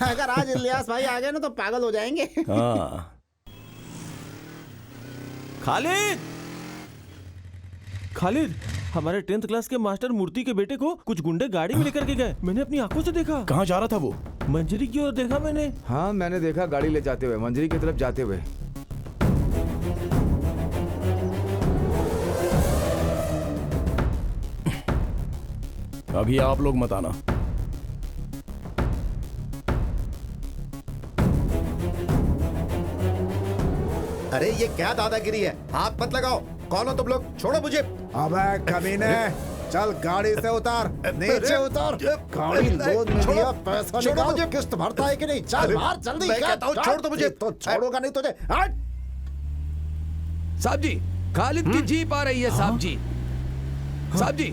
अगर आज इलियास भाई आ गए ना तो पागल हो जाएंगे। हाँ। खालिद, खालिद, हमारे 10th क्लास के मास्टर मूर्ति के बेटे को कुछ गुंडे गाड़ी में लेकर के गए। मैंने अपनी आंखों से देखा। कहाँ जा रहा था वो? मंजरी की ओर देखा मैंने। हाँ मैंने देखा, गाड़ी ले जाते हुए मंजरी की तरफ जाते हुए। अभी आप लोग मत आना। अरे ये क्या दादागिरी है? हाथ मत लगाओ। कौन हो तुम लोग? छोड़ो मुझे। अबे कमीने, चल गाड़ी से उतार, नीचे उतार। गाड़ी लोड में दिया, पैसा निकाल, किस्त भरता है कि नहीं? चल बाहर जल्दी। मैं कहता हूँ छोड़ दो मुझे। तो छोड़ूंगा नहीं तुझे। हट। साहब जी, खालिद की जीप आ रही है साहब जी। साहब जी,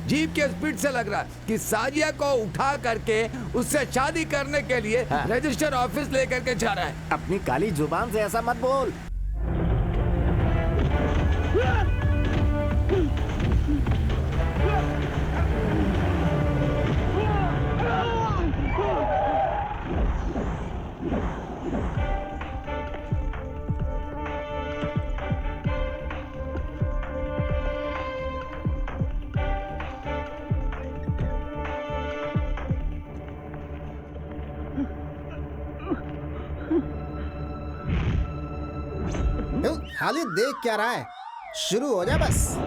जीप के स्पीड से लग रहा है कि साजिया को उठा करके उससे शादी करने के लिए रजिस्टर ऑफिस लेकर के जा रहा है। अपनी काली जुबान से ऐसा मत बोल। खालिद देख क्या रहा है? शुरू हो जा बस।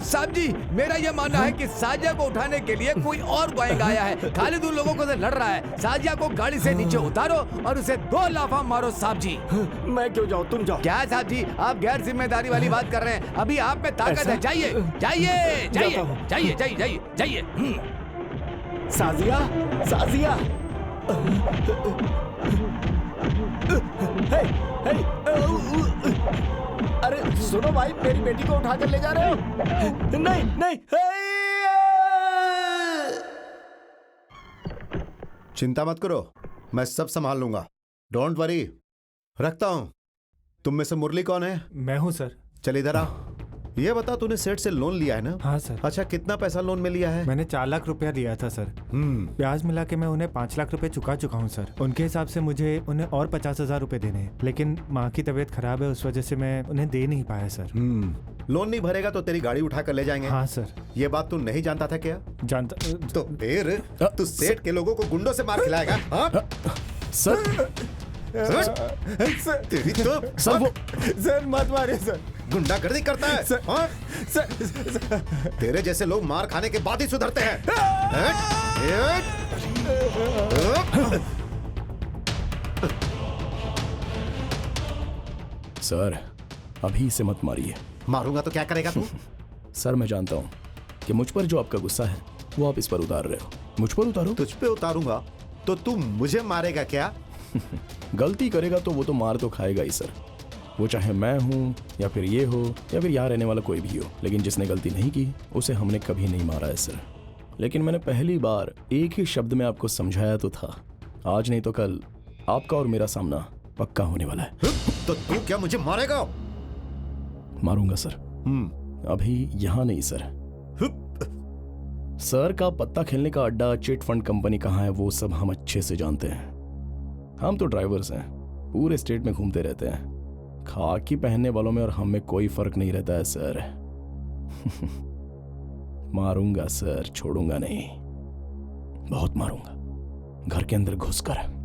साहब जी, मेरा यह मानना है कि साजिया को उठाने के लिए कोई और गैंग आया है। खालिद उन लोगों को से लड़ रहा है। साजिया को गाड़ी से नीचे उतारो और उसे 2 लाफा मारो साहब जी। मैं क्यों जाऊं? तुम जाओ। क्या साहब जी, आप गैर जिम्मेदारी वाली बात कर रहे हैं? अभी आप में ताकत है। जाइए जाइए जाइए जाइए जाइए जाइए जाइए। साजिया, साजिया। हे, हे, अरे सुनो भाई, मेरी बेटी को उठा कर ले जा रहे हो? नहीं नहीं। चिंता मत करो, मैं सब संभाल लूंगा। Don't worry. रखता हूं। तुम में से मुरली कौन है? मैं हूं सर। चल इधर आ। ये बता, तूने सेठ से लोन लिया है ना? हाँ सर। अच्छा, कितना पैसा लोन में लिया है? मैंने 4 लाख रुपया लिया था सर। ब्याज मिला के मैं उन्हें 5 लाख रुपए चुका चुका हूँ सर। उनके हिसाब से मुझे उन्हें और 50,000 रुपए देने हैं, लेकिन माँ की तबीयत खराब है, उस वजह से मैं उन्हें दे नहीं पाया सर। लोन नहीं भरेगा तो तेरी गाड़ी उठा कर ले जाएंगे। हाँ सर। ये बात तू नहीं जानता था क्या? जानता तो फिर तू सेठ के लोगों को गुंडों से मार खिलाएगा? हाँ? सर, तेरी तो सर वो सर मत मारिए सर। गुंडागर्दी करता है। सर, हाँ? सर, तेरे जैसे लोग मार खाने के बाद ही सुधरते हैं। सर, अभी इसे मत मारिए। मारूंगा तो क्या करेगा तू? सर, मैं जानता हूँ कि मुझ पर जो आपका गुस्सा है वो आप इस पर उतार रहे हो। मुझ पर उतारो। तुझ पे उतारूंगा तो तू मुझे मारेगा क्या? गलती करेगा तो वो तो मार तो खाएगा ही सर। वो चाहे मैं हूँ या फिर ये हो या फिर यहाँ रहने वाला कोई भी हो, लेकिन जिसने गलती नहीं की उसे हमने कभी नहीं मारा है सर। लेकिन मैंने पहली बार एक ही शब्द में आपको समझाया तो था। आज नहीं तो कल आपका और मेरा सामना पक्का होने वाला है। तो तू क्या मुझे मारेगा? मारूंगा सर। अभी यहाँ नहीं सर। सर का पत्ता खेलने का अड्डा, चिट फंड कंपनी कहाँ है वो सब हम अच्छे से जानते हैं। हम तो ड्राइवर्स हैं, पूरे स्टेट में घूमते रहते हैं। खाकी पहनने वालों में और हम में कोई फर्क नहीं रहता है सर। मारूंगा सर, छोड़ूंगा नहीं, बहुत मारूंगा, घर के अंदर घुसकर।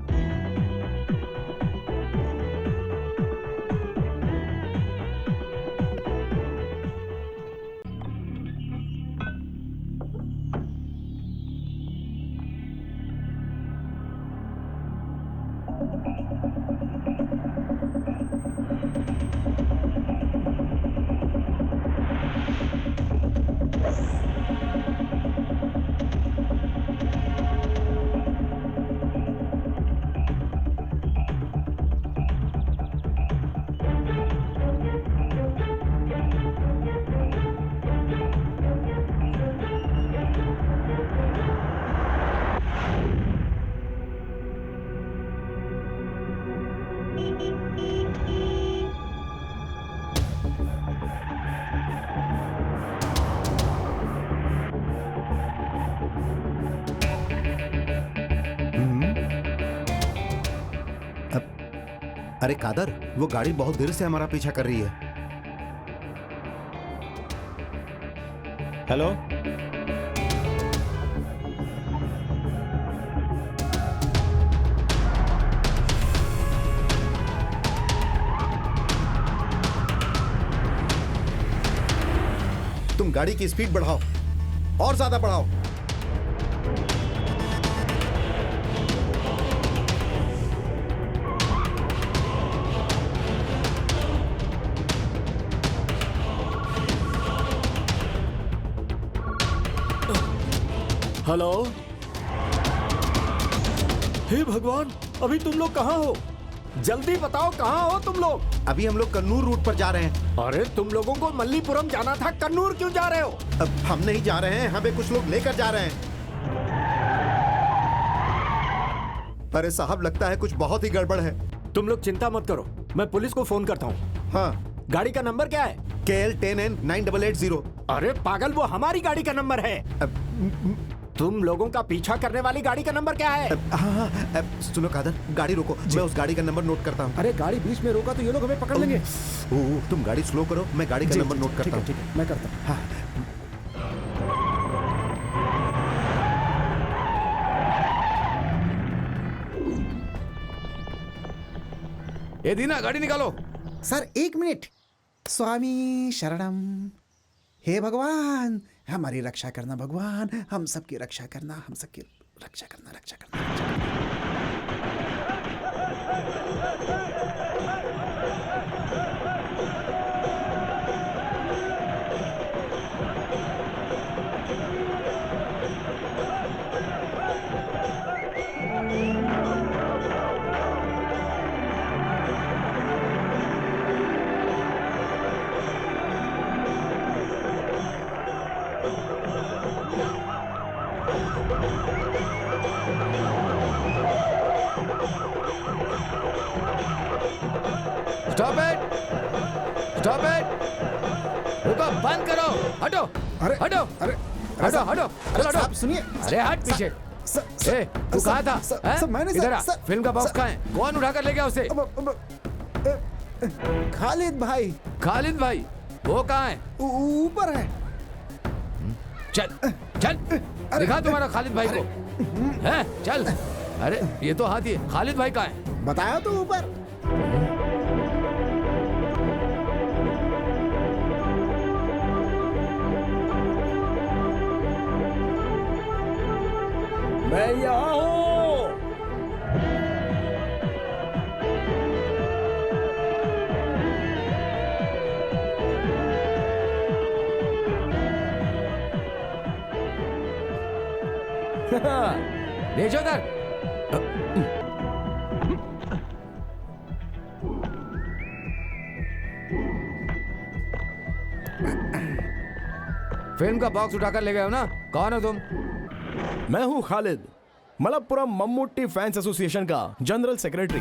अरे कादर, वो गाड़ी बहुत देर से हमारा पीछा कर रही है। हेलो, तुम गाड़ी की स्पीड बढ़ाओ, और ज्यादा बढ़ाओ। हेलो। हे भगवान, अभी तुम लोग कहाँ हो? जल्दी बताओ कहाँ हो तुम लोग? अभी हम लोग कन्नूर रूट पर जा रहे हैं। अरे तुम लोगों को मल्लीपुरम जाना था, कन्नूर क्यों जा रहे हो? अब हम नहीं जा रहे हैं, हमें कुछ लोग लेकर जा रहे हैं। अरे साहब, लगता है कुछ बहुत ही गड़बड़ है। तुम लोग चिंता मत करो, मैं पुलिस को फोन करता हूँ। हाँ, गाड़ी का नंबर क्या है? KL10N9880। अरे पागल, वो हमारी गाड़ी का नंबर है। तुम लोगों का पीछा करने वाली गाड़ी का नंबर क्या है? हाँ, सुनो कादर, गाड़ी रोको, मैं उस गाड़ी का नंबर नोट करता हूँ। अरे गाड़ी बीच में रोका तो ये लोग हमें पकड़ लेंगे। तुम गाड़ी स्लो करो, मैं गाड़ी का नंबर नोट करता हूँ। ठीक है, मैं करता हूँ। हाँ। ये दीना, गाड़ी निकालो। Sir 1 minute. स्वामी शरणम। हे भगवान, हमारी रक्षा करना भगवान, हम सबकी रक्षा करना, हम सबकी रक्षा करना, रक्षा करना, रक्षा करना। स्टॉप इट, स्टॉप इट, रुको, बंद करो, हटो, अरे, हटो, अरे, हटो, हटो, अरे चलो हटो। साहब सुनिए। अरे हट पीछे। ए, तू कहाँ था? हैं? सर, मैंने इधर आ, सर, फिल्म का बॉक्स कहाँ है? कौन उठा कर ले गया उसे? खालिद भाई खालिद भाई, वो कहाँ है? ऊपर है। चल, चल, दिखा तुम्हारा खालिद भाई को। हैं? चल। अरे ये तो हाथी है, खालिद भाई कहाँ है? बताया तो ऊपर। मैं यहाँ हूँ। भेजो उधर। फिल्म का बॉक्स उठाकर ले गए हो ना? कौन हो तुम? मैं हूँ खालिद, मलप्पुरम मम्मूटी फैंस एसोसिएशन का जनरल सेक्रेटरी।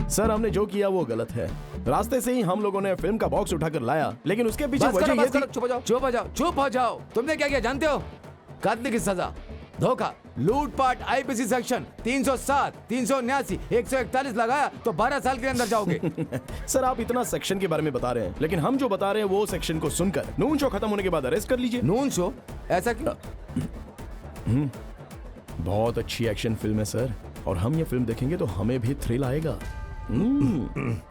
सर, हमने जो किया वो गलत है। रास्ते से ही हम लोगों ने फिल्म का बॉक्स उठाकर लाया, लेकिन उसके पीछे बस करो, वजह ये बस करो, थी। चुप हो जाओ, चुप हो जाओ, चुप हो जाओ। तुमने क्या किया जानते हो? कत्ल की सजा, धोखा, लूटपाट, आईपीसी सेक्शन 307, 379, 141 लगाया तो 12 साल के अंदर जाओगे। सर, आप इतना सेक्शन के बारे में बता रहे हैं, लेकिन हम जो बता रहे हैं वो सेक्शन को सुनकर नून शो खत्म होने के बाद अरेस्ट कर लीजिए। Noon show? ऐसा क्यों? बहुत अच्छी एक्शन फिल्म है सर, और हम ये फिल्म देखेंगे तो हमें भी थ्रिल आएगा।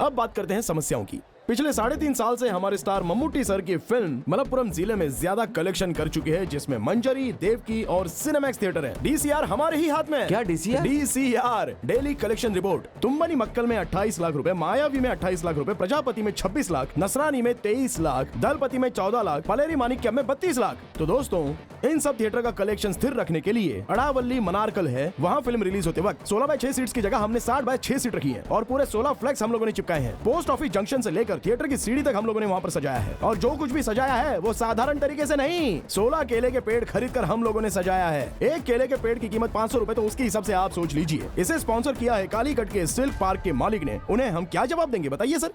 अब बात करते हैं समस्याओं की। पिछले 3.5 साल से हमारे स्टार मम्मूटी सर की फिल्म मलप्पुरम जिले में ज्यादा कलेक्शन कर चुकी है, जिसमें मंजरी, देवकी और सिनेमैक्स थिएटर है। डीसीआर हमारे ही हाथ में है। क्या DCR? DCR daily collection report. तुम्बनी मक्कल में 28 लाख रुपए, मायावी में 28 लाख रुपए, प्रजापति में 26 लाख, नसरानी में 23 लाख, दलपति में 14 लाख, पलेरी मानिक्यम में 32 लाख। तो दोस्तों, इन सब थिएटर का कलेक्शन स्थिर रखने के लिए अड़ावली मनारकल है, वहाँ फिल्म रिलीज होते वक्त 16/6 सीट्स की जगह हमने 60/6 सीट रखी है, और पूरे 16 फ्लैक्स हम लोगों ने चिपकाए हैं। पोस्ट ऑफिस जंक्शन से लेकर थिएटर की सीढ़ी तक हम लोगों ने वहाँ पर सजाया है, और जो कुछ भी सजाया है वो साधारण तरीके से नहीं, 16 केले के पेड़ खरीद कर हम लोगों ने सजाया है। एक केले के पेड़ की कीमत 500 रुपए, तो उसके हिसाब से आप सोच लीजिए। इसे स्पॉन्सर किया है कालीकट के सिल्क पार्क के मालिक ने। उन्हें हम क्या जवाब देंगे बताइए सर?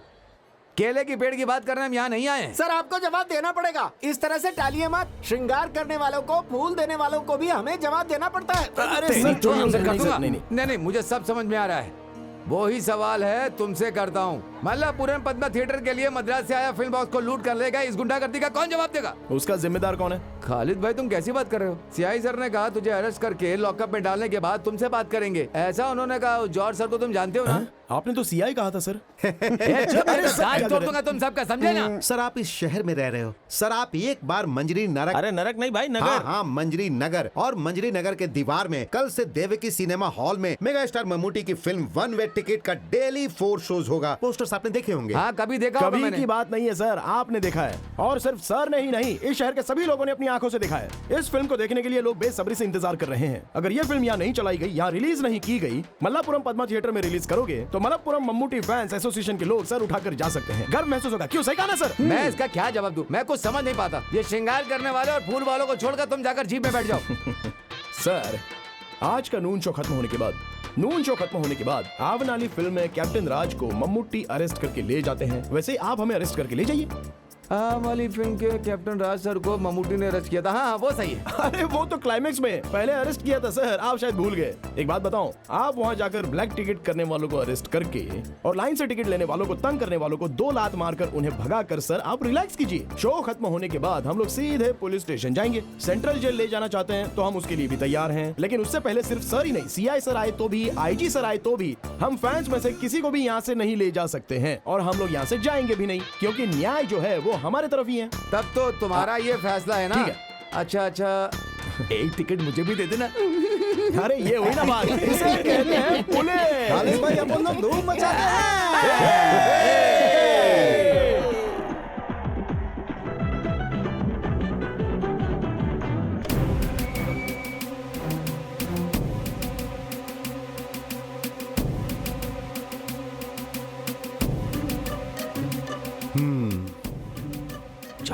केले की पेड़ की बात करने हम यहाँ नहीं आए। सर, आपको जवाब देना पड़ेगा। इस तरह से टालिए मत। श्रृंगार करने वालों को, फूल देने वालों को भी हमें जवाब देना पड़ता है। अरे नहीं, सर, हमसे कर दूंगा। नहीं, नहीं, मुझे सब समझ में आ रहा है। वो ही सवाल है तुमसे करता हूँ। मल्लापुरम पद्मा थिएटर के लिए मद्रास से आया फिल्म बॉक्स को लूट कर लेगा, इस गुंडागर्दी का कौन जवाब देगा? उसका जिम्मेदार कौन है? खालिद भाई तुम कैसी बात कर रहे हो? सीआई सर ने कहा तुझे अरेस्ट करके लॉकअप में डालने के बाद तुमसे बात करेंगे, ऐसा उन्होंने कहा। जॉर्ज सर को तुम जानते हो ना? आपने तो सीआई कहा था सर। दांत तोड़ दूंगा तुम सबका, समझे ना? सर आप इस शहर में रह रहे हो सर, आप एक बार मंजरी नरक, अरे नरक नहीं भाई, हाँ नगर। हाँ मंजरी नगर, और मंजरी नगर के दीवार में कल से देवकी सिनेमा हॉल में मेगा स्टार मम्मूटी की फिल्म 1 वे टिकट का डेली 4 शोज होगा। पोस्टर्स आपने देखे होंगे? हाँ कभी देखा होगा कभी मैंने। की बात नहीं है सर, आपने देखा है। और सिर्फ सर ने ही नहीं, इस शहर के सभी लोगों ने अपनी आंखों से देखा है। इस फिल्म को देखने के लिए लोग बेसब्री से इंतजार कर रहे हैं। अगर ये फिल्म यहाँ नहीं चलाई गई, यहाँ रिलीज नहीं की गई, मल्लापुरम पद्मा थिएटर में रिलीज करोगे तो मल्लापुरम मम्मूटी फैंस एसोसिएशन के लोग सर उठाकर जा सकते हैं। गर्व महसूस होगा। क्यों, सही कहा ना सर? मैं इसका क्या जवाब दूं? मैं कुछ समझ नहीं पाता। ये श्रृंगार करने वाले और फूल वालों को छोड़कर तुम जाकर जीप में बैठ जाओ। सर आज का नून शो खत्म होने के बाद आवन वाली फिल्म में कैप्टन राज को मम्मूटी अरेस्ट करके ले जाते हैं, वैसे ही आप हमें अरेस्ट करके ले जाइए। वाली फिल्म के कैप्टन राज सर को मम्मूटी ने अरेस्ट किया था। हाँ वो सही है। अरे वो तो क्लाइमेक्स में, पहले अरेस्ट किया था सर, आप शायद भूल गए। एक बात बताऊं, आप वहां जाकर ब्लैक टिकट करने वालों को अरेस्ट करके और लाइन से टिकट लेने वालों को तंग करने वालों को 2 लात मारकर उन्हें भगा कर सर आप रिलैक्स कीजिए। शो खत्म होने के बाद हम लोग सीधे पुलिस स्टेशन जाएंगे। सेंट्रल जेल ले जाना चाहते हैं तो हम उसके लिए भी तैयार हैं, लेकिन उससे पहले सिर्फ सर ही नहीं, सीआई सर आए तो भी, आईजी सर आए तो भी, हम फैंस में से किसी को भी यहाँ से नहीं ले जा सकते हैं। और हम लोग यहाँ से जाएंगे भी नहीं, क्योंकि न्याय जो है वो हमारे तरफ ही है। तब तो तुम्हारा ये फैसला है ना? ठीक है। अच्छा एक टिकट मुझे भी दे देना। अरे ये हुई ना बात, इसे कहते हैं पुलिस। खालिद भाई अपन लोग धूम मचाते हैं।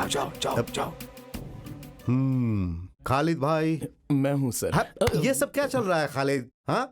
जाओ। खालिद भाई, मैं हूँ सर। हाँ, ये सब क्या चल रहा है खालिद? हाँ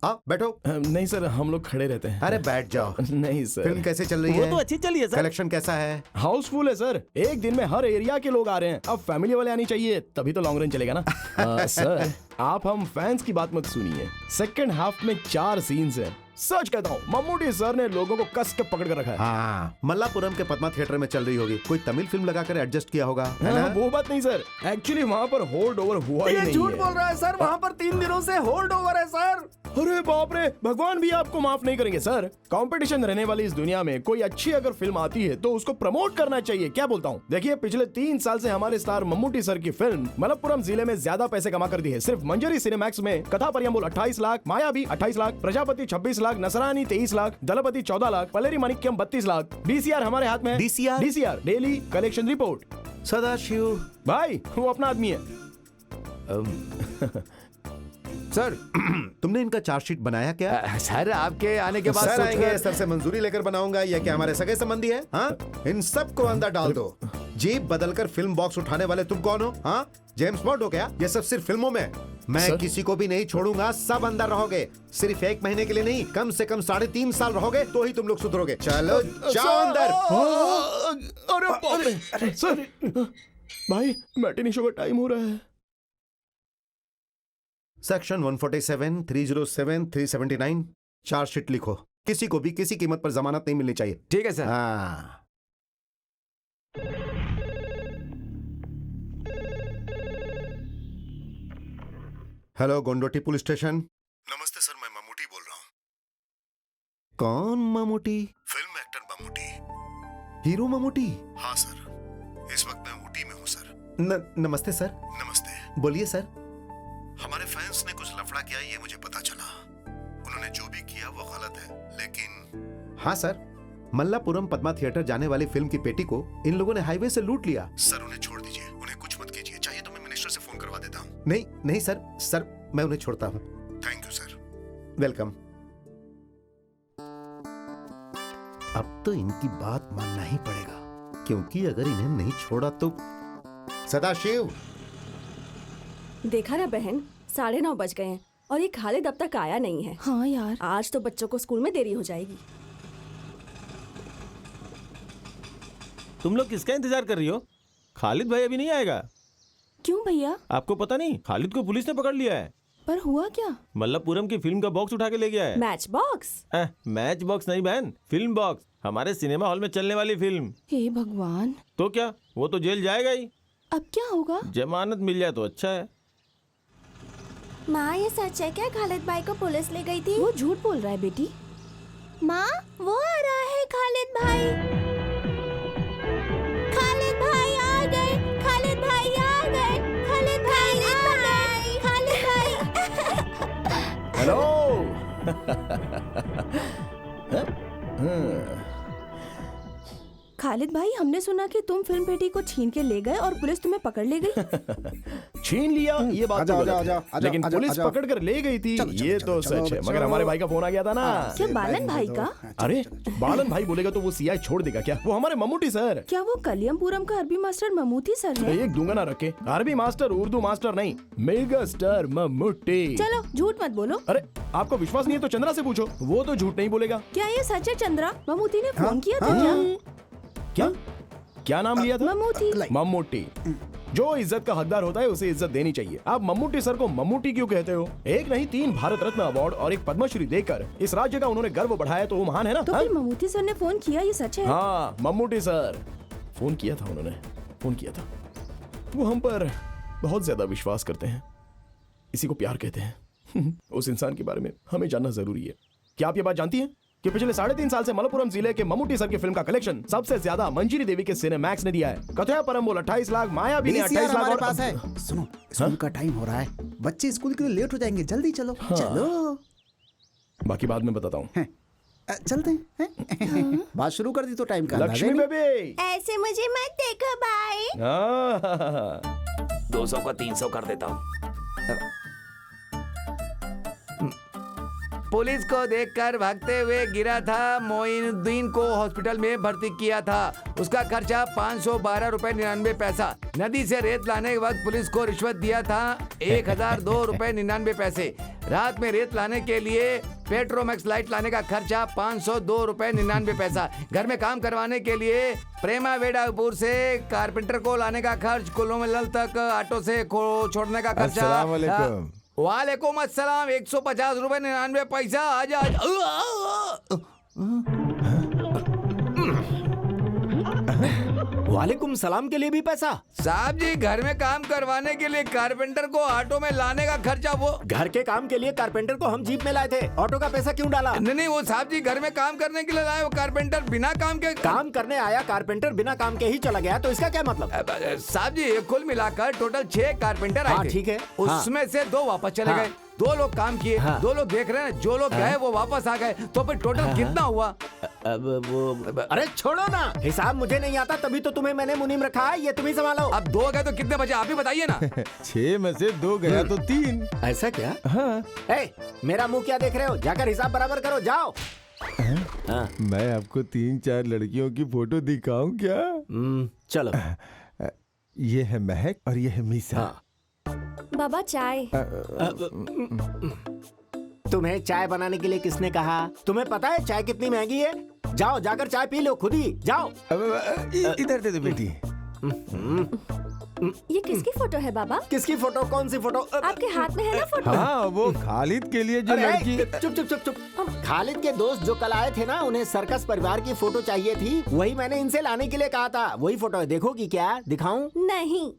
आओ बैठो। नहीं सर, हम लोग खड़े रहते हैं। अरे बैठ जाओ। नहीं सर। फिल्म कैसे चल रही वो है? तो अच्छी चली है सर। कलेक्शन कैसा है? हाउसफुल है सर, एक दिन में हर एरिया के लोग आ रहे हैं। अब फैमिली वाले आनी चाहिए, तभी तो लॉन्ग रन चलेगा ना। सर आप हम फैंस की बात मत सुनिए, सेकंड हाफ में 4 सीन्स हैं। सच कहता हूँ, मम्मूटी सर ने लोगों को कस के पकड़ कर रखा है। हाँ मल्लापुरम के पद्मा थिएटर में चल रही होगी, कोई तमिल फिल्म लगाकर एडजस्ट किया होगा, है ना? वो बात नहीं सर, एक्चुअली वहाँ पर होल्ड ओवर हुआ ही नहीं झूठ है। बोल रहा है सर, वहाँ पर 3 दिनों से होल्ड ओवर है सर। अरे बाप रे, भगवान भी आपको माफ नहीं करेंगे सर। कंपटीशन रहने वाली इस दुनिया में कोई अच्छी अगर फिल्म आती है तो उसको प्रमोट करना चाहिए। क्या बोलता हूँ? देखिए पिछले 3 साल से हमारे स्टार मम्मूटी सर की फिल्म मलप्पुरम जिले में ज्यादा पैसे कमा कर दी है। सिर्फ मंजरी सिनेमैक्स में कथा परियम्बुल 28 लाख, मायावी 28 लाख, प्रजापति 26 लाख, नसरानी 23 लाख, दलपति 14 लाख, पलेरी माणिक्यम 32 लाख। बीसीआर हमारे हाथ में है। DCR daily collection report. Sadashiv भाई वो अपना आदमी है। सर तुमने इनका चार्जशीट बनाया क्या? सर आपके आने के बाद सर सोच आएंगे, कर- सर से मंजूरी लेकर बनाऊंगा। या क्या हमारे सगे संबंधी है? हाँ इन सबको अंदर डाल दो। जीप बदलकर फिल्म बॉक्स उठाने वाले तुम कौन हो? हाँ जेम्स बॉन्ड हो क्या? ये सब सिर्फ फिल्मों में। मैं सर? किसी को भी नहीं छोड़ूंगा, सब अंदर रहोगे। सिर्फ 1 महीने के लिए नहीं, कम से कम 3.5 साल रहोगे तो ही तुम लोग सुधरोगे। चलो जाओ अंदर। अरे बाप रे सर, भाई मैटिनी शो का टाइम हो रहा है। सेक्शन 147, 307, 379 चार्जशीट लिखो। किसी को भी किसी कीमत पर जमानत नहीं मिलनी चाहिए। ठीक है सर। हाँ हेलो गोंडोटी पुलिस स्टेशन। नमस्ते सर, मैं मम्मूटी बोल रहा हूँ। कौन Mammootty? Film actor Mammootty. Hero Mammootty? हाँ सर, इस वक्त मैं ऊटी में हूँ सर। नमस्ते सर। नमस्ते। बोलिए सर। हमारे फैंस ने कुछ लफड़ा किया, ये मुझे पता चला। उन्होंने जो भी किया वो गलत है, लेकिन हाँ सर, मल्लापुरम पद्मा थिएटर जाने वाली फिल्म की पेटी को इन लोगों ने हाईवे से लूट लिया। सर उन्हें छोड़ दीजिए, उन्हें कुछ मत कीजिए। चाहिए तो मैं मिनिस्टर से फोन करवा देता हूँ। नहीं नहीं सर, सर मैं उन्हें छोड़ता हूँ। Thank you sir. वेलकम। अब तो इनकी बात मानना ही पड़ेगा, क्योंकि अगर इन्हें नहीं छोड़ा तो। सदाशिव, देखा ना बहन, 9:30 बज गए हैं और ये खालिद अब तक आया नहीं है। हाँ यार, आज तो बच्चों को स्कूल में देरी हो जाएगी। तुम लोग किसका इंतजार कर रही हो? खालिद भाई अभी नहीं आएगा। क्यों भैया? आपको पता नहीं, खालिद को पुलिस ने पकड़ लिया है। पर हुआ क्या? मल्लपुरम की फिल्म का बॉक्स उठा के ले गया है। Match box? मैच बॉक्स नहीं बहन, फिल्म बॉक्स, हमारे सिनेमा हॉल में चलने वाली फिल्म। हे भगवान, तो क्या, वो तो जेल जाएगा ही। अब क्या होगा? जमानत मिल जाए तो अच्छा है। माँ, ये सच है क्या खालिद भाई को पुलिस ले गई थी? वो झूठ बोल रहा है बेटी। माँ, वो आ रहा है खालिद भाई। खालिद भाई आ गए, खालिद भाई आ गए, खालिद भाई आ गए, खालिद भाई। हेलो। खालिद भाई, हमने सुना कि तुम फिल्म पेटी को छीन के ले गए और पुलिस तुम्हें पकड़ ले गई। छीन लिया ये बात तो गलत है, लेकिन पुलिस पकड़ कर ले गई थी ये तो सच है। मगर हमारे भाई का फोन आ गया था ना। क्या बालन भाई का? अरे बालन भाई बोलेगा तो वो सीआई छोड़ देगा क्या? वो हमारे मम्मूटी सर। क्या वो कलियमपुरम का अरबी मास्टर ममूटी सर है? एक दूंगा ना रखे, अरबी मास्टर उर्दू मास्टर नहीं, मेगा स्टार मम्मूटी। चलो झूठ मत बोलो। अरे आपको विश्वास नहीं है तो चंद्रा से पूछो, वो तो झूठ नहीं बोलेगा। क्या ये सच है चंद्रा? ममूटी ने फोन किया था क्या? क्या क्या नाम लिया था? ममूटी। मम्मूटी। जो इज्जत का हकदार होता है उसे इज्जत देनी चाहिए। आप मम्मूटी सर को मम्मूटी क्यों कहते हो? एक नहीं 3 भारत रत्न अवार्ड और एक पद्मश्री देकर इस राज्य का उन्होंने गर्व बढ़ाया तो वो महान है ना। तो फिर ममूटी सर ने फोन किया, ये सच है? हाँ, मम्मूटी सर फोन किया था, उन्होंने फोन किया था। वो हम पर बहुत ज्यादा विश्वास करते हैं, इसी को प्यार कहते हैं। उस इंसान के बारे में हमें जानना जरूरी है। क्या आप ये बात जानती हैं कि पिछले 3.5 साल से मलप्पुरम जिले के मम्मूटी सर की फिल्म का कलेक्शन सबसे ज्यादा मंजीरी देवी के सिनेमैक्स ने दिया है। कथया परम्बोल 28 लाख, मायावी ने 28 लाख हमारे और पास है। सुनो, स्कूल का टाइम हो रहा है, बच्चे स्कूल के लिए लेट हो जाएंगे, जल्दी चलो। चलो, बाकी बाद में बताता हूँ। चलते हैं। बात शुरू कर दी तो टाइम का लक्ष्मी बेबी, ऐसे मुझे मत देखो भाई। 200 को 300 कर देता हूँ। पुलिस को देखकर भागते हुए गिरा था, मोइनुद्दीन को हॉस्पिटल में भर्ती किया था। उसका खर्चा 512 रुपए 99 पैसा। नदी से रेत लाने के वक्त पुलिस को रिश्वत दिया था 1002 रुपए 99 पैसे। रात में रेत लाने के लिए पेट्रोमैक्स लाइट लाने का खर्चा 502 रुपए 99 पैसा। घर में काम करवाने के लिए प्रेमा वेडापुर से कारपेंटर को लाने का खर्च, कुल्लूमलल तक ऑटो से छोड़ने का खर्चा। वालेकुम अस्सलाम, 150 रुपए 99 पैसा। आजा वालेकुम सलाम के लिए भी पैसा? साहब जी, घर में काम करवाने के लिए कारपेंटर को ऑटो में लाने का खर्चा। वो घर के काम के लिए कारपेंटर को हम जीप में लाए थे, ऑटो का पैसा क्यों डाला? नहीं, वो साहब जी घर में काम करने के लिए लाए, वो कारपेंटर बिना काम के काम करने आया, कारपेंटर बिना काम के ही चला गया, तो इसका क्या मतलब? साहब जी कुल मिलाकर टोटल 6 कारपेंटर आए थे। ठीक है। उसमें से 2 वापस चले गए, 2 लोग काम किए, 2 लोग देख रहे हैं, जो लोग गए वो वापस आ गए। तो फिर टोटल कितना हुआ? अब वो अरे छोड़ो ना, हिसाब मुझे नहीं आता, तभी तो तुम्हें मैंने मुनीम रखा है, ये तुम ही संभालो। अब 2 गए तो कितने बचे आप ही बताइए ना। 6 में से 2 गया तो 3। ऐसा क्या? हाँ। मेरा मुंह क्या देख रहे हो? जाकर हिसाब बराबर करो, जाओ। मैं आपको 3-4 लड़कियों की फोटो दिखाऊं क्या? चलो। ये है महक और ये है मीसा। बाबा चाय। तुम्हें चाय बनाने के लिए किसने कहा? तुम्हें पता है चाय कितनी महंगी है? जाओ जाकर चाय पी लो खुद ही, जाओ। इधर दे दो बेटी। ये किसकी फोटो है बाबा? किसकी फोटो? कौन सी फोटो? आपके हाथ में है ना फोटो? हाँ, वो खालिद के लिए जो लड़की। चुप चुप चुप चुप। खालिद के दोस्त जो कल आए थे ना, उन्हें सर्कस परिवार की फोटो चाहिए थी, वही मैंने इनसे लाने के लिए कहा था। वही फोटो है, देखोगी क्या? दिखाऊं? नहीं।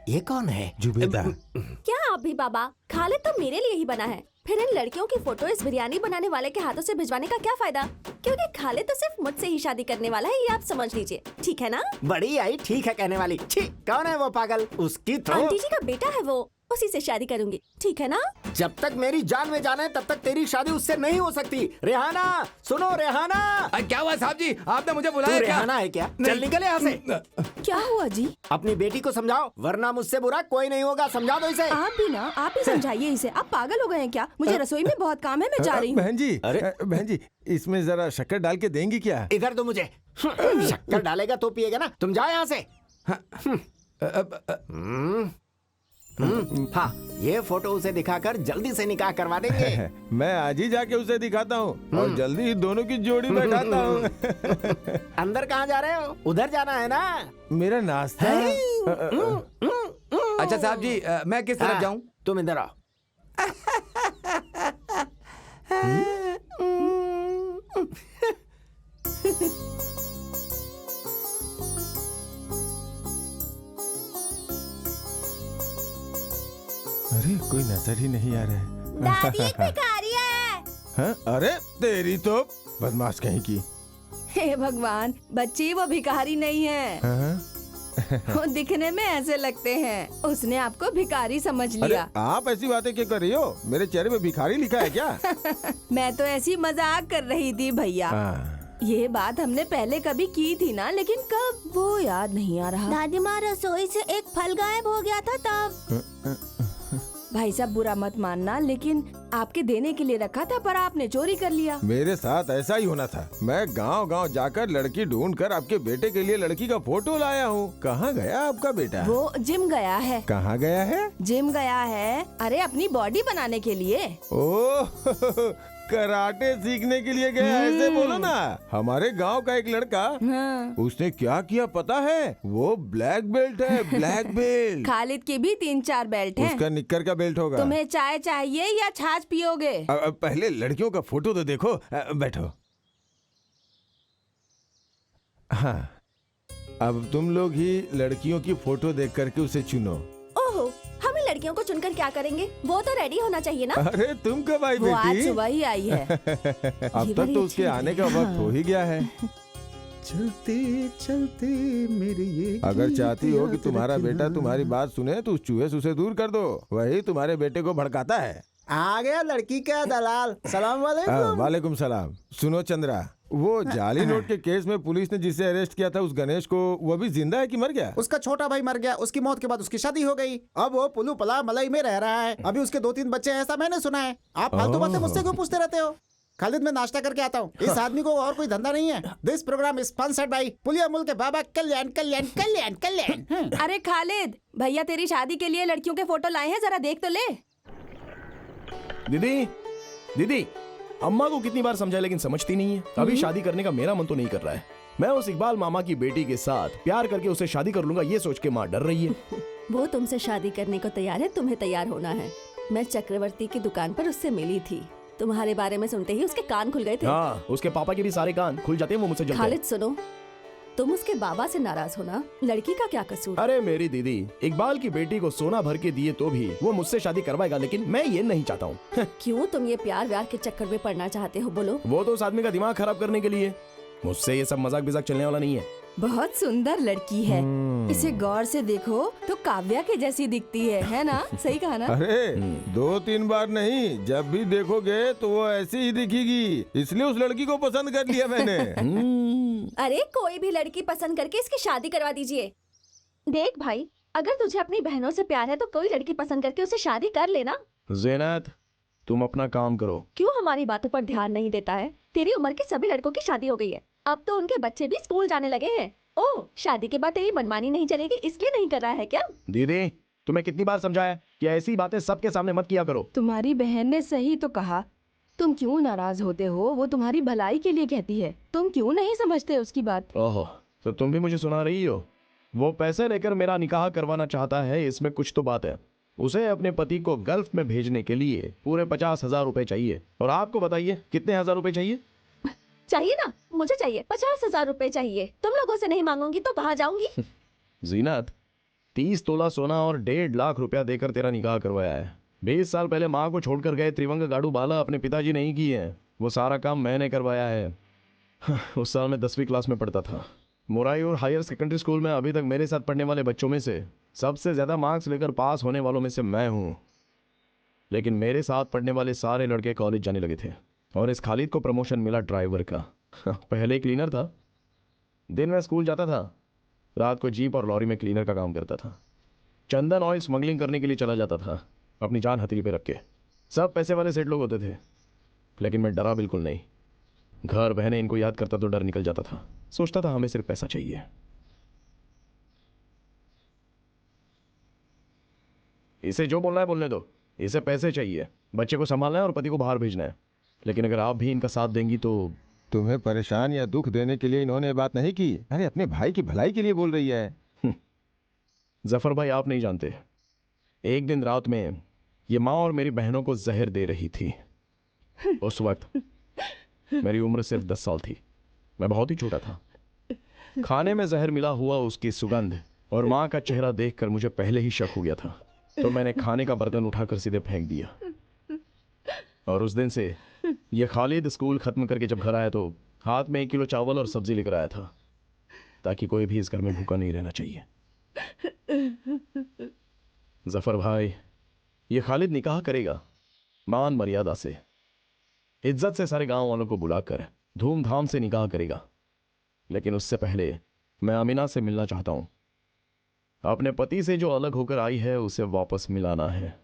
ये कौन है? जुबेदा। क्या आप भी बाबा? खालिद तो मेरे लिए ही बना है, फिर इन लड़कियों की फोटो इस बिरयानी बनाने वाले के हाथों से भिजवाने का क्या फायदा? क्योंकि खालिद तो सिर्फ मुझसे ही शादी करने वाला है, ये आप समझ लीजिए, ठीक है ना? बड़ी आई ठीक है कहने वाली। छी, कौन है वो पागल? उसकी तो आंटी जी का बेटा है वो, उसी से शादी करूंगी, ठीक है ना? जब तक मेरी जान में जान है तब तक तेरी शादी उससे नहीं हो सकती। रेहाना, सुनो रेहाना। क्या हुआ साहब जी, आपने मुझे बुलाया क्या? रेहाना है क्या? चल निकले यहाँ से। क्या हुआ जी? अपनी बेटी को समझाओ, वरना मुझसे बुरा कोई नहीं होगा। समझा दो इसे। आप भी ना, आप ही समझाइए इसे। आप पागल हो गए हैं क्या? मुझे रसोई में बहुत काम है, मैं जा रही हूँ। बहन जी, बहन जी, इसमें जरा शक्कर डाल के देंगी क्या? इधर दो मुझे। शक्कर डालेगा तो पिएगा ना। तुम जाओ यहाँ से। हाँ, ये फोटो उसे दिखाकर जल्दी से निकाह करवा देंगे। मैं आज ही जाके उसे दिखाता हूँ और जल्दी ही दोनों की जोड़ी बैठाता हूँ। अंदर कहाँ जा रहे हो? उधर जाना है ना? मेरा नाश्ता। अच्छा साहब जी, मैं किस तरफ जाऊँ? तुम इधर आओ। अरे कोई नजर ही नहीं आ रहा है। दादी एक भिखारी है। हाँ? अरे तेरी तो बदमाश कहीं की। हे भगवान, बच्ची वो भिखारी नहीं है। हाँ? वो दिखने में ऐसे लगते हैं। उसने आपको भिखारी समझ अरे लिया। आप ऐसी बातें क्यों कर रही हो? मेरे चेहरे पे भिखारी लिखा है क्या? मैं तो ऐसी मजाक कर रही थी भैया। ये बात हमने पहले कभी की थी ना, लेकिन कब वो याद नहीं आ रहा। दादी माँ रसोई से एक फल गायब हो गया था तब। भाई साहब बुरा मत मानना, लेकिन आपके देने के लिए रखा था पर आपने चोरी कर लिया। मेरे साथ ऐसा ही होना था। मैं गांव-गांव जाकर लड़की ढूंढकर आपके बेटे के लिए लड़की का फोटो लाया हूँ। कहाँ गया आपका बेटा? वो जिम गया है। कहाँ गया है? जिम गया है, अरे अपनी बॉडी बनाने के लिए। ओह कराटे सीखने के लिए गया, ऐसे बोलो ना। हमारे गांव का एक लड़का, उसने क्या किया पता है? वो ब्लैक बेल्ट है, ब्लैक बेल्ट। खालिद की भी 3-4 बेल्ट हैं। उसका निक्कर का बेल्ट होगा। तुम्हें चाय चाहिए या छाछ पियोगे? पहले लड़कियों का फोटो तो देखो। बैठो। हाँ, अब तुम लोग ही लड़कियों की फोटो देख करके उसे चुनो। ओहो, हमें लड़कियों को चुनकर क्या करेंगे? वो तो रेडी होना चाहिए ना। अरे तुम कब आई वो आज बेटी? सुबह ही आई है। अब तक तो उसके आने का वक्त हो ही गया है। चलते चलते मेरे ये अगर चाहती हो कि तुम्हारा बेटा तुम्हारी बात सुने तो उस चूहे से उसे दूर कर दो। वही तुम्हारे बेटे को भड़काता है। आ गया लड़की का दलाल। सलाम वालेकुम। वालेकुम सलाम। सुनो चंद्रा, वो जाली नोट के केस में पुलिस ने जिसे अरेस्ट किया था उस गणेश को, वो अभी जिंदा है कि मर गया? उसका छोटा भाई मर गया। उसकी मौत के बाद उसकी शादी हो गई। अब वो पुलू पला मलाई में रह रहा है। अभी उसके 2-3 बच्चे हैं, ऐसा मैंने सुना है। आप फालतू बातें मुझसे क्यों पूछते रहते हो? खालिद, मैं नाश्ता करके आता हूँ। इस आदमी को और कोई धंधा नहीं है। This program is sponsored by पुलिया मुल्क के बाबा कल्याण कल्याण कल्याण कल्याण। अरे खालिद, भैया तेरी शादी के लिए लड़कियों के फोटो लाए हैं, जरा देख तो ले। दीदी, दीदी, अम्मा को कितनी बार समझाया लेकिन समझती नहीं है। अभी शादी करने का मेरा मन तो नहीं कर रहा है। मैं उस इकबाल मामा की बेटी के साथ प्यार करके उसे शादी कर लूंगा, ये सोच के माँ डर रही है। वो तुमसे शादी करने को तैयार है, तुम्हें तैयार होना है। मैं चक्रवर्ती की दुकान पर उससे मिली थी। तुम्हारे बारे में सुनते ही उसके कान खुल गए थे। हाँ, उसके पापा के भी सारे कान खुल जाते हैं, वो मुझसे जलते हैं। खालिद सुनो, तुम उसके बाबा से नाराज होना, लड़की का क्या कसूर? अरे मेरी दीदी, इकबाल की बेटी को सोना भर के दिए तो भी वो मुझसे शादी करवाएगा, लेकिन मैं ये नहीं चाहता हूँ। क्यों तुम ये प्यार व्यार के चक्कर में पड़ना चाहते हो? बोलो। वो तो उस आदमी का दिमाग खराब करने के लिए। मुझसे ये सब मजाक बिजाक चलने वाला नहीं है। बहुत सुंदर लड़की है। इसे गौर से देखो तो काव्या के जैसी दिखती है ना? सही कहा ना? अरे 2-3 बार नहीं, जब भी देखोगे तो वो ऐसी ही दिखेगी। इसलिए उस लड़की को पसंद कर लिया मैंने। अरे कोई भी लड़की पसंद करके इसकी शादी करवा दीजिए। देख भाई, अगर तुझे अपनी बहनों से प्यार है तो कोई लड़की पसंद करके उसे शादी कर लेना। ज़ैनत, तुम अपना काम करो। क्यों हमारी बातों पर ध्यान नहीं देता है? तेरी उम्र के सभी लड़कों की शादी हो गई है। अब तो उनके बच्चे भी स्कूल जाने लगे हैं। ओह, शादी के बाद तेरी मनमानी नहीं चलेगी, इसलिए नहीं कर रहा है क्या? दीदी, तुम्हें कितनी बार समझाया कि ऐसी बातें सबके सामने मत किया करो। तुम्हारी बहन ने सही तो कहा। तुम क्यों नाराज होते हो? वो तुम्हारी भलाई के लिए कहती है। तुम क्यों नहीं समझते उसकी बात? ओहो, तो तुम भी मुझे सुना रही हो? वो पैसे लेकर मेरा निकाह करवाना चाहता है, इसमें कुछ तो बात है। उसे अपने पति को गल्फ में भेजने के लिए पूरे 50,000 रुपए चाहिए। और आपको बताइए कितने हजार रुपए चाहिए? चाहिए ना, मुझे चाहिए 50,000 रुपए चाहिए। तुम लोगों से नहीं मांगूंगी तो कहाँ जाऊंगी? जीनत, 30 तोला सोना और 1.5 लाख रुपया देकर तेरा निकाह करवाया है। 20 साल पहले माँ को छोड़कर गए त्रिवंग गाड़ू बाला अपने पिताजी नहीं किए हैं। वो सारा काम मैंने करवाया है। उस साल मैं 10वीं क्लास में पढ़ता था। मोराई और हायर सेकेंडरी स्कूल में अभी तक मेरे साथ पढ़ने वाले बच्चों में से सबसे ज्यादा मार्क्स लेकर पास होने वालों में से मैं हूँ। लेकिन मेरे साथ पढ़ने वाले सारे लड़के कॉलेज जाने लगे थे और इस खालिद को प्रमोशन मिला ड्राइवर का। पहले क्लीनर था। दिन में स्कूल जाता था, रात को जीप और लॉरी में क्लीनर का काम करता था। चंदन ऑयल स्मगलिंग करने के लिए चला जाता था, अपनी जान हथेली पे रख के। सब पैसे वाले सेठ लोग होते थे, लेकिन मैं डरा बिल्कुल नहीं। घर बहने इनको याद करता तो डर निकल जाता था। सोचता था हमें सिर्फ पैसा चाहिए। इसे जो बोलना है बोलने दो। इसे पैसे चाहिए, बच्चे को संभालना है और पति को बाहर भेजना है। लेकिन अगर आप भी इनका साथ देंगी तो। तुम्हें परेशान या दुख देने के लिए इन्होंने बात नहीं की। अरे अपने भाई की भलाई के लिए बोल रही है। जफर भाई, आप नहीं जानते। एक दिन रात में ये माँ और मेरी बहनों को जहर दे रही थी। उस वक्त मेरी उम्र सिर्फ 10 साल थी। मैं बहुत ही छोटा था। खाने में जहर मिला हुआ उसकी सुगंध और माँ का चेहरा देखकर मुझे पहले ही शक हो गया था, तो मैंने खाने का बर्तन उठाकर सीधे फेंक दिया। और उस दिन से ये खालिद स्कूल खत्म करके जब घर आया तो हाथ में 1 किलो चावल और सब्जी लेकर आया था, ताकि कोई भी इस घर में भूखा नहीं रहना चाहिए। जफर भाई, ये खालिद निकाह करेगा मान मर्यादा से, इज्जत से सारे गांव वालों को बुलाकर धूमधाम से निकाह करेगा। लेकिन उससे पहले मैं अमीना से मिलना चाहता हूं। अपने पति से जो अलग होकर आई है उसे वापस मिलाना है।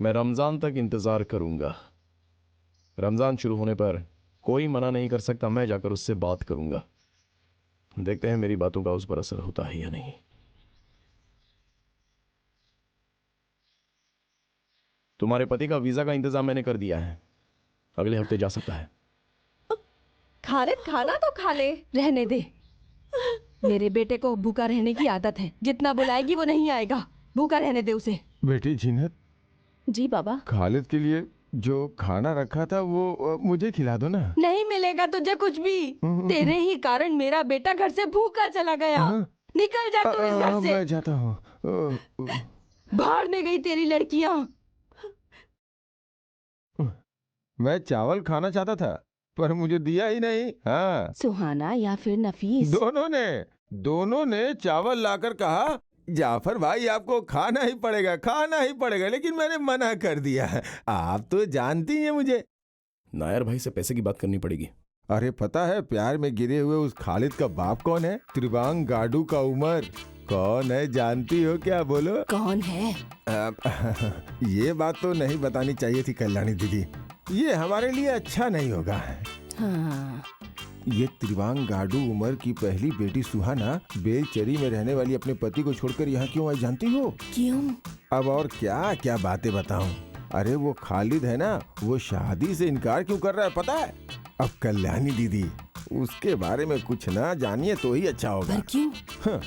मैं रमजान तक इंतजार करूंगा। रमजान शुरू होने पर कोई मना नहीं कर सकता, मैं जाकर उससे बात करूंगा। देखते हैं मेरी बातों का उस पर असर होता है या नहीं। तुम्हारे पति का वीजा का इंतजाम मैंने कर दिया है, अगले हफ्ते जा सकता है। खालिद खाना तो खा ले, रहने दे। मेरे बेटे को भूखा रहने की आदत है, जितना बुलाएगी वो नहीं आएगा। भूखा रहने दे उसे। बेटी जीनत, जी बाबा। खालिद के लिए जो खाना रखा था वो मुझे खिला दो ना। नहीं मिलेगा तुझे कुछ भी। तेरे ही कारण मेरा बेटा घर से भूखा चला गया। निकल जा तू इस घर से। मैं जाता हूँ। भाड़ने गई तेरी लड़कियां। मैं चावल खाना चाहता था पर मुझे दिया ही नहीं। हाँ, सुहाना या फिर नफीस, दोनों ने चावल लाकर कहा जाफर भाई आपको खाना ही पड़ेगा, लेकिन मैंने मना कर दिया। आप तो जानती हैं मुझे। नायर भाई से पैसे की बात करनी पड़ेगी। अरे पता है प्यार में गिरे हुए उस खालिद का बाप कौन है? त्रिवांग गाडू का उमर। कौन है जानती हो क्या? बोलो कौन है? ये बात तो नहीं बतानी चाहिए थी कल्याणी दीदी, ये हमारे लिए अच्छा नहीं होगा। हाँ। ये त्रिवांग गाडू उमर की पहली बेटी सुहाना बेलचरी में रहने वाली अपने पति को छोड़कर यहाँ क्यों आई जानती हो? क्यों? अब और क्या क्या बातें बताऊं। अरे वो खालिद है ना, वो शादी से इनकार क्यों कर रहा है पता है? अब कल्याणी दीदी उसके बारे में कुछ ना जानिए तो ही अच्छा होगा। पर क्यों? हाँ,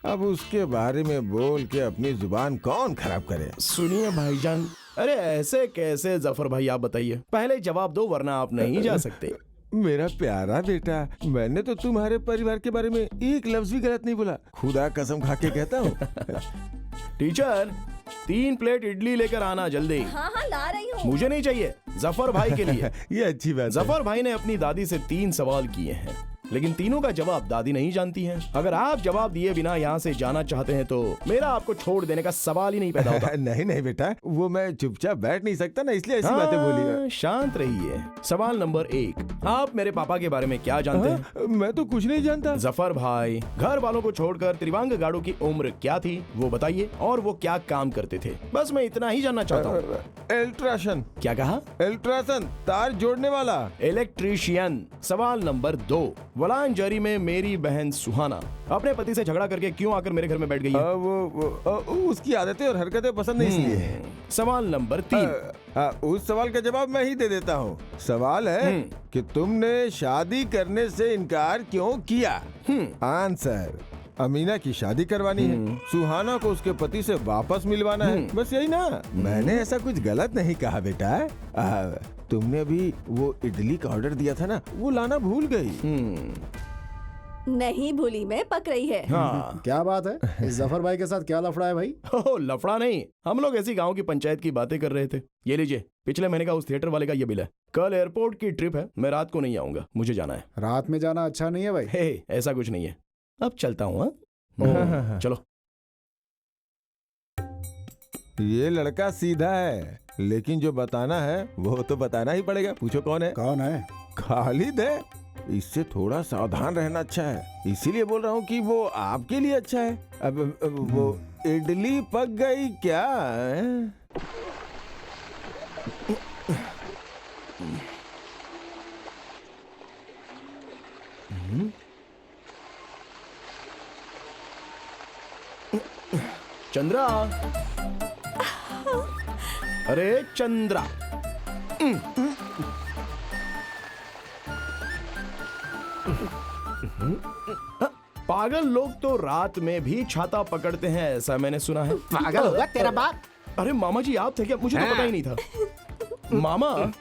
अब उसके बारे में बोल के अपनी जुबान कौन खराब करे। सुनिए भाईजान, अरे ऐसे कैसे जफर भाई, आप बताइए, पहले जवाब दो वरना आप नहीं जा सकते। मेरा प्यारा बेटा, मैंने तो तुम्हारे परिवार के बारे में एक लफ्ज भी गलत नहीं बोला, खुदा कसम खा के कहता हूँ। टीचर 3 प्लेट इडली लेकर आना जल्दी। हाँ हाँ ला रही हूँ। मुझे नहीं चाहिए, जफर भाई के लिए। ये अच्छी बात है। जफर भाई ने अपनी दादी से 3 सवाल किए हैं, लेकिन तीनों का जवाब दादी नहीं जानती हैं। अगर आप जवाब दिए बिना यहाँ से जाना चाहते हैं तो मेरा आपको छोड़ देने का सवाल ही नहीं पैदा होता। नहीं बेटा, वो मैं चुपचाप बैठ नहीं सकता ना, इसलिए ऐसी बातें बोली। शांत रहिए। सवाल नंबर 1, आप मेरे पापा के बारे में क्या जानते हैं? मैं तो कुछ नहीं जानता। जफर भाई, घर वालों को छोड़कर त्रिवांग गाडू की उम्र क्या थी वो बताइए, और वो क्या काम करते थे, बस मैं इतना ही जानना चाहता हूँ। इलेक्ट्रिशियन। क्या कहा? इलेक्ट्रिशियन, तार जोड़ने वाला। इलेक्ट्रीशियन। सवाल नंबर 2, वलांजरी में मेरी बहन सुहाना अपने पति से झगड़ा करके क्यों आकर मेरे घर में बैठ गई है? वो उसकी आदतें और हरकतें पसंद नहीं इसलिए। सवाल नंबर 3, उस सवाल का जवाब मैं ही दे देता हूँ। सवाल है कि तुमने शादी करने से इनकार क्यों किया? आंसर, अमीना की शादी करवानी है, सुहाना को उसके पति से वापस मिलवाना है, बस यही ना। मैंने ऐसा कुछ गलत नहीं कहा बेटा। तुमने अभी वो इडली का ऑर्डर दिया था ना, वो लाना भूल गई। नहीं भूली, मैं पक रही है। हाँ। क्या बात है? इस जफर भाई के साथ क्या लफड़ा है भाई? ओह, लफड़ा नहीं, हम लोग ऐसी गांव की पंचायत की बातें कर रहे थे। ये लीजिए, पिछले महीने का उस थिएटर वाले का ये बिल है। कल एयरपोर्ट की ट्रिप है, मैं रात को नहीं आऊंगा, मुझे जाना है। रात में जाना अच्छा नहीं है भाई। हे, ऐसा कुछ नहीं है, अब चलता हूँ। चलो। ये लड़का सीधा है, लेकिन जो बताना है वो तो बताना ही पड़ेगा। पूछो कौन है? कौन है? खालिद है। इससे थोड़ा सावधान रहना अच्छा है, इसीलिए बोल रहा हूँ कि वो आपके लिए अच्छा है। अब वो इडली पक गई क्या? चंद्रा, अरे चंद्रा, पागल लोग तो रात में भी छाता पकड़ते हैं, ऐसा मैंने सुना है। पागल होगा तेरा बाप। अरे मामा जी आप थे क्या? मुझे तो पता ही नहीं था। मामा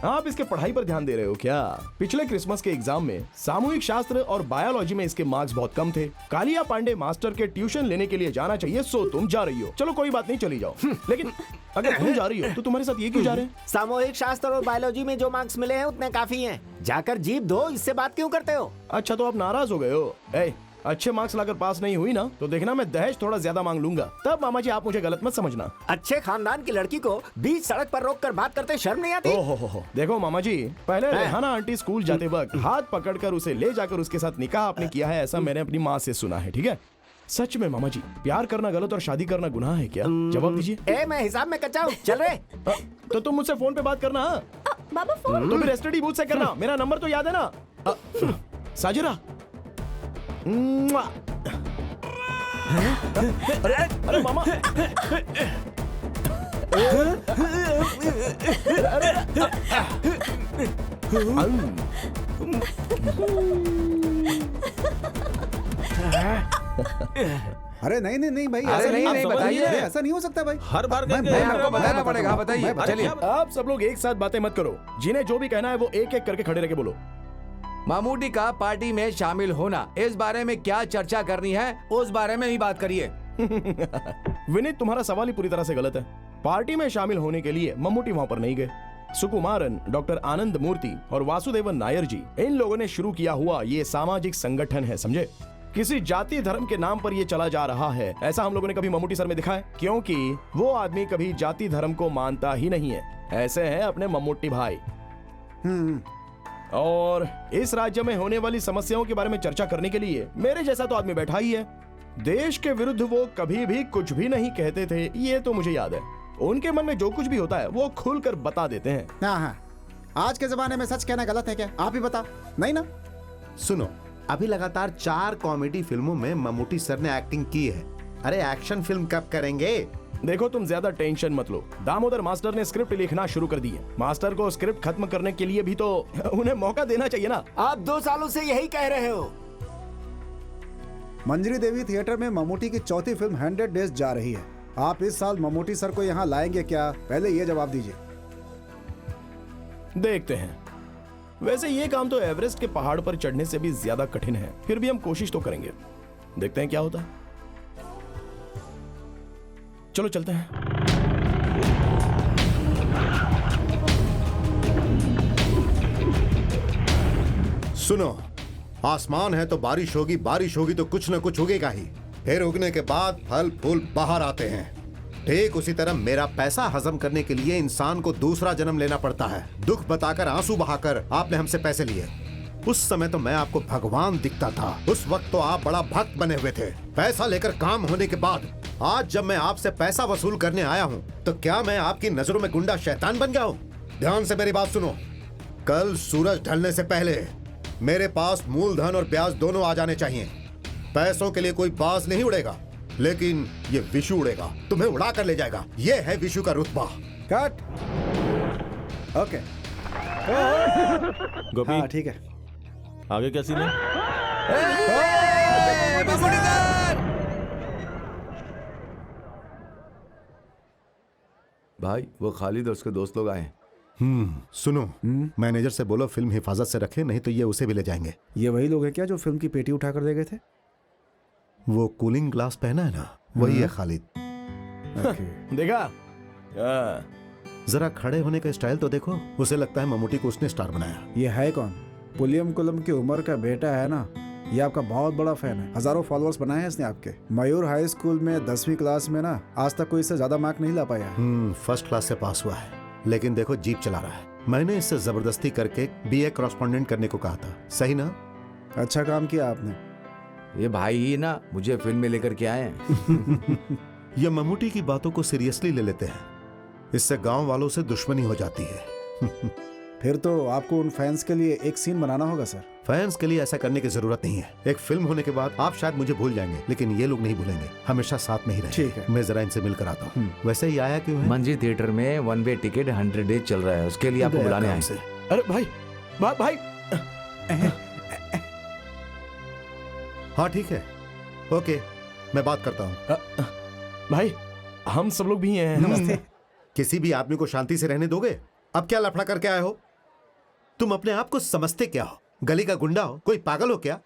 आप इसके पढ़ाई पर ध्यान दे रहे हो क्या? पिछले क्रिसमस के एग्जाम में सामूहिक शास्त्र और बायोलॉजी में इसके मार्क्स बहुत कम थे। कालिया पांडे मास्टर के ट्यूशन लेने के लिए जाना चाहिए, सो तुम जा रही हो। चलो कोई बात नहीं, चली जाओ। लेकिन अगर तुम जा रही हो तो तुम्हारे साथ ये क्यों जा रहे हैं? सामूहिक शास्त्र और बायोलॉजी में जो मार्क्स मिले हैं उतने काफी हैं। जाकर जीप दो, इससे बात क्यों करते हो? अच्छा तो आप नाराज हो गए हो? अच्छे मार्क्स लाकर पास नहीं हुई ना तो देखना मैं दहेज थोड़ा ज्यादा मांग लूंगा। तब मामा जी आप मुझे गलत मत समझना। अच्छे खानदान की लड़की को बीच सड़क पर रोक कर बात करते शर्म नहीं आती? ओहो देखो मामा जी, पहले रेहाना आंटी स्कूल जाते वक्त हाथ पकड़कर उसे ले जाकर उसके साथ निकाह आपने किया है, ऐसा मैंने अपनी माँ से सुना है। ठीक है? सच में मामा जी, प्यार करना गलत और शादी करना गुनाह है क्या? जवाब दीजिए। मैं हिसाब में कच्चा हूँ, चल रहे। तो तुम मुझसे फोन पे बात करना। बाबा फोन तो फिर एसटीडी बूथ से करना, मेरा नंबर तो याद है ना? साजिरा। अरे मामा, अरे नहीं नहीं नहीं भाई, अरे नहीं बताइए, ऐसा नहीं हो सकता भाई। हर बार आपको बताना पड़ेगा। बताइए, चलिए। आप सब लोग एक साथ बातें मत करो, जिन्हें जो भी कहना है वो एक एक करके खड़े रह के बोलो। मामूटी का पार्टी में शामिल होना, इस बारे में क्या चर्चा करनी है उस बारे में ही बात करिए। विनीत तुम्हारा सवाल ही पूरी तरह से गलत है। पार्टी में शामिल होने के लिए मम्मूटी वहां पर नहीं गए। सुकुमारन, डॉक्टर आनंद मूर्ति और वासुदेवन नायर जी, इन लोगों ने शुरू किया हुआ ये सामाजिक संगठन है, समझे? किसी जाति धर्म के नाम पर ये चला जा रहा है, ऐसा हम लोगों ने कभी मम्मूटी सर में दिखा है? क्योंकि वो आदमी कभी जाति धर्म को मानता ही नहीं है। ऐसे हैं अपने मम्मूटी भाई। और इस राज्य में होने वाली समस्याओं के बारे में चर्चा करने के लिए मेरे जैसा तो आदमी बैठा ही है। देश के विरुद्ध वो कभी भी कुछ भी नहीं कहते थे, ये तो मुझे याद है। उनके मन में जो कुछ भी होता है वो खुलकर बता देते हैं। हाँ, आज के जमाने में सच कहना गलत है क्या? आप ही बता। नहीं ना? सुनो, अभी लगातार 4 कॉमेडी फिल्मों में मम्मूटी सर ने एक्टिंग की है। अरे एक्शन फिल्म कब करेंगे? देखो तुम ज्यादा टेंशन मत लो, दामोदर मास्टर ने स्क्रिप्ट लिखना शुरू कर दी है। मास्टर को स्क्रिप्ट खत्म करने के लिए भी तो उन्हें मौका देना चाहिए ना। आप 2 सालों से यही कह रहे हो। मंजरी देवी थिएटर में मम्मूटी की चौथी फिल्म 100 डेज जा रही है। आप इस साल मम्मूटी सर को यहाँ लाएंगे क्या? पहले ये जवाब दीजिए। देखते हैं। वैसे ये काम तो एवरेस्ट के पहाड़ पर चढ़ने से भी ज्यादा कठिन है, फिर भी हम कोशिश तो करेंगे। देखते हैं क्या होता है। चलो चलते हैं। सुनो, आसमान है तो बारिश होगी, बारिश होगी तो कुछ न कुछ उगेगा ही। फिर उगने के बाद फल फूल बाहर आते हैं। ठीक उसी तरह मेरा पैसा हजम करने के लिए इंसान को दूसरा जन्म लेना पड़ता है। दुख बताकर, आंसू बहाकर आपने हमसे पैसे लिए। उस समय तो मैं आपको भगवान दिखता था, उस वक्त तो आप बड़ा भक्त बने हुए थे। पैसा लेकर काम होने के बाद आज जब मैं आपसे पैसा वसूल करने आया हूँ तो क्या मैं आपकी नजरों में गुंडा शैतान बन गया हूँ? ध्यान से मेरी बात सुनो। कल सूरज ढलने से पहले मेरे पास मूलधन और ब्याज दोनों आ जाने चाहिए। पैसों के लिए कोई बाज नहीं उड़ेगा, लेकिन ये विशु उड़ेगा, तुम्हें उड़ा कर ले जाएगा। ये है विशु का रुतबा। कट। ओके। गोपी, हाँ ठीक है। आगे क्या सीन है? भाई वो खालिद और उसके दोस्त लोग आए हैं। सुनो, मैनेजर से बोलो फिल्म हिफाजत से रखे, नहीं तो ये उसे भी ले जाएंगे। ये वही लोग हैं क्या जो फिल्म की पेटी उठा कर ले गए थे? वो कूलिंग ग्लास पहना है ना, वही है खालिद। देखा? जरा खड़े होने का स्टाइल तो देखो, उसे लगता है मम्मूटी को उसने स्टार बनाया। ये है कौन? पुलियम कुलम की उम्र का बेटा है ना, ये आपका बहुत बड़ा फैन है। हजारों फॉलोअर्स बनाए हैं इसने आपके। मयूर हाई स्कूल में 10वीं क्लास में ना आज तक कोई इससे ज्यादा मार्क नहीं ला पाया। फर्स्ट क्लास से पास हुआ है, लेकिन देखो जीप चला रहा है। मैंने इससे जबरदस्ती करके BA कॉरेस्पॉन्डेंट करने को कहा था, सही ना? अच्छा काम किया आपने। ये भाई ही ना मुझे फिल्म में लेकर के आए हैं। ये मम्मूटी की बातों को सीरियसली ले लेते हैं, इससे गांव वालों से दुश्मनी हो जाती है। फिर तो आपको उन फैंस के लिए एक सीन बनाना होगा सर। फैंस के लिए ऐसा करने की जरूरत नहीं है। एक फिल्म होने के बाद आप शायद मुझे भूल जाएंगे, लेकिन ये लोग नहीं भूलेंगे, हमेशा साथ में ही रहेंगे। ठीक है। मैं जरा इनसे मिलकर आता हूँ। वैसे ही आया क्यों है? मंजी थिएटर में 1 वे टिकट 100 डेज चल रहा है, उसके लिए आपको बुलाने आए। अरे भाई भाई हाँ ठीक है, ओके, मैं बात करता हूँ। भाई हम सब लोग भी हैं। नमस्ते। किसी भी आदमी को शांति से रहने दोगे? अब क्या लफड़ा करके आए हो? तुम अपने आप को समझते क्या हो? गली का गुंडा हो? कोई पागल हो क्या?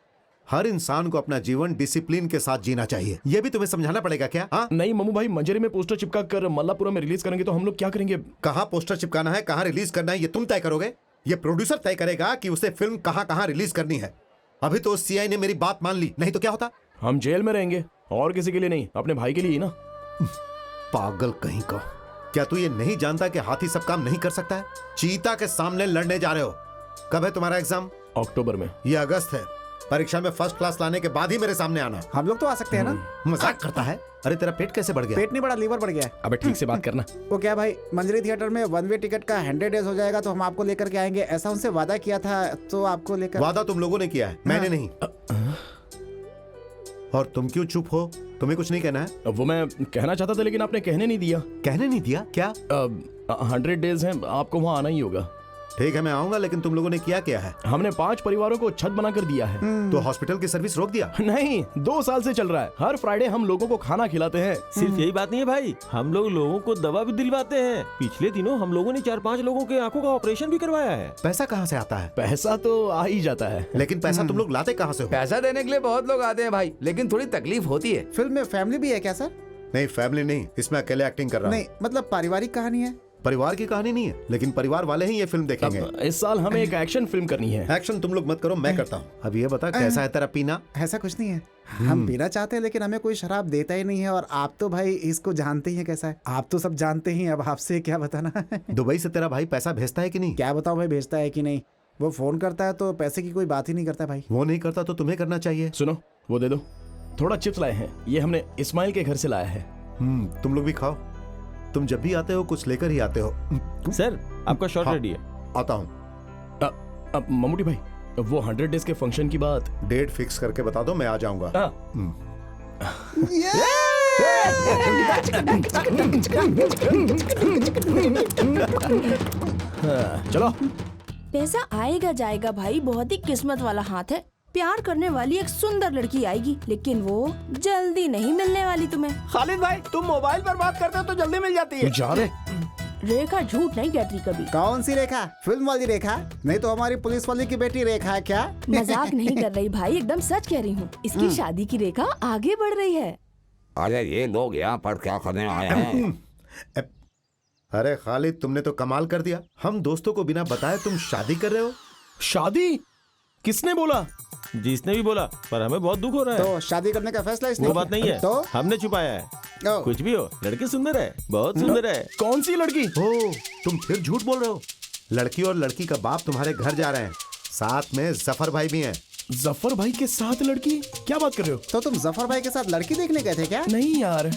हर इंसान को अपना जीवन डिसिप्लिन के साथ जीना चाहिए, यह भी तुम्हें समझाना पड़ेगा क्या? हाँ नहीं मम्मू भाई, मंजरी में पोस्टर चिपका कर मल्लापुरा में रिलीज करेंगे तो हम लोग क्या करेंगे? कहाँ पोस्टर चिपकाना है, कहाँ रिलीज करना है, ये तुम तय करोगे? ये प्रोड्यूसर तय करेगा कि उसे फिल्म कहाँ कहाँ रिलीज करनी है। अभी तो सीआई ने मेरी बात मान ली, नहीं तो क्या होता? हम जेल में रहेंगे, और किसी के लिए नहीं, अपने भाई के लिए ही ना। पागल कहीं का। क्या तू ये नहीं जानता कि हाथी सब काम नहीं कर सकता है? चीता के सामने लड़ने जा रहे हो। कब है तुम्हारा एग्जाम? अक्टूबर में। ये अगस्त है। परीक्षा में फर्स्ट क्लास लाने के बाद ही मेरे सामने आना। हम लोग तो आ सकते हैं ना? मजाक करता है? अरे तेरा पेट कैसे बढ़ गया? पेट नहीं बढ़ा, लीवर बढ़ गया है। अबे ठीक से बात करना। वो क्या भाई, मंजरी थिएटर में 1 वे टिकट का 100 डेज हो जाएगा तो हम आपको लेकर के आएंगे, ऐसा उनसे वादा किया था, तो आपको लेकर। वादा तुम लोगों ने किया है, मैंने नहीं। और तुम क्यों चुप हो? तुम्हें कुछ नहीं कहना है? वो मैं कहना चाहता था लेकिन आपने कहने नहीं दिया। कहने नहीं दिया? क्या? 100 डेज हैं, आपको वहाँ आना ही होगा। ठीक है मैं आऊंगा, लेकिन तुम लोगों ने किया है? हमने 5 परिवारों को छत बना कर दिया है। तो हॉस्पिटल की सर्विस रोक दिया? नहीं, 2 साल से चल रहा है। हर फ्राइडे हम लोगों को खाना खिलाते हैं। सिर्फ यही बात नहीं है भाई, हम लोगों को दवा भी दिलवाते हैं। पिछले दिनों हम लोगों ने 4-5 लोगों के आंखों का ऑपरेशन भी करवाया है। पैसा कहाँ से आता है? पैसा तो आ ही जाता है, लेकिन पैसा तुम लोग लाते कहाँ से हो? पैसा देने के लिए बहुत लोग आते हैं भाई, लेकिन थोड़ी तकलीफ होती है। फिल्म में फैमिली भी है क्या सर? नहीं फैमिली नहीं, इसमें अकेले एक्टिंग कर रहा हूँ। नहीं मतलब पारिवारिक कहानी है। परिवार की कहानी नहीं है, लेकिन परिवार वाले ही ये फिल्म देखेंगे। इस साल हमें एक एक्शन फिल्म करनी है। एक्शन तुम लोग मत करो, मैं करता हूँ। अब ये बता कैसा है तेरा पीना? ऐसा कुछ नहीं है, हम पीना चाहते हैं लेकिन हमें कोई शराब देता ही नहीं है, और आप तो भाई इसको जानते ही हैं कैसा है। आप तो सब जानते ही हैं, अब आपसे क्या बताना। दुबई से तेरा भाई पैसा भेजता है कि नहीं? क्या बताऊं भाई, भेजता है कि नहीं? वो फोन करता है तो पैसे की कोई बात ही नहीं करता भाई। वो नहीं करता तो तुम्हें करना चाहिए। सुनो, वो दे दो। थोड़ा चिप्स लाए हैं, ये हमने इस्माइल के घर से लाया है। तुम लोग भी खाओ। तुम जब भी आते हो कुछ लेकर ही आते हो। सर आपका शॉट हाँ, रेडी है। आता हूँ। ममूटी भाई, वो 100 डेज के फंक्शन की बात डेट फिक्स करके बता दो, मैं आ जाऊंगा। चलो। पैसा आएगा जाएगा भाई, बहुत ही किस्मत वाला हाथ है। प्यार करने वाली एक सुंदर लड़की आएगी, लेकिन वो जल्दी नहीं मिलने वाली तुम्हें। खालिद भाई, तुम मोबाइल पर बात करते हो तो जल्दी मिल जाती है। जा रे। रेखा झूठ नहीं कहती कभी। कौन सी रेखा? फिल्म वाली रेखा? नहीं तो हमारी पुलिस वाली की बेटी रेखा है क्या? मजाक नहीं कर रही भाई, एकदम सच कह रही हूँ। इसकी शादी की रेखा आगे बढ़ रही है। अरे ये लोग यहाँ पर क्या करने आए हैं? अरे खालिद, तुमने तो कमाल कर दिया। हम दोस्तों को बिना बताए तुम शादी कर रहे हो? शादी? किसने बोला? जिसने भी बोला, पर हमें बहुत दुख हो रहा है। तो शादी करने का फैसला इसने वो बात नहीं है, तो हमने छुपाया है। ओ, कुछ भी हो, लड़की सुंदर है, बहुत सुंदर है। कौन सी लड़की? ओ, तुम फिर झूठ बोल रहे हो। लड़की और लड़की का बाप तुम्हारे घर जा रहे हैं, साथ में जफर भाई भी हैं। जफर भाई के साथ लड़की? क्या बात कर रहे हो? तो तुम जफर भाई के साथ लड़की देखने गए थे क्या? नहीं यार।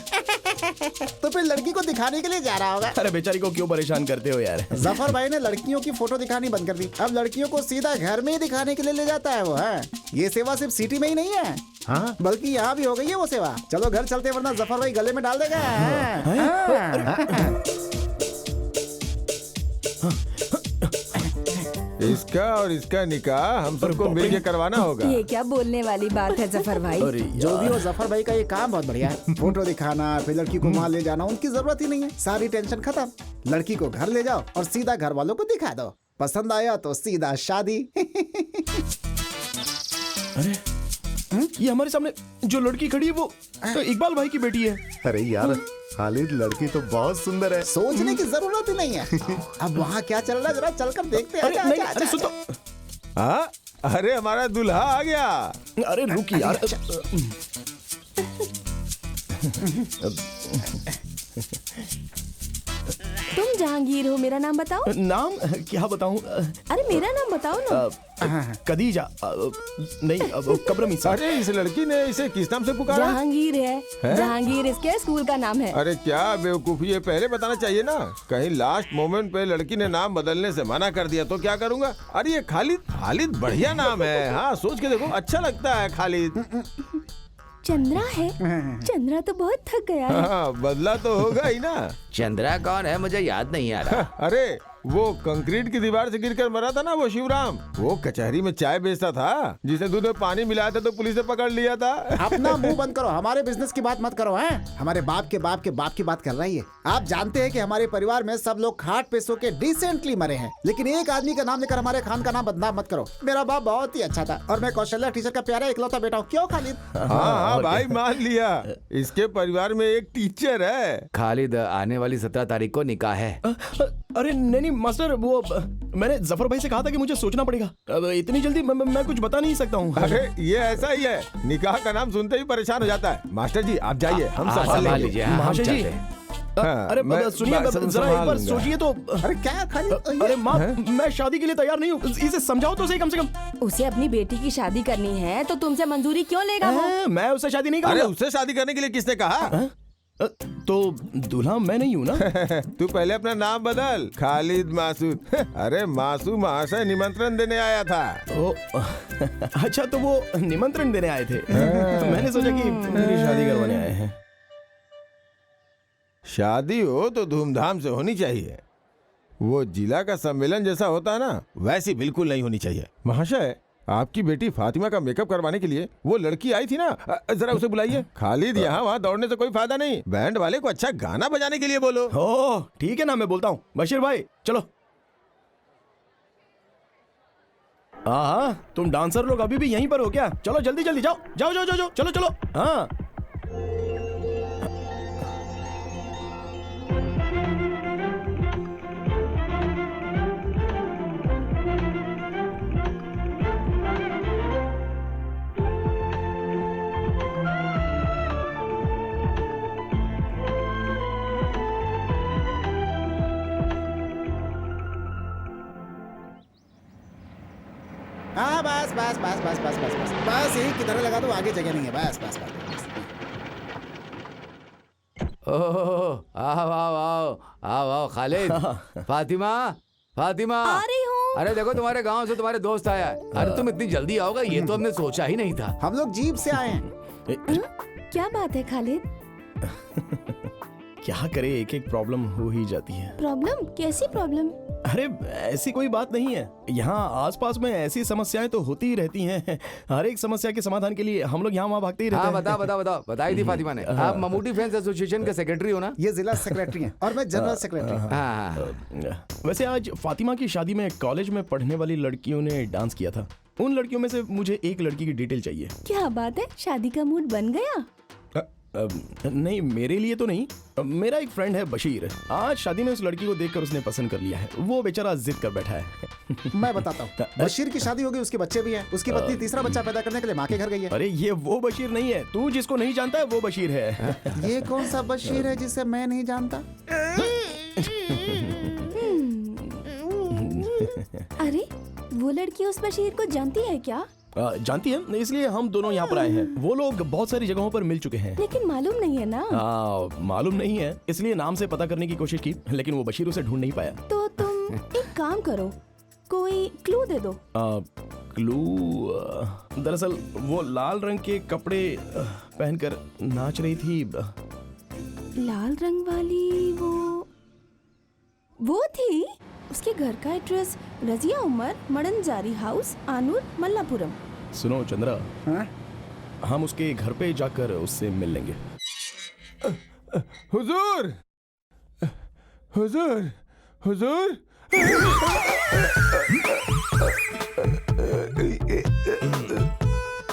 तो फिर लड़की को दिखाने के लिए जा रहा होगा। अरे बेचारी को क्यों परेशान करते हो यार? जफर भाई ने लड़कियों की फोटो दिखानी बंद कर दी, अब लड़कियों को सीधा घर में ही दिखाने के लिए ले जाता है वो है। ये सेवा सिर्फ सिटी में ही नहीं है, हाँ, बल्कि यहाँ भी हो गई है वो सेवा। चलो घर चलते, वरना जफर भाई गले में डाल देगा। इसका और इसका निकाह हम सबको मिलके करवाना होगा। ये क्या बोलने वाली बात है जफर भाई? जो भी हो, जफर भाई का ये काम बहुत बढ़िया है। फोटो दिखाना, फिर लड़की को वहाँ ले जाना, उनकी जरूरत ही नहीं है। सारी टेंशन खत्म। लड़की को घर ले जाओ और सीधा घर वालों को दिखा दो। पसंद आया तो सीधा शादी। अरे ये हमारे सामने जो लड़की खड़ी है वो तो इकबाल भाई की बेटी है। अरे यार खालिद, लड़की तो बहुत सुंदर है। सोचने की जरूरत ही नहीं है। अब वहाँ क्या चल रहा है जरा चलकर देखते हैं। अरे नहीं, अरे सुन तो। हाँ, अरे हमारा दूल्हा आ गया। अरे रुक यार। तुम जहांगीर हो, मेरा नाम बताओ। नाम क्या बताऊं? अरे मेरा नाम बताओ ना। कदीजा नहीं, कब्रमीसा। अरे इस लड़की ने इसे किस नाम से पुकारा? जहांगीर है, जहांगीर इसके स्कूल का नाम है। अरे क्या बेवकूफी, ये पहले बताना चाहिए ना। कहीं लास्ट मोमेंट पे लड़की ने नाम बदलने से मना कर दिया तो क्या करूंगा? अरे ये खालिद, खालिद बढ़िया नाम है। हाँ सोच के देखो, अच्छा लगता है खालिद। चंद्रा है? चंद्रा तो बहुत थक गया है। हाँ, बदला तो होगा ही ना। चंद्रा कौन है, मुझे याद नहीं आ रहा। अरे वो कंक्रीट की दीवार से गिरकर मरा था ना वो शिवराम, वो कचहरी में चाय बेचता था, जिसे दूध में पानी मिलाया था तो पुलिस ने पकड़ लिया था। अपना मुंह बंद करो, हमारे बिजनेस की बात मत करो। हैं हमारे बाप के बाप के बाप की बात कर रही है। आप जानते हैं कि हमारे परिवार में सब लोग खाट पे सो के डिसेंटली मरे हैं, लेकिन एक आदमी का नाम लेकर हमारे खान का नाम बदनाम मत करो। मेरा बाप बहुत ही अच्छा था और मैं कौशल्या टीचर का प्यारा इकलौता बेटा हूँ। क्यों खालिद? हाँ भाई मान लिया, इसके परिवार में एक टीचर है। खालिद, आने वाली 17 तारीख को निकाह है। अरे नहीं मास्टर, वो मैंने जफर भाई से कहा था कि मुझे सोचना पड़ेगा। अब इतनी जल्दी मैं कुछ बता नहीं सकता हूँ। अरे ये ऐसा ही है, निकाह का नाम सुनते ही परेशान हो जाता है। मास्टर जी आप जाइए, हम संभाल लेंगे। महाशय जी, अरे सुनिए जरा एक बार सोचिए तो। अरे क्या खालिद? अरे माँ, मैं शादी के लिए तैयार नहीं हूँ, इसे समझाओ तो सही कम से कम। उसे अपनी बेटी की शादी करनी है तो तुमसे मंजूरी क्यों लेगा वो? मैं उससे शादी नहीं अरे करूँगा। उससे शादी करने के लिए किसने कहा? तो दूल्हा मैं नहीं हूँ ना। तू पहले अपना नाम बदल, खालिद मासूद। अरे मासूद महाशय निमंत्रण देने आया था। अच्छा, तो वो निमंत्रण देने आए थे। मैंने सोचा कि मेरी शादी करवाने आए हैं। शादी हो तो धूमधाम से होनी चाहिए। वो जिला का सम्मेलन जैसा होता है ना, वैसी बिल्कुल नहीं होनी चाहिए। महाशय, आपकी बेटी फातिमा का मेकअप करवाने के लिए वो लड़की आई थी ना, जरा उसे बुलाइए। खालिद, यहाँ वहाँ दौड़ने से कोई फायदा नहीं, बैंड वाले को अच्छा गाना बजाने के लिए बोलो। ओह ठीक है ना, मैं बोलता हूँ। बशीर भाई चलो। हाँ, तुम डांसर लोग अभी भी यहीं पर हो क्या? चलो जल्दी जल्दी जाओ जाओ जाओ जाओ, चलो चलो। हाँ हाँ बस बस बस बस बस बस बस बस यही किधर लगा दो, आगे जगह नहीं है। बस बस बस। ओह आओ आओ आओ आओ आओ खालिद। फातिमा, फातिमा आ रही हूँ। अरे देखो तुम्हारे गांव से तुम्हारे दोस्त आया है। अरे तुम इतनी जल्दी आओगे ये तो हमने सोचा ही नहीं था। हम लोग जीप से आए हैं। क्या बात है खालिद? क्या करे, एक एक प्रॉब्लम हो ही जाती है। प्रॉब्लम? कैसी प्रॉब्लम? अरे ऐसी कोई बात नहीं है, यहाँ आसपास में ऐसी समस्याएं तो होती ही रहती हैं। हर एक समस्या के समाधान के लिए हम लोग यहाँ वहाँ भागते ही रहते हैं। हाँ बताओ बताई थी फातिमा ने। आप ममूटी फैंस एसोसिएशन के सेक्रेटरी हो ना? ये जिला सेक्रेटरी हैं और मैं जनरल सेक्रेटरी। हाँ। वैसे आज फातिमा की शादी में कॉलेज में पढ़ने वाली लड़कियों ने डांस किया था। उन लड़कियों में से मुझे एक लड़की की डिटेल चाहिए। क्या बात है, शादी का मूड बन गया? नहीं, मेरे लिए तो नहीं। मेरा एक फ्रेंड है बशीर, आज शादी में उस लड़की को देखकर उसने पसंद कर लिया है। वो बेचारा जिद कर बैठा है। मैं बताता हूँ, बशीर की शादी होगी, उसके बच्चे भी हैं। उसकी पत्नी तीसरा बच्चा पैदा करने के लिए माँ के घर गई है। अरे ये वो बशीर नहीं है, तू जिसको नहीं जानता है वो बशीर है। ये कौन सा बशीर है जिसे मैं नहीं जानता? अरे वो लड़की उस बशीर को जानती है क्या? जानती है, इसलिए हम दोनों यहाँ पर आए हैं। वो लोग बहुत सारी जगहों पर मिल चुके हैं, लेकिन मालूम नहीं है ना। मालूम नहीं है, इसलिए नाम से पता करने की कोशिश की, लेकिन वो बशीर उसे ढूंढ नहीं पाया। तो तुम एक काम करो, कोई क्लू दे दो। क्लू? दरअसल वो लाल रंग के कपड़े पहनकर नाच रही थी। लाल रंग वाली वो थी। उसके घर का एड्रेस रजिया उमर, मडनजारी हाउस, आनूर, मल्लापुरम। सुनो चंद्रा, हम उसके घर पे जाकर उससे मिल लेंगे। हुजूर, हुजूर, हुजूर।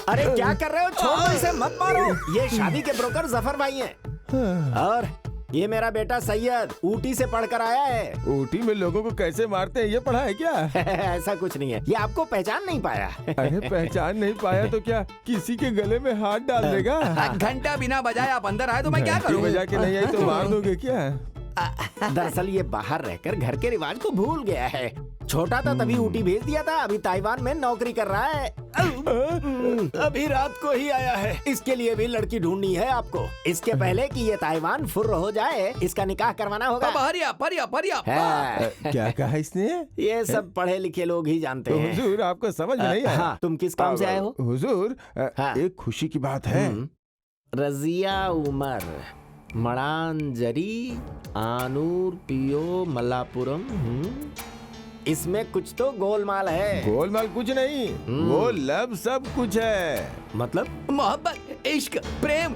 अरे क्या कर रहे हो? छोड़ दो इसे, मत मारो। ये शादी के ब्रोकर जफर भाई हैं। और ये मेरा बेटा सैयद ऊटी से पढ़कर आया है। ऊटी में लोगों को कैसे मारते हैं ये पढ़ा है क्या? ऐसा कुछ नहीं है, ये आपको पहचान नहीं पाया। अरे पहचान नहीं पाया तो क्या किसी के गले में हाथ डाल देगा? घंटा बिना बजाए आप अंदर आए तो मैं क्या करूं? बजा के नहीं आई तो मार दोगे क्या? दरअसल ये बाहर रहकर घर के रिवाज को भूल गया है। छोटा था तभी ऊटी भेज दिया था, अभी ताइवान में नौकरी कर रहा है। अभी रात को ही आया है। इसके लिए भी लड़की ढूंढनी है आपको। इसके पहले कि ये ताइवान फुर्र हो जाए, इसका निकाह करवाना होगा। क्या कहा इसने? ये सब पढ़े लिखे लोग ही जानते हैं। हुजूर आपको समझ में नहीं आया? हाँ, तुम किस काम से आए हो? हुजूर एक खुशी की बात है। रजिया उमर, मड़ांजरी आनूर पियो मल्लापुरम। इसमें कुछ तो गोलमाल है। गोलमाल कुछ नहीं, वो लब सब कुछ है। मतलब मोहब्बत, इश्क, प्रेम।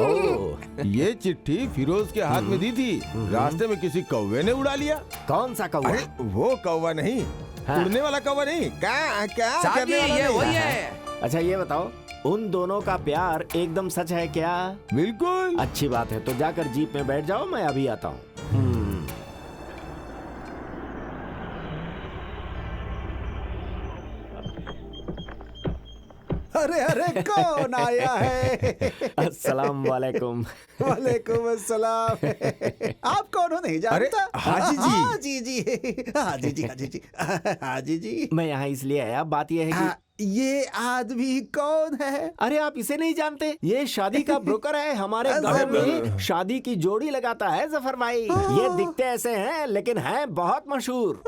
ओह, ये चिट्ठी फिरोज के हाथ में दी थी, रास्ते में किसी कौवे ने उड़ा लिया। कौन सा कौवा? अरे वो कौवा नहीं, उड़ने वाला कौवा नहीं, क्या क्या साहब करने जी, वाला ये नहीं। वही है। अच्छा ये बताओ, उन दोनों का प्यार एकदम सच है क्या? बिल्कुल। अच्छी बात है, तो जाकर जीप में बैठ जाओ, मैं अभी आता हूँ। अरे अरे कौन आया है? अस्सलाम वालेकुम। वालेकुम अस्सलाम। आप कौन हो नहीं जानता? हाजी जी। हाजी जी, हाजी जी, हाजी जी, हाजी जी। मैं यहाँ इसलिए आया, बात यह है कि ये आदमी कौन है? अरे आप इसे नहीं जानते? ये शादी का ब्रोकर है, हमारे गांव में शादी की जोड़ी लगाता है जफर भाई। ये दिखते ऐसे हैं लेकिन हैं बहुत मशहूर।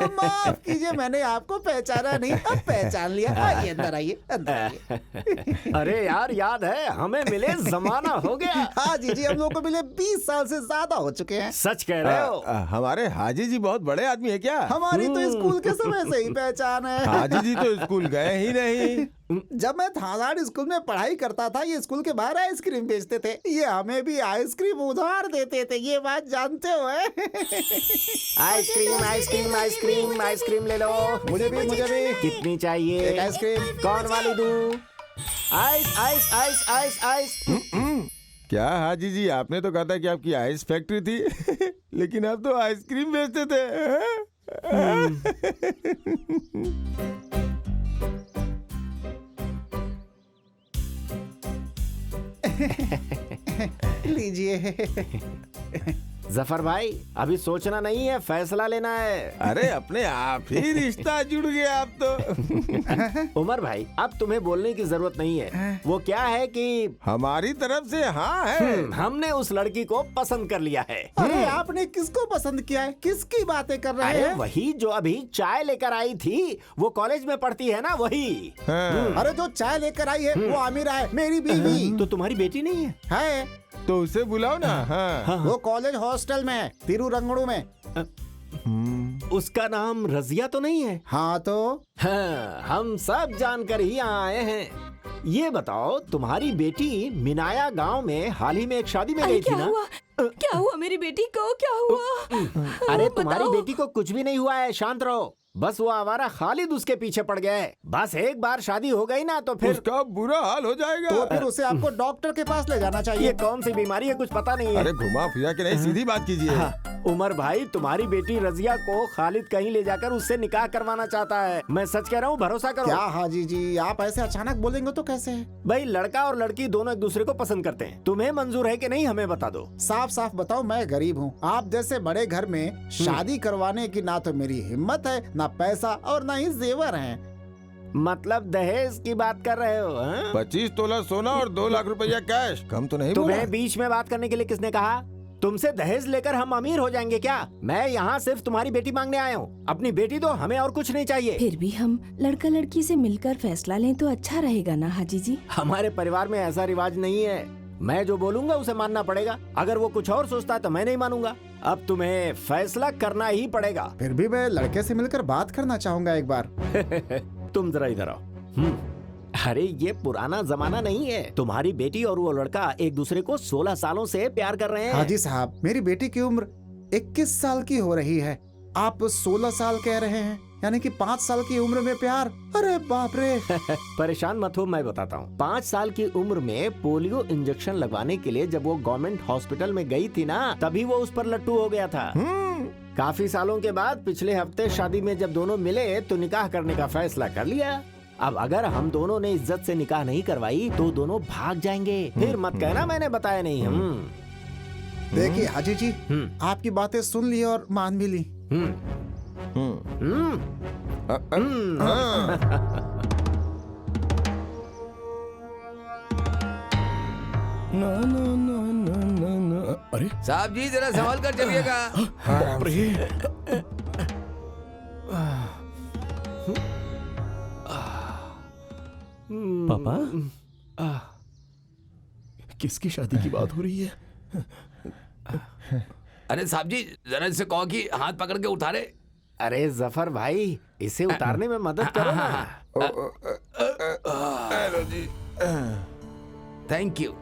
माफ कीजिए, मैंने आपको पहचाना नहीं, अब पहचान लिया। आइए अंदर, आइए अंदर आइए। अरे यार याद है, हमें मिले जमाना हो गया। हाँ जी, हम लोग को मिले 20 साल से ज्यादा हो चुके हैं। सच कह रहे हो? हमारे हाजी जी बहुत बड़े आदमी है क्या? हमारी तो स्कूल के समय से ही पहचान है। हाजी जी तो स्कूल गए ही नहीं। जब मैं थानाड़ स्कूल में पढ़ाई करता था, ये स्कूल के बाहर आइसक्रीम बेचते थे। ये हमें भी आइसक्रीम उधार देते थे, ये बात जानते हो? आइसक्रीम आइसक्रीम आइसक्रीम आइसक्रीम ले लो। मुझे भी, मुझे भी। कितनी चाहिए? एक आइसक्रीम। कौन वाली दूं? Ice ice ice ice ice. क्या हाजी जी, आपने तो कहा था कि आपकी आइस फैक्ट्री थी लेकिन आप तो आइसक्रीम बेचते थे। लीजिए। जफर भाई, अभी सोचना नहीं है, फैसला लेना है। अरे अपने आप ही रिश्ता जुड़ गया अब तो। उमर भाई, अब तुम्हें बोलने की जरूरत नहीं है। वो क्या है कि हमारी तरफ से हाँ है। हमने उस लड़की को पसंद कर लिया है। अरे आपने किसको पसंद किया है? किसकी बातें कर रहे अरे हैं? वही जो अभी चाय लेकर आई थी, वो कॉलेज में पढ़ती है ना, वही। अरे जो चाय लेकर आई है वो आमिरा है, मेरी बीवी। तो तुम्हारी बेटी नहीं है? है। तो उसे बुलाओ ना। हाँ। वो कॉलेज हॉस्टल में है, तिरुरंगड़ू में। उसका नाम रजिया तो नहीं है? हाँ तो हाँ, हम सब जानकर ही यहाँ आए हैं। ये बताओ, तुम्हारी बेटी मिनाया गांव में हाल ही में एक शादी में गई थी ना? क्या हुआ मेरी बेटी को? क्या हुआ? अरे तुम्हारी बेटी को कुछ भी नहीं हुआ है, शांत रहो। बस वो आवारा खालिद उसके पीछे पड़ गया है। बस एक बार शादी हो गई ना तो फिर उसका बुरा हाल हो जाएगा। तो फिर उसे आपको डॉक्टर के पास ले जाना चाहिए। ये कौन सी बीमारी है, कुछ पता नहीं है। अरे घुमा फिरा के नहीं, सीधी बात कीजिए। हाँ, उमर भाई, तुम्हारी बेटी रजिया को खालिद कहीं ले जाकर उससे निकाह करवाना चाहता है। मैं सच कह रहा हूँ, भरोसा करो। क्या हाजी जी, आप ऐसे अचानक बोलेंगे तो कैसे? भाई, लड़का और लड़की दोनों एक दूसरे को पसंद करते हैं। तुम्हें मंजूर है कि नहीं, हमें बता दो। साफ साफ बताओ, मैं गरीब हूँ। आप जैसे बड़े घर में शादी करवाने की ना तो मेरी हिम्मत है, ना पैसा और ना ही जेवर हैं। मतलब दहेज की बात कर रहे हो? 25 तोला सोना और 2 लाख रुपया कैश। कम तो नहीं तुम्हें बोला? बीच में बात करने के लिए किसने कहा? तुमसे दहेज लेकर हम अमीर हो जाएंगे क्या? मैं यहाँ सिर्फ तुम्हारी बेटी मांगने आया हूँ। अपनी बेटी दो, हमें और कुछ नहीं चाहिए। फिर भी हम लड़का लड़की से मिलकर फैसला लें तो अच्छा रहेगा ना हाजी जी? हमारे परिवार में ऐसा रिवाज नहीं है। मैं जो बोलूंगा उसे मानना पड़ेगा। अगर वो कुछ और सोचता है तो मैं नहीं मानूंगा। अब तुम्हें फैसला करना ही पड़ेगा। फिर भी मैं लड़के से मिलकर बात करना चाहूंगा एक बार। तुम जरा इधर आओ। अरे ये पुराना जमाना नहीं है। तुम्हारी बेटी और वो लड़का एक दूसरे को 16 सालों से प्यार कर रहे हैं। हाजी साहब, मेरी बेटी की उम्र 21 साल की हो रही है। आप 16 साल कह रहे हैं, यानी कि 5 साल की उम्र में प्यार? अरे बाप रे। परेशान मत हो, मैं बताता हूँ। 5 साल की उम्र में पोलियो इंजेक्शन लगवाने के लिए जब वो गवर्नमेंट हॉस्पिटल में गई थी ना, तभी वो उस पर लट्टू हो गया था। काफी सालों के बाद पिछले हफ्ते शादी में जब दोनों मिले तो निकाह करने का फैसला कर लिया। अब अगर हम दोनों ने इज्जत से निकाह नहीं करवाई तो दोनों भाग जाएंगे। फिर मत कहना मैंने बताया नहीं। देखिए हाजी जी, आपकी बातें सुन ली और मान भी ली। अरे साहब जी, जरा संभाल कर चलिएगा। पापा, किसकी शादी की बात हो रही है? अरे साहब जी जरा इससे कहो कि हाथ पकड़ के उतारे। अरे जफर भाई, इसे उतारने में मदद करो ना। हेलो जी। Thank you.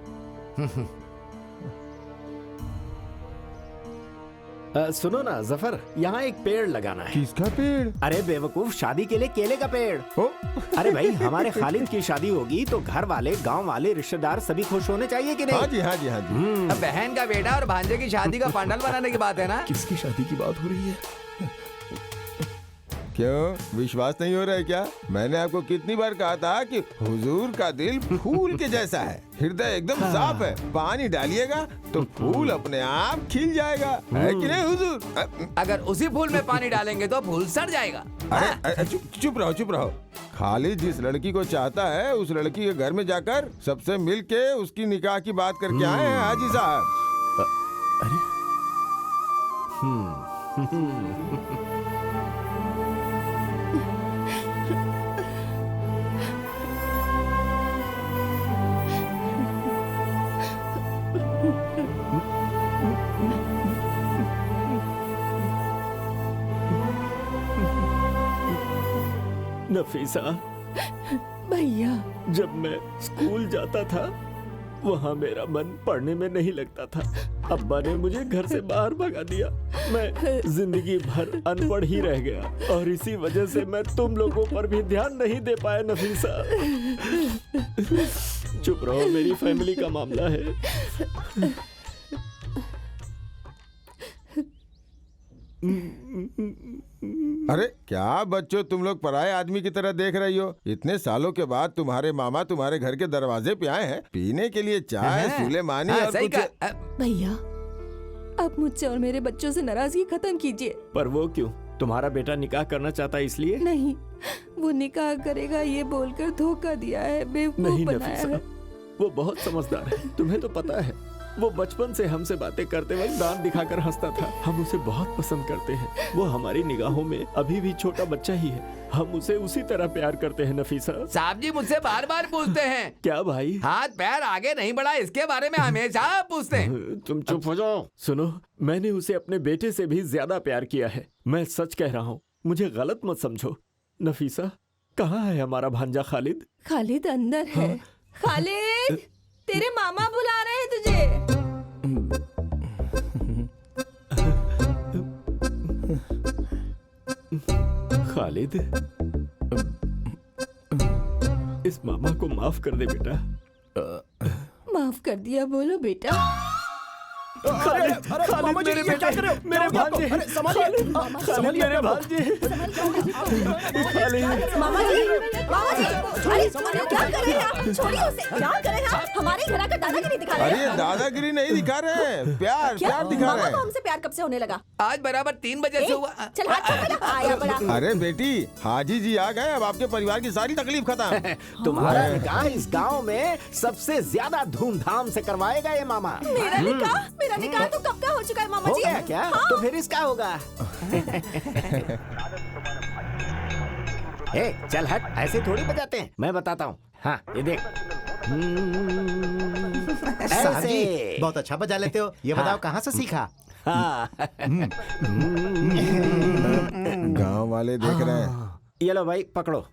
सुनो ना जफर, यहाँ एक पेड़ लगाना है। किसका पेड़? अरे बेवकूफ, शादी के लिए केले का पेड़। अरे भाई, हमारे खालिद की शादी होगी तो घर वाले, गांव वाले, रिश्तेदार सभी खुश होने चाहिए कि नहीं? हाँ जी, हाँ जी, हाँ जी। अब बहन का बेटा और भांजे की शादी का पंडाल बनाने की बात है ना। किसकी शादी की बात हो रही है? क्यों विश्वास नहीं हो रहा है क्या? मैंने आपको कितनी बार कहा था कि हुजूर का दिल फूल के जैसा है, हृदय एकदम साफ है, पानी डालिएगा तो फूल अपने आप खिल जाएगा, है कि नहीं हुजूर? अगर उसी फूल में पानी डालेंगे तो फूल सड़ जाएगा। अरे चुप रहो, चुप रहो। खालिद जिस लड़की को चाहता है उस लड़की के घर में जाकर सबसे मिल के उसकी निकाह की बात करके आए हैं हाजी साहब। नफीसा, भैया जब मैं स्कूल जाता था वहाँ मेरा मन पढ़ने में नहीं लगता था। अब्बा ने मुझे घर से बाहर भगा दिया। मैं जिंदगी भर अनपढ़ ही रह गया और इसी वजह से मैं तुम लोगों पर भी ध्यान नहीं दे पाया नफीसा। चुप रहो, मेरी फैमिली का मामला है। अरे क्या बच्चों, तुम लोग पराये आदमी की तरह देख रही हो? इतने सालों के बाद तुम्हारे मामा तुम्हारे घर के दरवाजे पे आए हैं पीने के लिए चाय, सुलेमानी और सही कुछ। भैया, आप मुझसे और मेरे बच्चों से नाराजगी खत्म कीजिए। पर वो क्यों? तुम्हारा बेटा निकाह करना चाहता है इसलिए? नहीं, वो निकाह करेगा ये बोलकर धोखा दिया है, बेवकूफ नहीं बनाया है। वो बहुत समझदार है, तुम्हें तो पता है। वो बचपन से हमसे बातें करते वक्त दांत दिखाकर हंसता था। हम उसे बहुत पसंद करते हैं। वो हमारी निगाहों में अभी भी छोटा बच्चा ही है। हम उसे उसी तरह प्यार करते हैं नफीसा। साहब जी मुझसे बार बार पूछते हैं। क्या भाई? हाथ पैर आगे नहीं बढ़ा, इसके बारे में हमेशा पूछते हैं। तुम चुप हो जाओ। सुनो, मैंने उसे अपने बेटे से भी ज्यादा प्यार किया है। मैं सच कह रहा हूँ, मुझे गलत मत समझो। नफीसा, कहाँ है हमारा भांजा खालिद? खालिद अंदर है। खालिद, तेरे मामा बुला रहे हैं तुझे। खालिद, इस मामा को माफ कर दे बेटा। माफ कर दिया बोलो बेटा। खालिद, खालिद मेरे बेटे, मेरे भांजे, खालिद, खालिद मेरे भांजे। मामा जी, अरे क्या कर रहे हैं आप? छोड़िए उसे, क्या कर रहे हैं आप? हमारे घर आकर दादागिरी दिखा रहे हैं। अरे दादागिरी नहीं दिखा रहे हैं, प्यार प्यार दिखा रहे मामा को हैं। हमसे प्यार कब से होने लगा? आज बराबर 3 बजे से हुआ। चल हाथ छोड़ मेरा, आया बड़ा। अरे बेटी, हाजी जी आ गए, अब आपके परिवार की सारी तकलीफ खत्म। तुम्हारा निकाह इस गांव में सबसे ज्यादा धूमधाम से करवाएगा ये मामा। मेरा निकाह? मेरा निकाह तो कब का हो चुका है मामा हो जी। गया क्या? हाँ। तो फिर इसका होगा। ए, चल हट, ऐसे थोड़ी बजाते हैं। मैं बताता हूँ। हाँ, ये देख। साहब जी ऐसे। बहुत अच्छा बजा लेते हो। ये बताओ कहाँ से सीखा? हाँ। गांव वाले देख रहे हैं। ये लो भाई, पकड़ो।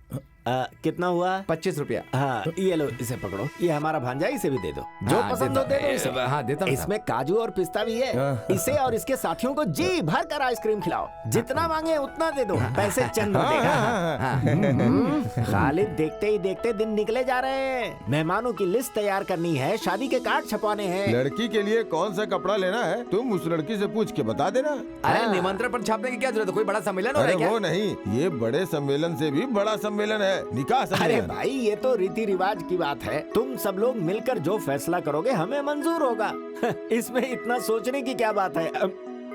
कितना हुआ? 25 रुपया। हाँ, ये लो, इसे पकड़ो। ये हमारा भांजा, इसे भी दे दो। जो हाँ, पसंद हो दे दो इसे। हाँ, देता हूँ। इसमें काजू और पिस्ता भी है। इसे और इसके साथियों को जी भर कर आइसक्रीम खिलाओ। जितना मांगे उतना दे दो, पैसे चंद देगा। खालिद, देखते ही देखते दिन निकले जा रहे हैं। मेहमानों की लिस्ट तैयार करनी है, शादी के कार्ड छपवाने हैं। लड़की के लिए कौन सा कपड़ा लेना है तुम उस लड़की से पूछ के बता देना। अरे निमंत्रण पर छापने की क्या जरूरत है? कोई बड़ा सम्मेलन हो रहा अरे है क्या? वो नहीं, ये बड़े सम्मेलन से भी बड़ा सम्मेलन है, निकाह सम्मेलन। अरे भाई, ये तो रीति रिवाज की बात है। तुम सब लोग मिलकर जो फैसला करोगे हमें मंजूर होगा। इसमें इतना सोचने की क्या बात है?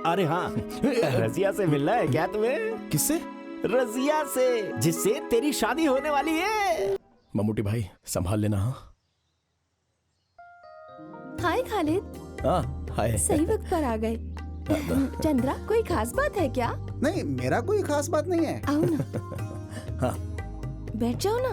अरे हाँ, रजिया से मिलना है क्या तुम्हें? किससे? रजिया से, जिससे तेरी शादी होने वाली है। मम्मूटी भाई, संभाल लेना। हाँ हाय खालिद, हाँ, हाय। सही वक्त पर आ गए। चंद्रा, कोई खास बात है क्या? नहीं, मेरा कोई खास बात नहीं है। आओ ना। हाँ। बैठ जाओ ना।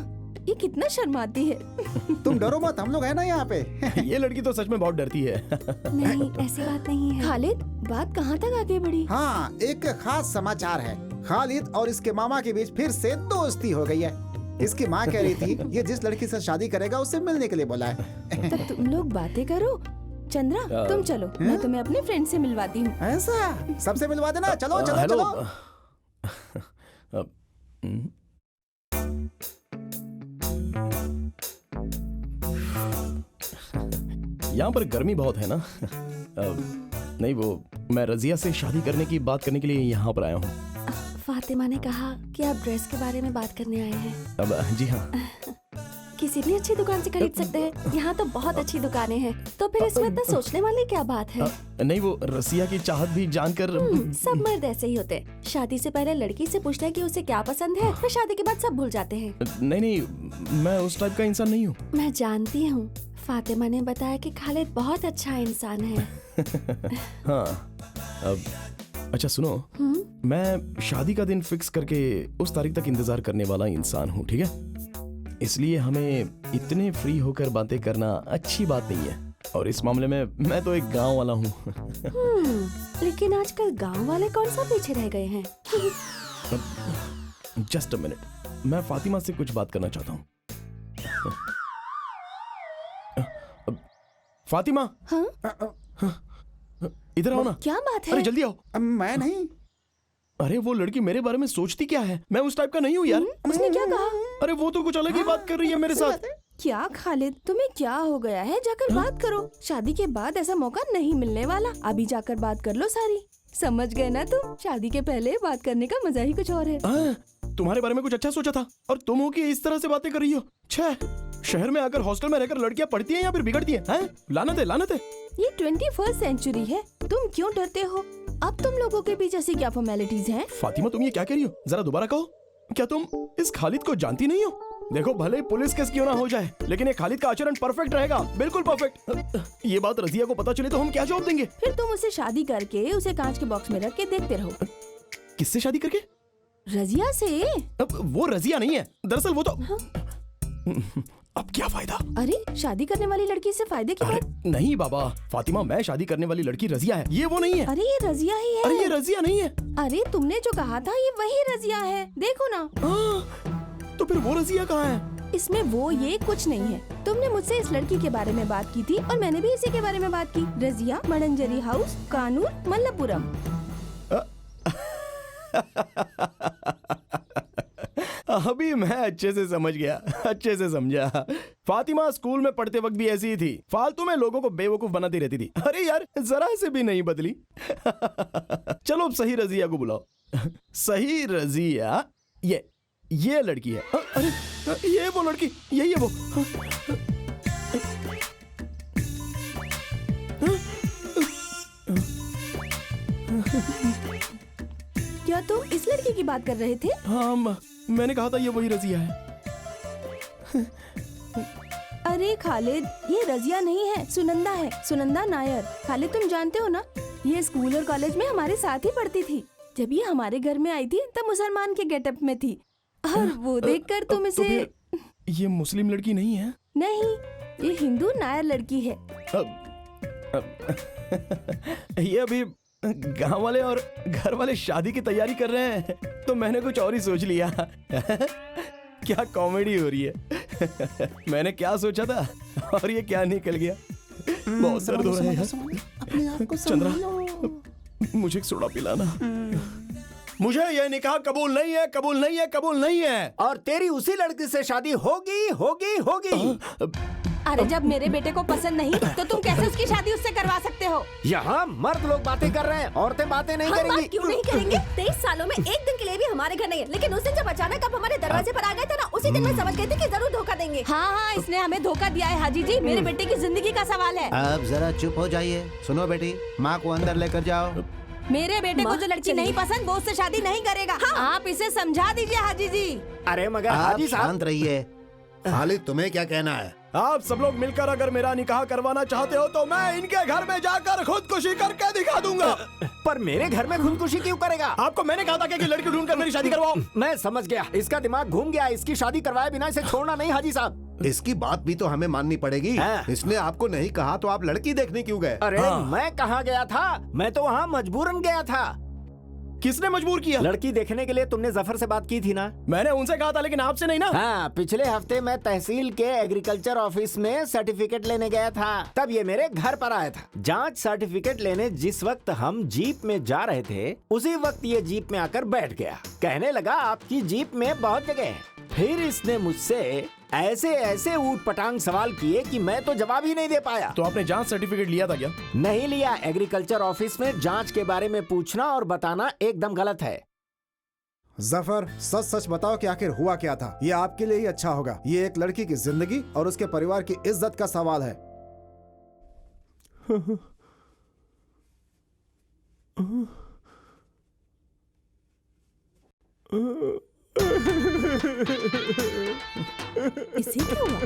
ये कितना शर्माती है। तुम डरो मत, हम लोग है ना यहाँ पे। ये लड़की तो सच में बहुत डरती है। नहीं, ऐसी बात नहीं है। खालिद, बात कहाँ तक आगे बढ़ी? हाँ, एक खास समाचार है। खालिद और इसके मामा के बीच फिर से दोस्ती हो गई है। इसकी माँ कह रही थी ये जिस लड़की से शादी करेगा उससे मिलने के लिए बोला है। तब तुम लोग बातें करो। चंद्रा, तुम चलो, मैं तुम्हें अपने फ्रेंड से मिलवाती हूँ। ऐसा? सबसे मिलवा देना। चलो चलो हेलो। चलो। यहाँ पर गर्मी बहुत है ना। नहीं, वो मैं रजिया से शादी करने की बात करने के लिए यहाँ पर आया हूँ। फातिमा ने कहा कि आप ड्रेस के बारे में बात करने आए हैं। अब जी हाँ। किसी भी अच्छी दुकान से खरीद सकते हैं। यहाँ तो बहुत अच्छी दुकानें हैं। तो फिर इसमें इतना सोचने वाली क्या बात है? नहीं, वो रसिया की चाहत भी जानकर। सब मर्द ऐसे ही होते। शादी से पहले लड़की से पूछते हैं कि उसे क्या पसंद है, फिर शादी के बाद सब भूल जाते हैं। नहीं, मैं उस टाइप का इंसान नहीं हूँ। मैं जानती हूँ। फातिमा ने बताया कि खालिद बहुत अच्छा इंसान है। हाँ, अब अच्छा सुनो, मैं शादी का दिन फिक्स करके उस तारीख तक इंतजार करने वाला इंसान हूँ, ठीक है? इसलिए हमें इतने फ्री होकर बातें करना अच्छी बात नहीं है। और इस मामले में मैं तो एक गांव वाला हूँ। लेकिन आजकल गांव वाले कौन सा पीछे रह गए हैं? जस्ट अ मिनट, मैं फातिमा से कुछ बात करना चाहता हूँ। फातिमा, हाँ? इधर आओ ना। क्या बात है? अरे जल्दी आओ। मैं नहीं। अरे वो लड़की मेरे बारे में सोचती क्या है? मैं उस टाइप का नहीं हूँ यार। उसने क्या कहा? अरे वो तो कुछ अलग ही बात कर रही है मेरे साथ। क्या खालिद, तुम्हें क्या हो गया है? जाकर बात करो। शादी के बाद ऐसा मौका नहीं मिलने वाला। अभी जाकर बात कर लो सारी। समझ गए ना तुम? शादी के पहले बात करने का मजा ही कुछ और है। तुम्हारे बारे में कुछ अच्छा सोचा था और तुम हो कि इस तरह से बातें कर रही हो। छह, शहर में आकर हॉस्टल में रहकर लड़कियां पढ़ती हैं या फिर बिगड़ती हैं? लानत है, लानत है। ये 21st सेंचुरी है। तुम क्यों डरते हो? अब तुम लोगों के बीच ऐसी क्या फॉर्मेलिटीज हैं? फातिमा, तुम ये क्या कह रही हो? जरा दोबारा कहो। क्या तुम इस खालिद को जानती नहीं हो? देखो, भले पुलिस केस क्यों ना हो जाए, लेकिन ये खालिद का आचरण परफेक्ट रहेगा, बिल्कुल परफेक्ट। ये बात रजिया को पता चले तो हम क्या जवाब देंगे? फिर तुम उसे शादी करके उसे कांच के बॉक्स में रख के देखते रहो। किससे शादी करके? रजिया से। अब वो रजिया नहीं है, दरअसल वो तो। अब क्या फायदा? अरे, शादी करने वाली लड़की से फायदे की बात? नहीं बाबा, फातिमा, मैं शादी करने वाली लड़की रजिया है, ये वो नहीं है। अरे ये रजिया ही है। अरे ये रजिया नहीं है। अरे तुमने जो कहा था ये वही रजिया है, देखो ना। तो फिर वो रजिया कहाँ है? इसमें वो ये कुछ नहीं है। तुमने मुझसे इस लड़की के बारे में बात की थी और मैंने भी इसी के बारे में बात की। रजिया, मडंजरी हाउस, कानूर, मल्लपुरम। अभी मैं अच्छे से समझ गया, अच्छे से समझा। फातिमा स्कूल में पढ़ते वक्त भी ऐसी ही थी, फालतू में लोगों को बेवकूफ बनाती रहती थी। अरे यार, जरा से भी नहीं बदली। चलो अब सही रजिया को बुलाओ। सही रजिया, ये लड़की है। अरे ये वो लड़की, यही है वो। क्या तुम इस लड़की की बात कर रहे थे? हाँ, मैंने कहा था ये वही रजिया है। अरे खालिद, ये रजिया नहीं है, सुनंदा है, सुनंदा नायर। खालिद, तुम जानते हो ना, ये स्कूल और कॉलेज में हमारे साथ ही पढ़ती थी। जब ये हमारे घर में आई थी तब मुसलमान के गेटअप में थी, और वो देखकर तुम इसे। ये मुस्लिम लड़की नहीं है? नहीं, ये हिंदू नायर लड़की है। ये अभी गांव वाले और घर वाले शादी की तैयारी कर रहे हैं, तो मैंने कुछ और ही सोच लिया। क्या कॉमेडी हो रही है। मैंने क्या सोचा था और ये क्या निकल गया। बहुत दर्द हो रहा है। चंद्रा, मुझे एक सोडा पिलाना। मुझे ये निकाह कबूल नहीं है, कबूल नहीं है, कबूल नहीं है। और तेरी उसी लड़की से शादी होगी, होगी, होगी। अरे जब मेरे बेटे को पसंद नहीं तो तुम कैसे उसकी शादी उससे करवा सकते हो? यहाँ मर्द लोग बातें कर रहे हैं, औरतें बातें नहीं हम करेंगी। बात क्यों नहीं करेंगे? 23 सालों में एक दिन के लिए भी हमारे घर नहीं है, लेकिन उस दिन जब अचानक आप हमारे दरवाजे पर आ गए थे ना, उसी दिन मैं समझ गई थी कि जरूर धोखा देंगे। हाँ, इसने हमें धोखा दिया है हाजी जी। मेरे बेटे की जिंदगी का सवाल है। अब जरा चुप हो जाइए। सुनो बेटी, माँ को अंदर लेकर जाओ। मेरे बेटे को जो लड़की नहीं पसंद वो उससे शादी नहीं करेगा। आप इसे समझा दीजिए हाजी जी। अरे मगर आप हाजी साहब, शांत रहिए। खालिद, तुम्हें क्या कहना है? आप सब लोग मिलकर अगर मेरा निकाह करवाना चाहते हो तो मैं इनके घर में जाकर खुदकुशी करके दिखा दूंगा। पर मेरे घर में खुदकुशी क्यों करेगा? आपको मैंने कहा था कि लड़की ढूंढकर मेरी शादी करवाओ। मैं समझ गया, इसका दिमाग घूम गया। इसकी शादी करवाए बिना इसे छोड़ना नहीं हाजी साहब। इसकी बात भी तो हमें माननी पड़ेगी। हाँ। इसने आपको नहीं कहा तो आप लड़की देखने क्यों गए? अरे मैं कहाँ गया था? मैं तो वहाँ मजबूरन गया था। किसने मजबूर किया? लड़की देखने के लिए तुमने जफर से बात की थी ना? मैंने उनसे कहा था लेकिन आपसे नहीं ना। हाँ, पिछले हफ्ते मैं तहसील के एग्रीकल्चर ऑफिस में सर्टिफिकेट लेने गया था, तब ये मेरे घर पर आया था। जांच सर्टिफिकेट लेने जिस वक्त हम जीप में जा रहे थे उसी वक्त ये जीप में आकर बैठ गया। कहने लगा आपकी जीप में बहुत जगह है। फिर इसने मुझसे ऐसे ऐसे ऊट पटांग सवाल किए कि मैं तो जवाब ही नहीं दे पाया। तो आपने जांच सर्टिफिकेट लिया था क्या? नहीं लिया। एग्रीकल्चर ऑफिस में जांच के बारे में पूछना और बताना एकदम गलत है। जफर, सच सच बताओ कि आखिर हुआ क्या था। ये आपके लिए ही अच्छा होगा। ये एक लड़की की जिंदगी और उसके परिवार की इज्जत का सवाल है। इसे क्या हुआ?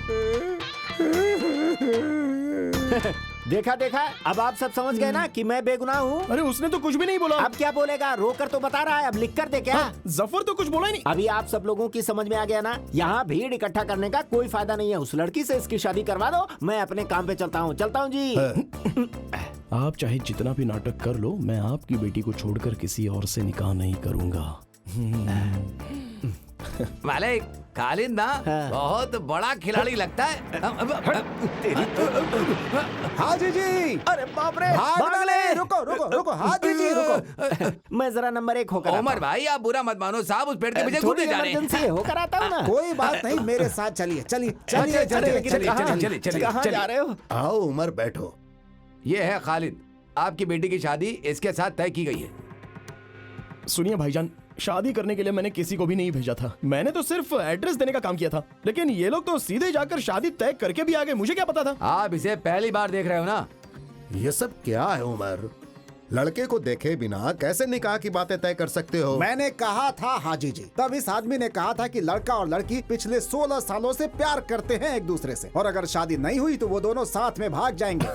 देखा देखा, अब आप सब समझ गए ना कि मैं बेगुनाह हूँ। अरे उसने तो कुछ भी नहीं बोला। अब क्या बोलेगा? रोकर तो बता रहा है, अब लिख कर दे क्या? जफर तो कुछ बोला ही नहीं। अभी आप सब लोगों की समझ में आ गया ना? यहाँ भीड़ इकट्ठा करने का कोई फायदा नहीं है। उस लड़की से इसकी शादी करवा दो, मैं अपने काम पे चलता हूँ जी। आप चाहे जितना भी नाटक कर लो, मैं आपकी बेटी को छोड़कर किसी और से निकाह नहीं करूंगा। मालिक, खालिद ना बहुत बड़ा खिलाड़ी लगता है। हाजी जी, अरे बाप रे, भाग ले। रुको रुको रुको, हाजी जी रुको। मैं जरा नंबर 1 होकर उमर भाई, आप बुरा मत मानो साहब, उस पेड़ के पीछे घूमने जा रहे हैं। होकर आता हूँ ना। कोई बात नहीं, मेरे साथ चलिए चलिए चलिए चलिए। कहाँ जा रहे हो? आओ उमर, बैठो। ये है खालिद, आपकी बेटी की शादी इसके साथ तय की गई है। सुनिए भाईजान, शादी करने के लिए मैंने किसी को भी नहीं भेजा था। मैंने तो सिर्फ एड्रेस देने का काम किया था। लेकिन ये लोग तो सीधे जाकर शादी तय करके भी आ गए। मुझे क्या पता था? आप इसे पहली बार देख रहे हो ना? ये सब क्या है उमर? लड़के को देखे बिना कैसे निकाह की बातें तय कर सकते हो? मैंने कहा था हाजी जी, तब इस आदमी ने कहा था कि लड़का और लड़की पिछले 16 सालों से प्यार करते हैं एक दूसरे से, और अगर शादी नहीं हुई तो वो दोनों साथ में भाग जाएंगे।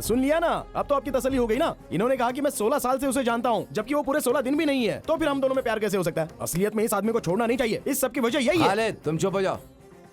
सुन लिया ना? अब तो आपकी तसल्ली हो गई ना? इन्होंने कहा कि मैं 16 साल से उसे जानता हूँ, जबकि वो पूरे 16 दिन भी नहीं है। तो फिर हम दोनों में प्यार कैसे हो सकता है? असलियत में इस आदमी को छोड़ना नहीं चाहिए। इस सब की वजह यही है। खालिद, तुम चुप हो जाओ।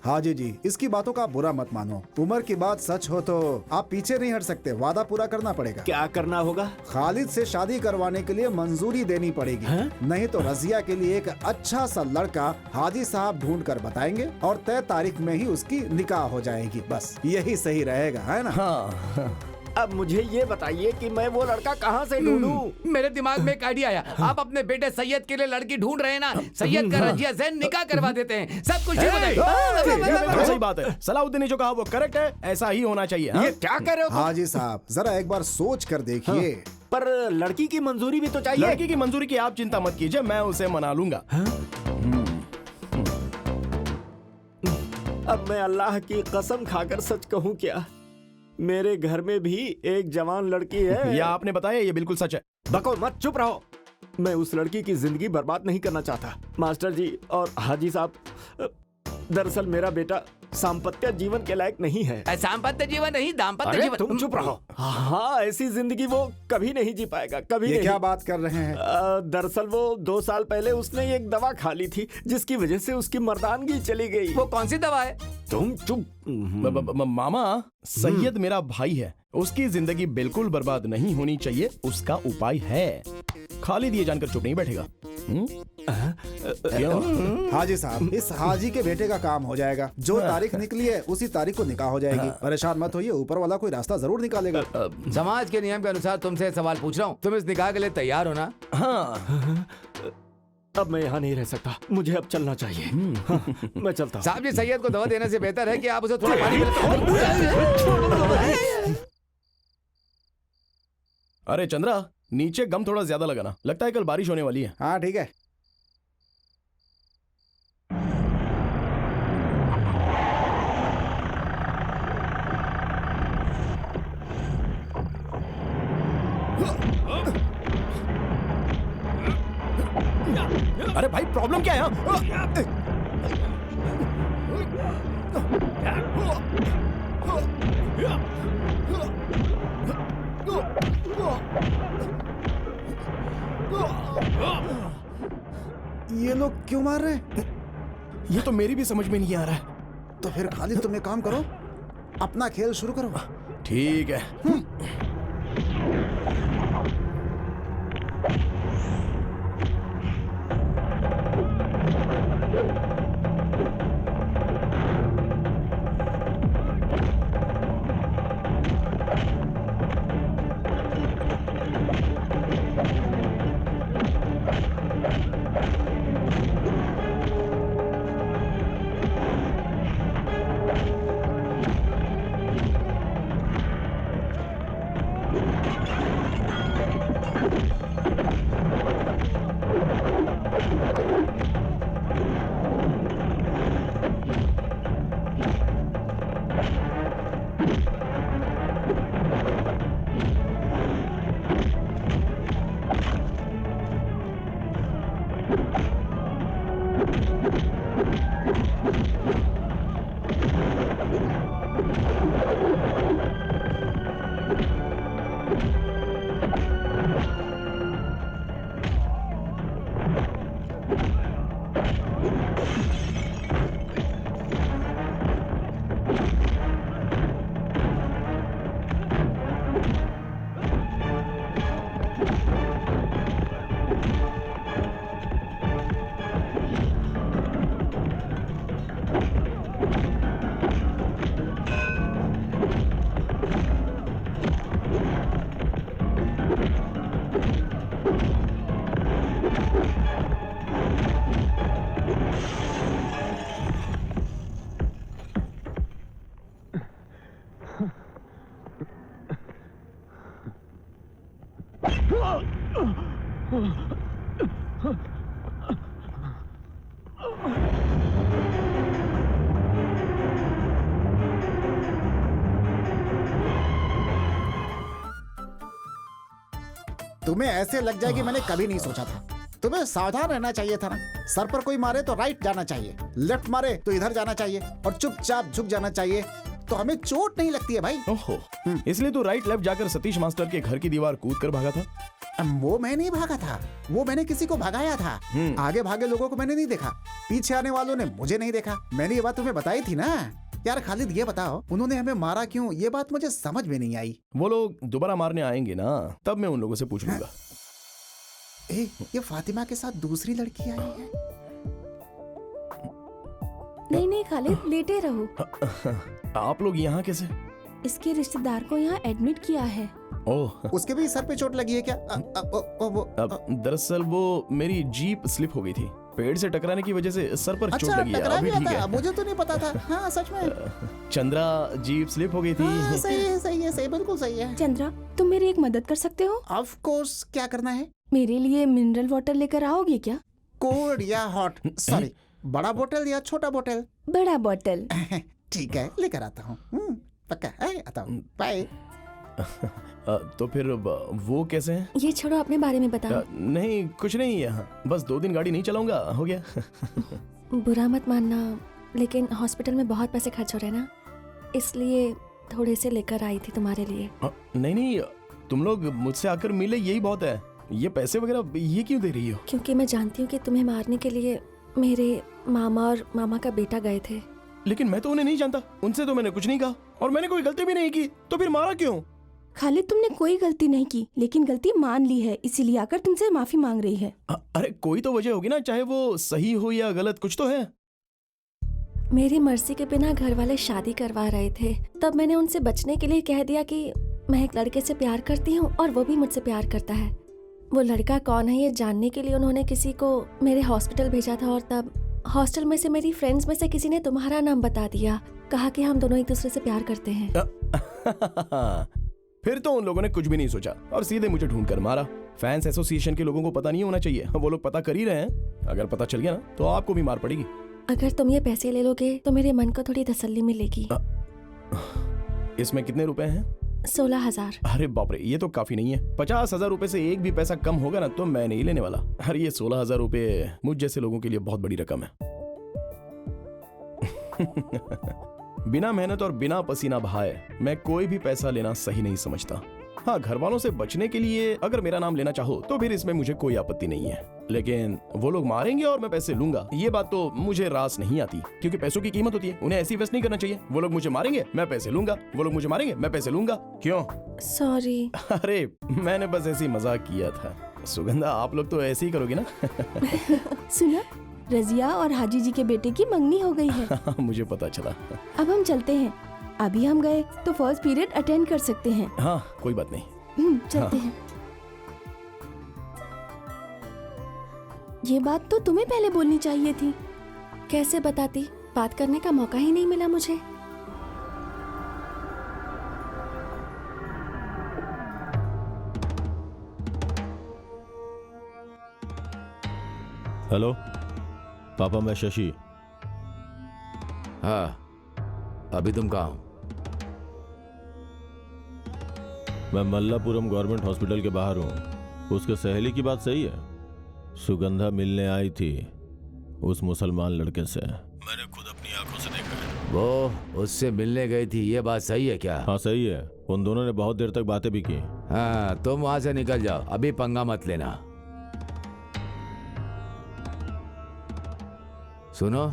हाजी जी, इसकी बातों का बुरा मत मानो। उमर की बात सच हो तो आप पीछे नहीं हट सकते। वादा पूरा करना पड़ेगा। क्या करना होगा? खालिद से शादी करवाने के लिए मंजूरी देनी पड़ेगी। नहीं तो रजिया के लिए एक अच्छा सा लड़का हाजी साहब ढूंढ कर बताएंगे और तय तारीख में ही उसकी निकाह हो जाएगी। बस यही सही रहेगा, है ना? हाँ। अब मुझे ये बताइए कि मैं वो लड़का कहाँ से ढूंढूं? मेरे दिमाग में एक आइडिया आया। आप अपने बेटे सैयद के लिए लड़की ढूंढ रहे हैं ना? सैयद का रजिया से निकाह करवा देते हैं, सब कुछ ठीक हो जाएगा। सही बात है। सलाउद्दीन ने जो कहा वो करेक्ट है। ऐसा ही होना चाहिए। ये क्या कर रहे हो? हाजी साहब, जरा एक बार सोच कर देखिए। पर लड़की की मंजूरी भी तो चाहिए। लड़की की मंजूरी की आप चिंता मत कीजिए, मैं उसे मना लूंगा। अब मैं अल्लाह की कसम खाकर सच कहूँ क्या, मेरे घर में भी एक जवान लड़की है। या आपने बताया, ये बिल्कुल सच है। बको मत, चुप रहो। मैं उस लड़की की जिंदगी बर्बाद नहीं करना चाहता। मास्टर जी और हाजी साहब, दरअसल मेरा बेटा सांपत्य जीवन के लायक नहीं है। सांपत्य जीवन नहीं, दाम्पत्य जीवन। तुम चुप रहो। हाँ, ऐसी जिंदगी वो कभी नहीं जी पाएगा, कभी ये नहीं। क्या बात कर रहे हैं? दरअसल वो 2 साल पहले उसने एक दवा खा ली थी जिसकी वजह से उसकी मर्दानगी चली गई। वो कौन सी दवा है? तुम चुप। मामा, सैयद मेरा भाई है, उसकी जिंदगी बिल्कुल बर्बाद नहीं होनी चाहिए, उसका उपाय है। खालिद ये जानकर चुप नहीं बैठेगा। हाजी साहब, इस हाजी के बेटे का काम हो जाएगा। जो तारीख निकली है उसी तारीख को निकाह हो जाएगी। परेशान मत होइए, ऊपर वाला कोई रास्ता जरूर निकालेगा। समाज के नियम के अनुसार तुमसे सवाल पूछ रहा हूँ, तुम इस निकाह के लिए तैयार हो ना? हाँ। अब मैं यहाँ नहीं रह सकता, मुझे अब चलना चाहिए। हाँ, मैं चलता हूँ। साहब जी, सैयद को दवा देने से बेहतर है कि आप उसे थोड़ा पानी पिलाएं। अरे चंद्रा, नीचे गम थोड़ा ज्यादा लगाना, लगता है कल बारिश होने वाली है। हाँ ठीक है। अरे भाई, प्रॉब्लम क्या है? ये लोग क्यों मार रहे हैं? ये तो मेरी भी समझ में नहीं आ रहा है। तो फिर खालिद तुम एक काम करो, अपना खेल शुरू करो। ठीक है। तुम्हें ऐसे लग जाएगी मैंने कभी नहीं सोचा था। तुम्हें सावधान रहना चाहिए था ना। सर पर कोई मारे तो राइट जाना चाहिए, लेफ्ट मारे तो इधर जाना चाहिए और चुपचाप झुक जाना चाहिए, तो हमें चोट नहीं लगती है भाई। ओहो, इसलिए तो राइट लेफ्ट जाकर सतीश मास्टर के घर की दीवार कूद कर भागा था। वो मैं नहीं भागा था, वो मैंने किसी को भगाया था। आगे भागे लोगों को मैंने नहीं देखा, पीछे आने वालों ने मुझे नहीं देखा। मैंने ये बात तुम्हें बताई थी ना। यार खालिद ये बताओ, उन्होंने हमें मारा क्यों? ये बात मुझे समझ में नहीं आई। वो लोग दोबारा मारने आएंगे ना, तब मैं उन लोगों से पूछ लूंगा। ये फातिमा के साथ दूसरी लड़की आई है। नहीं नहीं खालिद, लेटे रहो। आप लोग यहाँ कैसे? इसके रिश्तेदार को यहाँ एडमिट किया है। ओह, उसके भी सर पे चोट लगी है क्या? दरअसल वो मेरी जीप स्लिप हो गई थी, पेड़ से टकराने की वजह से सर पर चोट लगी है। अभी ठीक है। मुझे तो नहीं पता था। हाँ सच में चंद्रा, जीप स्लिप हो गई थी। हाँ, सही है, बिल्कुल सही है। चंद्रा, तुम मेरी एक मदद कर सकते हो? ऑफ कोर्स, क्या करना है? मेरे लिए मिनरल वाटर लेकर आओगे क्या? कोल्ड या हॉट? सॉरी, बड़ा बोतल या छोटा बोतल? बड़ा बोतल। ठीक है, लेकर आता हूँ। पक्का है, आता हूँ। बाय। तो फिर वो कैसे हैं? ये छोड़ो, अपने बारे में बताओ। नहीं कुछ नहीं, यहाँ बस 2 दिन गाड़ी नहीं चलाऊंगा, हो गया। बुरा मत मानना, लेकिन हॉस्पिटल में बहुत पैसे खर्च हो रहे हैं ना, इसलिए थोड़े से लेकर आई थी तुम्हारे लिए। नहीं, तुम लोग मुझसे आकर मिले यही बहुत है। ये पैसे वगैरह ये क्यों दे रही हो? क्योंकि मैं जानती हूँ कि तुम्हें मारने के लिए मेरे मामा और मामा का बेटा गए थे। लेकिन मैं तो उन्हें नहीं जानता, उनसे तो मैंने कुछ नहीं कहा और मैंने कोई गलती भी नहीं की, तो फिर मारा क्यों? खालिद, तुमने कोई गलती नहीं की, लेकिन गलती मान ली है, इसीलिए आकर तुमसे माफी मांग रही है। अरे कोई तो वजह होगी ना, चाहे वो सही हो या गलत, कुछ तो है। मेरी मर्जी के बिना घर वाले शादी करवा रहे थे, तब मैंने उनसे बचने के लिए कह दिया कि मैं एक लड़के से प्यार करती हूँ और वो भी मुझसे प्यार करता है। वो लड़का कौन है ये जानने के लिए उन्होंने किसी को मेरे हॉस्पिटल भेजा था, और तब हॉस्टल में से मेरी फ्रेंड्स में से किसी ने तुम्हारा नाम बता दिया, कहा कि हम दोनों एक दूसरे से प्यार करते हैं। फिर तो उन लोगों ने कुछ भी नहीं सोचा और सीधे मुझे ढूंढ कर मारा। फैंस एसोसिएशन के लोगों को पता नहीं होना चाहिए, वो लोग पता कर ही रहे हैं। अगर पता चल गया ना तो आपको भी मार पड़ेगी। अगर तुम ये पैसे ले लोगे तो मेरे मन को थोड़ी तसल्ली मिलेगी। इसमें कितने रुपए हैं? 16,000। अरे बाप रे, ये तो काफी नहीं है। 50,000 रुपए से एक भी पैसा कम होगा ना तो मैं नहीं लेने वाला। अरे ये 16,000 रुपए मुझ जैसे लोगों के लिए बहुत बड़ी रकम है। बिना मेहनत और बिना पसीना बहाए मैं कोई भी पैसा लेना सही नहीं समझता। हाँ, घर वालों से बचने के लिए अगर मेरा नाम लेना चाहो तो फिर इसमें मुझे कोई आपत्ति नहीं है, लेकिन वो लोग मारेंगे और मैं पैसे लूंगा, ये बात तो मुझे रास नहीं आती, क्योंकि पैसों की कीमत होती है, उन्हें ऐसी वेस्ट नहीं करना चाहिए। वो लोग मुझे मारेंगे, मैं पैसे लूंगा, वो लोग मुझे मारेंगे, मैं पैसे लूंगा। क्यों? सॉरी। अरे मैंने बस ऐसे ही मजाक किया था। सुगंधा, आप लोग तो ऐसे ही करोगे ना? सुना, रजिया और हाजी जी के बेटे की मंगनी हो गई है। मुझे पता चला। अब हम चलते हैं। अभी हम गए तो फर्स्ट पीरियड अटेंड कर सकते हैं। हाँ, कोई बात नहीं। चलते हैं। ये बात तो तुम्हें पहले बोलनी चाहिए थी। कैसे बताती, बात करने का मौका ही नहीं मिला मुझे। हेलो पापा, मैं शशि। हाँ, अभी तुम कहाँ हो? मैं मल्लापुरम गवर्नमेंट हॉस्पिटल के बाहर हूँ। उसके सहेली की बात सही है, सुगंधा मिलने आई थी उस मुसलमान लड़के से। मैंने खुद अपनी आंखों से देखा है। वो उससे मिलने गई थी, ये बात सही है क्या? हाँ सही है, उन दोनों ने बहुत देर तक बातें भी की। हाँ, तुम वहां से निकल जाओ, अभी पंगा मत लेना। सुनो,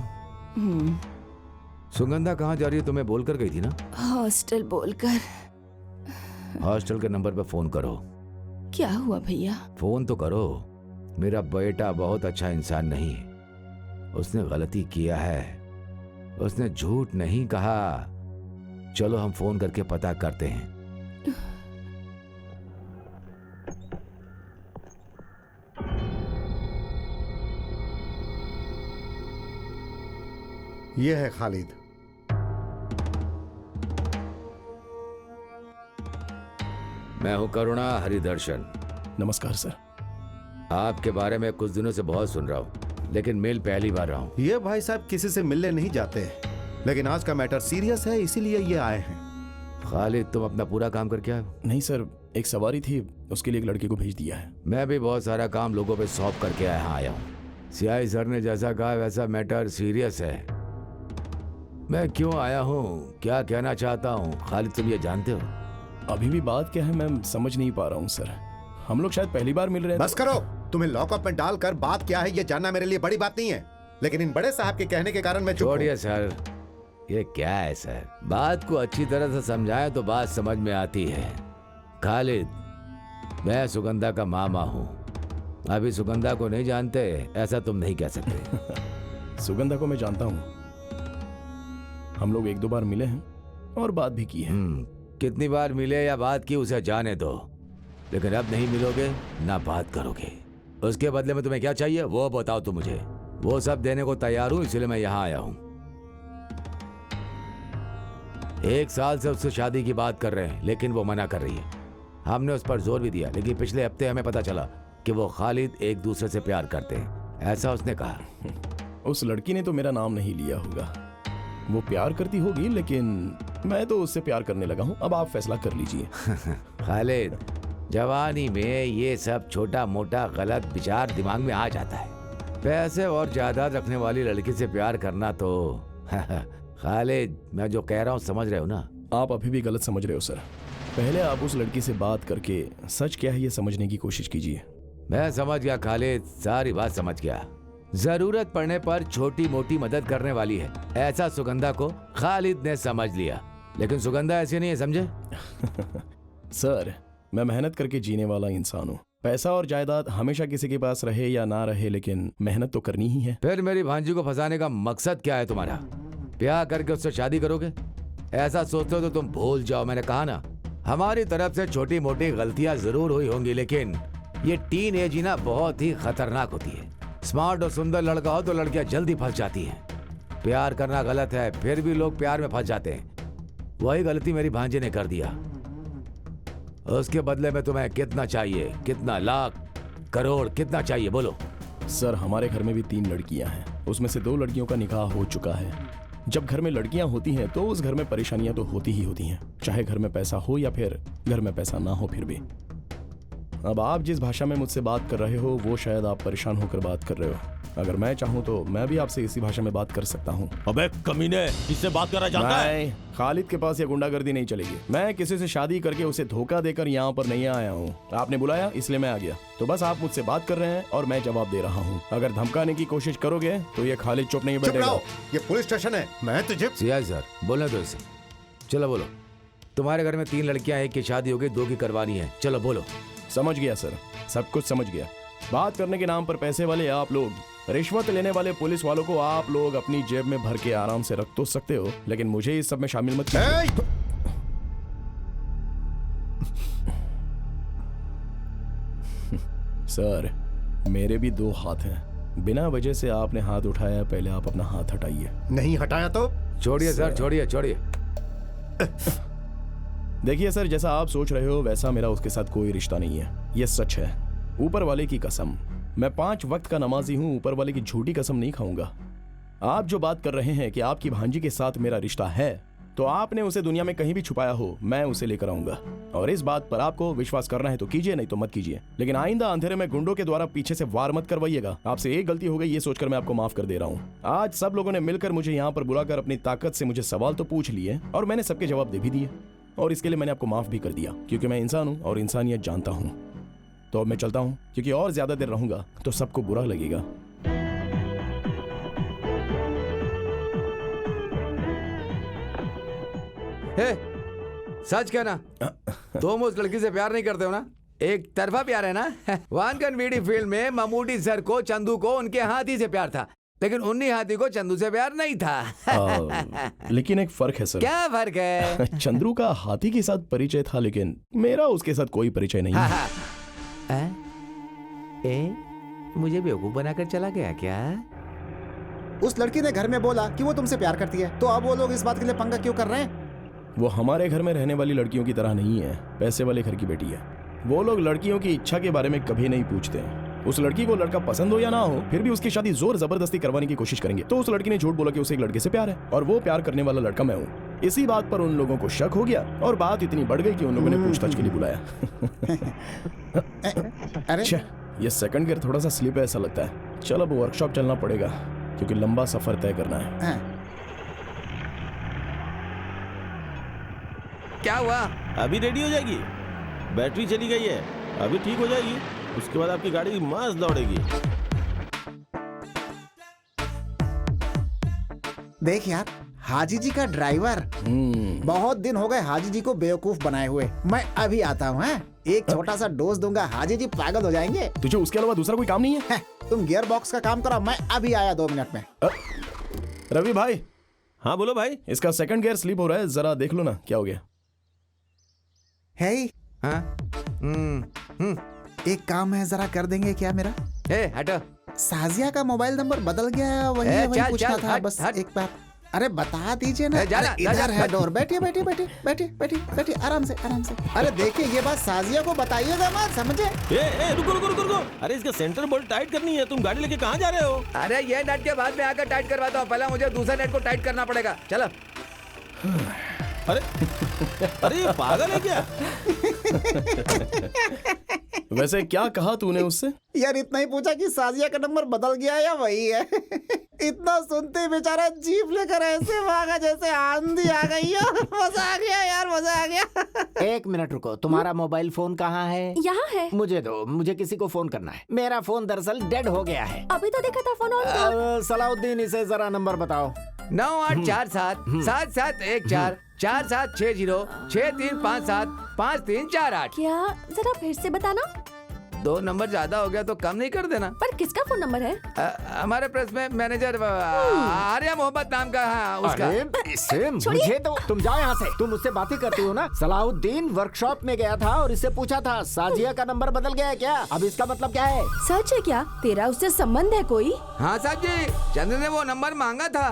सुगंधा कहाँ जा रही है? तुम्हें बोलकर गई थी ना? हॉस्टल बोलकर। हॉस्टल के नंबर पे फोन करो। क्या हुआ भैया? फोन तो करो। मेरा बेटा बहुत अच्छा इंसान नहीं है, उसने गलती किया है, उसने झूठ नहीं कहा। चलो हम फोन करके पता करते हैं। यह है खालिद। मैं हूं करुणा हरिदर्शन। नमस्कार सर। आपके बारे में कुछ दिनों से बहुत सुन रहा हूँ, लेकिन मेल पहली बार रहा हूँ। ये भाई साहब किसी से मिलने नहीं जाते, लेकिन आज का मैटर सीरियस है, इसीलिए ये आए हैं। खालिद, तुम अपना पूरा काम करके आए? नहीं सर, एक सवारी थी, उसके लिए एक लड़के को भेज दिया है। मैं भी बहुत सारा काम लोगों पे सौंप करके आया हूँ। सीआई सर ने जैसा कहा वैसा मैटर सीरियस है। मैं क्यों आया हूँ, क्या कहना चाहता हूँ, खालिद तुम ये जानते हो? अभी भी बात क्या है मैं समझ नहीं पा रहा हूँ सर। हम लोग शायद पहली बार मिल रहे हैं। बस करो, तुम्हें लॉकअप में डालकर बात क्या है ये जानना मेरे लिए बड़ी बात नहीं है, लेकिन इन बड़े साहब के कहने के कारण मैं चुप हूं। छोड़िए सर, ये क्या है सर? बात को अच्छी तरह से समझाएं तो बात समझ में आती है। खालिद, मैं सुगंधा का मामा हूँ। अभी सुगंधा को नहीं जानते ऐसा तुम नहीं कह सकते। सुगंधा को मैं जानता हूँ, हम लोग एक दो बार मिले हैं और बात भी की है। कितनी बार मिले या बात की उसे जाने दो, लेकिन अब नहीं मिलोगे ना बात करोगे। उसके बदले में तुम्हें क्या चाहिए वो बताओ तुम मुझे। वो सब देने को तैयार हूं, इसलिए मैं यहाँ आया हूँ। 1 साल से उससे शादी की बात कर रहे हैं, लेकिन वो मना कर रही है। हमने उस पर जोर भी दिया, लेकिन पिछले हफ्ते हमें पता चला कि वो खालिद एक दूसरे से प्यार करते हैं, ऐसा उसने कहा। उस लड़की ने तो मेरा नाम नहीं लिया होगा, वो प्यार करती होगी, लेकिन मैं तो उससे प्यार करने लगा हूँ। अब आप फैसला कर लीजिए। खालिद, जवानी में ये सब छोटा मोटा गलत विचार दिमाग में आ जाता है। पैसे और जायदाद रखने वाली लड़की से प्यार करना तो खालिद, मैं जो कह रहा हूँ समझ रहे हो ना? आप अभी भी गलत समझ रहे हो सर। पहले आप उस लड़की से बात करके सच क्या है ये समझने की कोशिश कीजिए। मैं समझ गया खालिद, सारी बात समझ गया। जरूरत पड़ने पर छोटी मोटी मदद करने वाली है, ऐसा सुगंधा को खालिद ने समझ लिया, लेकिन सुगंधा ऐसी नहीं है, समझे? सर, मैं मेहनत करके जीने वाला इंसान हूँ। पैसा और जायदाद हमेशा किसी के पास रहे या ना रहे, लेकिन मेहनत तो करनी ही है। फिर मेरी भांजी को फंसाने का मकसद क्या है तुम्हारा? ब्याह करके उससे शादी करोगे? ऐसा सोचते हो तो तुम भूल जाओ, मैंने कहा ना, हमारी तरफ से छोटी मोटी गलतियां जरूर हुई होंगी, लेकिन ये टीन एज ही ना बहुत ही खतरनाक होती है। स्मार्ट और सुंदर लड़का हो तो लड़कियां जल्दी फंस जाती हैं। प्यार करना गलत है, फिर भी लोग प्यार में फंस जाते हैं। वही गलती मेरी भांजी ने कर दिया। उसके बदले में तुम्हें कितना चाहिए? कितना? लाख, करोड़, कितना चाहिए बोलो? सर, हमारे घर में भी 3 लड़कियां हैं, उसमें से 2 लड़कियों का निकाह हो चुका है। जब घर में लड़कियां होती हैं तो उस घर में परेशानियां तो होती ही होती हैं, चाहे घर में पैसा हो या फिर घर में पैसा ना हो। फिर भी अब आप जिस भाषा में मुझसे बात कर रहे हो वो शायद आप परेशान होकर बात कर रहे हो। अगर मैं चाहूँ तो मैं भी आपसे इसी भाषा में बात कर सकता हूँ। अबे कमीने, किससे बात करना चाहता है? नहीं, खालिद के पास ये गुंडागर्दी नहीं चलेगी। मैं किसी से शादी करके उसे धोखा देकर यहाँ पर नहीं आया हूँ। आपने बुलाया इसलिए मैं आ गया। तो बस आप मुझसे बात कर रहे हैं और मैं जवाब दे रहा हूँ। अगर धमकाने की कोशिश करोगे तो ये खालिद चुप नहीं बैठेगा। ये पुलिस स्टेशन है, मैं तुझे। सीआई सर, बोलना तो इसे। चलो बोलो। तुम्हारे घर में 3 लड़कियां, एक की शादी हो गई, 2 की करवानी है। चलो बोलो। समझ गया सर, सब कुछ समझ गया। बात करने के नाम पर पैसे वाले आप लोग, रिश्वत लेने वाले पुलिस वालों को आप लोग अपनी जेब में भर के आराम से रख तो सकते हो, लेकिन मुझे इस सब में शामिल मत कीजिए। सर, मेरे भी 2 हाथ हैं। बिना वजह से आपने हाथ उठाया, पहले आप अपना हाथ हटाइए। नहीं हटाया तो छोड़िए सर, छोड़िए छोड़िए। देखिए सर, जैसा आप सोच रहे हो वैसा मेरा उसके साथ कोई रिश्ता नहीं है। ये सच है, ऊपर वाले की कसम। मैं 5 वक्त का नमाजी हूँ, ऊपर वाले की झूठी कसम नहीं खाऊंगा। आप जो बात कर रहे हैं कि आपकी भांजी के साथ मेरा रिश्ता है, तो आपने उसे दुनिया में कहीं भी छुपाया हो, मैं उसे लेकर आऊंगा। और इस बात पर आपको विश्वास करना है तो कीजिए, नहीं तो मत कीजिए। लेकिन आइंदा अंधेरे में गुंडों के द्वारा पीछे से वार मत करवाइएगा। आपसे एक गलती हो गई ये सोचकर मैं आपको माफ कर दे रहा हूँ। आज सब लोगों ने मिलकर मुझे यहाँ पर बुलाकर अपनी ताकत से मुझे सवाल तो पूछ लिए और मैंने सबके जवाब दे भी दिए, और इसके लिए मैंने आपको माफ भी कर दिया, क्योंकि मैं इंसान हूँ और इंसानियत जानता हूँ। तो अब मैं चलता हूँ, क्योंकि और ज्यादा देर रहूंगा तो सबको बुरा लगेगा। हे, सच कहना, तुम उस लड़की से प्यार नहीं करते हो ना? एक तरफा प्यार है ना? वानकन वीडी फिल्म में ममूटी सर को चंदू को उनके हाथी से प्यार था, लेकिन उन्हीं हाथी को चंदू से प्यार नहीं था। लेकिन एक फर्क है सर। क्या फर्क है? चंद्रू का हाथी के साथ परिचय था, लेकिन मेरा उसके साथ कोई परिचय नहीं है। मुझे बेवकूफ बनाकर चला गया क्या? उस लड़की ने घर में बोला कि वो तुमसे प्यार करती है, तो अब वो लोग इस बात के लिए पंगा क्यों कर रहे हैं? वो हमारे घर में रहने वाली लड़कियों की तरह नहीं है, पैसे वाले घर की बेटी है। वो लोग लड़कियों की इच्छा के बारे में कभी नहीं पूछते। उस लड़की को लड़का पसंद हो या ना हो, फिर भी उसकी शादी जोर जबरदस्ती करवाने की कोशिश करेंगे। तो उस लड़की ने झूठ बोला कि उसे एक लड़के से प्यार है और वो प्यार करने वाला लड़का मैं हूँ। इसी बात पर उन लोगों को शक हो गया और बात इतनी बढ़ गई कि उन लोगों ने पूछताछ के लिए बुलाया। अरे ये सेकंड गियर थोड़ा सा स्लिप है ऐसा लगता है। चल अब वर्कशॉप चलना पड़ेगा, क्योंकि लंबा सफर तय करना है। क्या हुआ? अभी रेडी हो जाएगी, बैटरी चली गई है, अभी ठीक हो जाएगी, उसके बाद आपकी गाड़ी मस्त दौड़ेगी। देख यार, हाजी जी का ड्राइवर। बहुत दिन हो गए हाजी जी को बेवकूफ बनाए हुए। मैं अभी आता हूँ। एक छोटा सा डोज दूंगा, हाजी जी पागल हो जाएंगे। तुझे उसके अलावा दूसरा कोई काम नहीं है? तुम गियर बॉक्स का काम करो, मैं अभी आया 2 मिनट में। रवि भाई। हाँ बोलो भाई। इसका सेकंड गियर स्लिप हो रहा है, जरा देख लो ना क्या हो गया है। हाँ? एक काम है, जरा कर देंगे क्या मेरा? हटो। साजिया का मोबाइल नंबर बदल गया है, वही पूछना था बस। एक बार अरे बता दीजिए ना। इधर है डोर। बैठिए बैठिए बैठिए बैठिए बैठिए बैठिए, आराम से आराम से। अरे देखिए, ये बात साजिया को बताइएगा मत, समझे? रुको रुको रुको रुको। अरे इसका सेंटर बोल्ट टाइट करनी है। तुम गाड़ी लेके कहाँ जा रहे हो? अरे ये नट के बाद में आकर टाइट करवाता हूँ, पहले मुझे दूसरा नट को टाइट करना पड़ेगा। चलो। अरे अरे ये पागल है क्या? वैसे क्या कहा तूने उससे? यार इतना ही पूछा कि साजिया का नंबर बदल गया या वही है। इतना सुनते ही बेचारा जीप लेकर ऐसे भागा जैसे आंधी आ गई हो। मजा आ गया यार, मजा आ गया। 1 मिनट रुको, तुम्हारा मोबाइल फोन कहाँ है? यहाँ है। मुझे दो, मुझे किसी को फोन करना है। मेरा फोन दरअसल डेड हो गया है। अभी तो देखा था फोन ऑन था। सलाउद्दीन, इसे जरा नंबर बताओ। 9847 7714 4760 6357 5348। क्या? जरा फिर से बताना। 2 नंबर ज्यादा हो गया तो कम नहीं कर देना? पर किसका फोन नंबर है? हमारे प्रेस में मैनेजर आर्या मोहम्मद नाम का है उसका। इससे मुझे तो, तुम जाओ यहाँ से। तुम उससे बातें करती हो ना? सलाउद्दीन वर्कशॉप में गया था और इससे पूछा था साजिया का नंबर बदल गया है क्या? अब इसका मतलब क्या है? सच है क्या? तेरा उससे संबंध है कोई? हाँ साहब जी, चंद्र ने वो नंबर मांगा था।